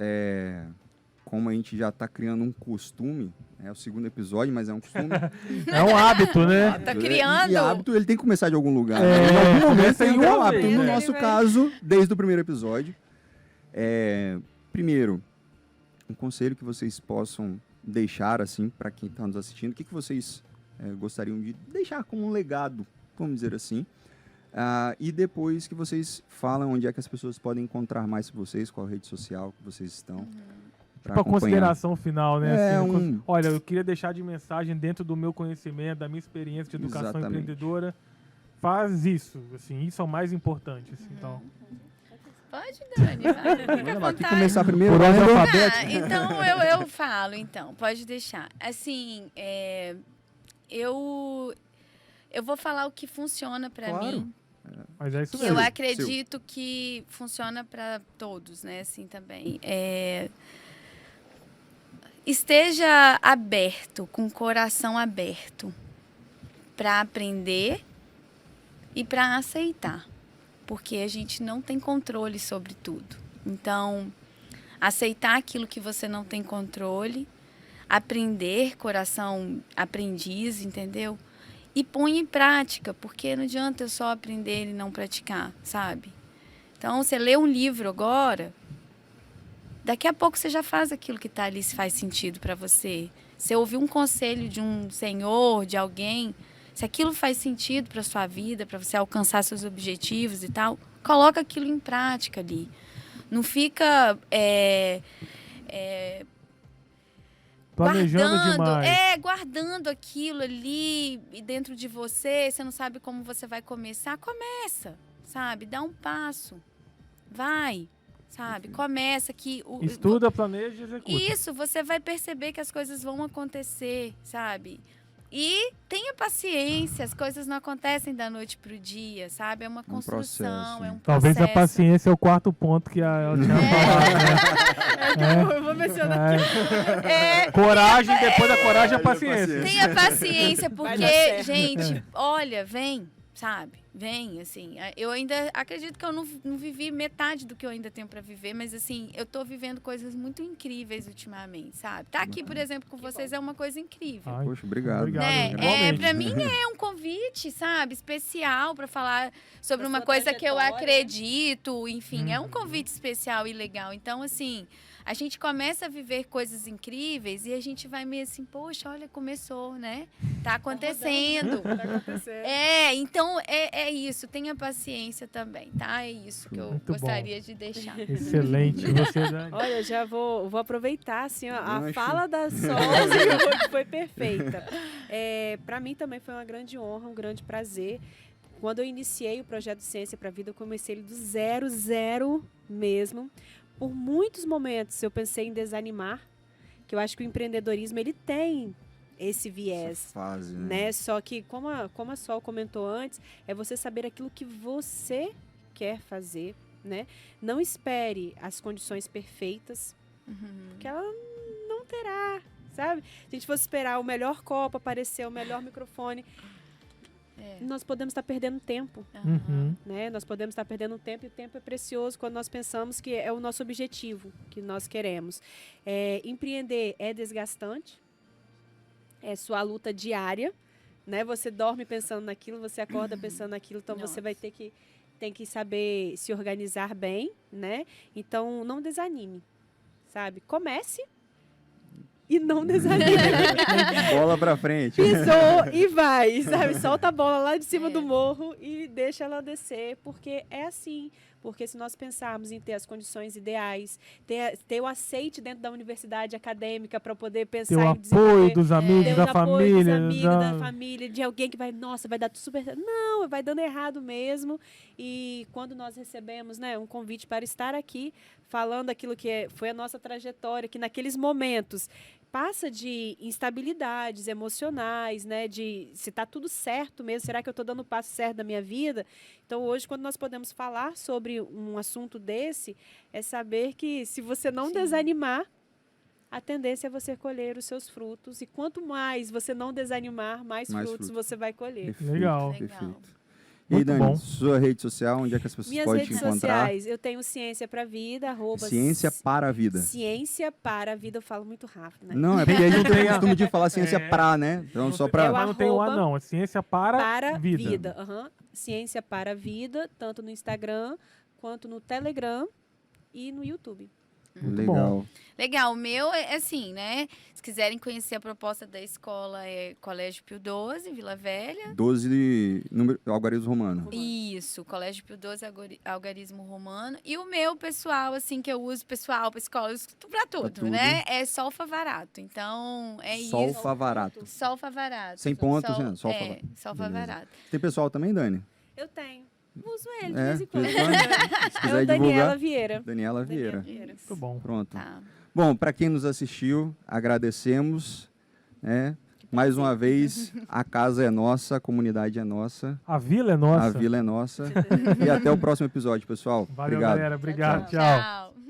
como a gente já está criando um costume, é o segundo episódio, mas é um costume. É um hábito, né? Tá criando. E hábito, ele tem que começar de algum lugar. É, né? Em algum momento começa tem em que ter um um hábito. momento, No né? nosso Ele vai- caso, desde o primeiro episódio. Primeiro, um conselho que vocês possam deixar, assim, para quem está nos assistindo. O que vocês gostariam de deixar como um legado, vamos dizer assim. E depois que vocês falam onde é que as pessoas podem encontrar mais vocês, qual rede social que vocês estão. Pra Tipo a acompanhar. consideração final, né? Assim, um- Olha, eu queria deixar de mensagem dentro do meu conhecimento, da minha experiência de educação Exatamente. empreendedora. Faz isso, assim, isso é o mais importante. Assim, então. Pode, Dani, vai. Fica à Vamos lá, quem vontade. começar primeiro? Por ordem Wendel? alfabética. Então eu falo, então, pode deixar. Assim, eu vou falar o que funciona pra Claro. mim, Mas é isso Que mesmo. eu acredito que funciona para todos, né? Assim também. Esteja aberto, com o coração aberto, para aprender e para aceitar, porque a gente não tem controle sobre tudo. Então, aceitar aquilo que você não tem controle, aprender, coração aprendiz, entendeu? E põe em prática, porque não adianta eu só aprender e não praticar, sabe? Então, você lê um livro agora, daqui a pouco você já faz aquilo que está ali, se faz sentido para você. Você ouviu um conselho de um senhor, de alguém, se aquilo faz sentido para sua vida, para você alcançar seus objetivos e tal, coloca aquilo em prática ali. Não fica Planejando demais. Guardando aquilo ali dentro de você, você não sabe como você vai começar. Começa, sabe? Dá um passo. Vai, sabe? Começa que... Estuda, planeja e executa. Isso, você vai perceber que as coisas vão acontecer, sabe? E tenha paciência, as coisas não acontecem da noite pro dia, sabe? É uma construção, processo. é um Talvez processo. a paciência é o quarto ponto que ela tinha falado, né? Eu vou mencionar aqui. Coragem, depois da coragem, a paciência. Tenha paciência, Vai porque, dar certo. gente, olha, vem, sabe? Vem, assim. Eu ainda acredito que eu não vivi metade do que eu ainda tenho para viver, mas, assim, eu tô vivendo coisas muito incríveis ultimamente, sabe? Tá aqui, por exemplo, com vocês é uma coisa incrível. Ai, Poxa, obrigado. Né? igualmente. Para mim é um convite, sabe, especial para falar sobre Da uma sua coisa que eu trajetória, acredito, enfim, é um convite especial e legal. Então, assim, a gente começa a viver coisas incríveis e a gente vai meio assim, poxa, olha, começou, né? Tá acontecendo. Tá acontecendo. Então é isso, tenha paciência também, tá? É isso que eu Muito bom. gostaria de deixar. Excelente. Você, Dani? Olha, eu já vou aproveitar, assim, ó, a acho- fala da Sol foi perfeita. Para mim também foi uma grande honra, um grande prazer. Quando eu iniciei o projeto Ciência para a Vida, eu comecei ele do zero mesmo. Por muitos momentos eu pensei em desanimar, que eu acho que o empreendedorismo ele tem esse viés. Essa fase, Né? Só que, como a Sol comentou antes, é você saber aquilo que você quer fazer, né? Não espere as condições perfeitas, porque ela não terá, sabe? Se a gente fosse esperar o melhor copo aparecer, o melhor microfone, nós podemos estar perdendo tempo, Uhum. né? Nós podemos estar perdendo tempo e o tempo é precioso quando nós pensamos que é o nosso objetivo, que nós queremos. Empreender é desgastante, é sua luta diária, né? Você dorme pensando naquilo, você acorda pensando naquilo, então você vai tem que saber se organizar bem, né? Então não desanime, sabe? Comece e não desanime. Bola pra frente. Pisou e vai, sabe? Solta a bola lá de cima do morro e deixa ela descer, porque é assim. Porque se nós pensarmos em ter as condições ideais, ter o aceite dentro da universidade acadêmica para poder pensar Ter o em apoio desenvolver, dos amigos, ter o da apoio família. dos amigos, da família, de alguém que vai, nossa, vai dar tudo super... Não, vai dando errado mesmo. E quando nós recebemos, né, um convite para estar aqui, falando aquilo que foi a nossa trajetória, que naqueles momentos passa de instabilidades emocionais, né, de se está tudo certo mesmo, será que eu estou dando o passo certo da minha vida? Então, hoje, quando nós podemos falar sobre um assunto desse, é saber que se você não desanimar, a tendência é você colher os seus frutos. E quanto mais você não desanimar, mais frutos você vai colher. Perfeito, Legal. perfeito. E aí, Muito Dani, bom. sua rede social, onde é que as pessoas Minhas podem te redes encontrar? sociais, eu tenho Ciência para a Vida, @ Ciência para a vida. Ciência para a Vida, eu falo muito rápido, né? Não, é porque a gente tem o costume de falar ciência pra, né? Então, só pra... Mas não tem o A, arroba não. É ciência para vida. vida. Ciência para a Vida, tanto no Instagram, quanto no Telegram e no YouTube. Legal. Legal, o meu é assim, né? Se quiserem conhecer a proposta da escola, é Colégio Pio XII, Vila Velha. 12 número, algarismo romano. Isso, Colégio Pio XII, Algarismo Romano. E o meu pessoal, assim, que eu uso pessoal para escola, eu uso pra tudo, tudo. né? É Sol Favarato. Então, é Sol isso. Favarato. Sol Favarato. Sem pontos, né? Sol Sol Beleza. Favarato. Tem pessoal também, Dani? Eu tenho. Uso ele de É, vez em quando. de vez em quando. Se É quiser o Daniela divulgar. Vieira. Daniela Vieira. Muito bom. Pronto. Tá. Bom, para quem nos assistiu, agradecemos, né? Mais uma vez, a casa é nossa, a comunidade é nossa, A vila é nossa. a vila é nossa. E até o próximo episódio, pessoal. Valeu, Obrigado. galera. Obrigado. Tchau. Tchau. Tchau.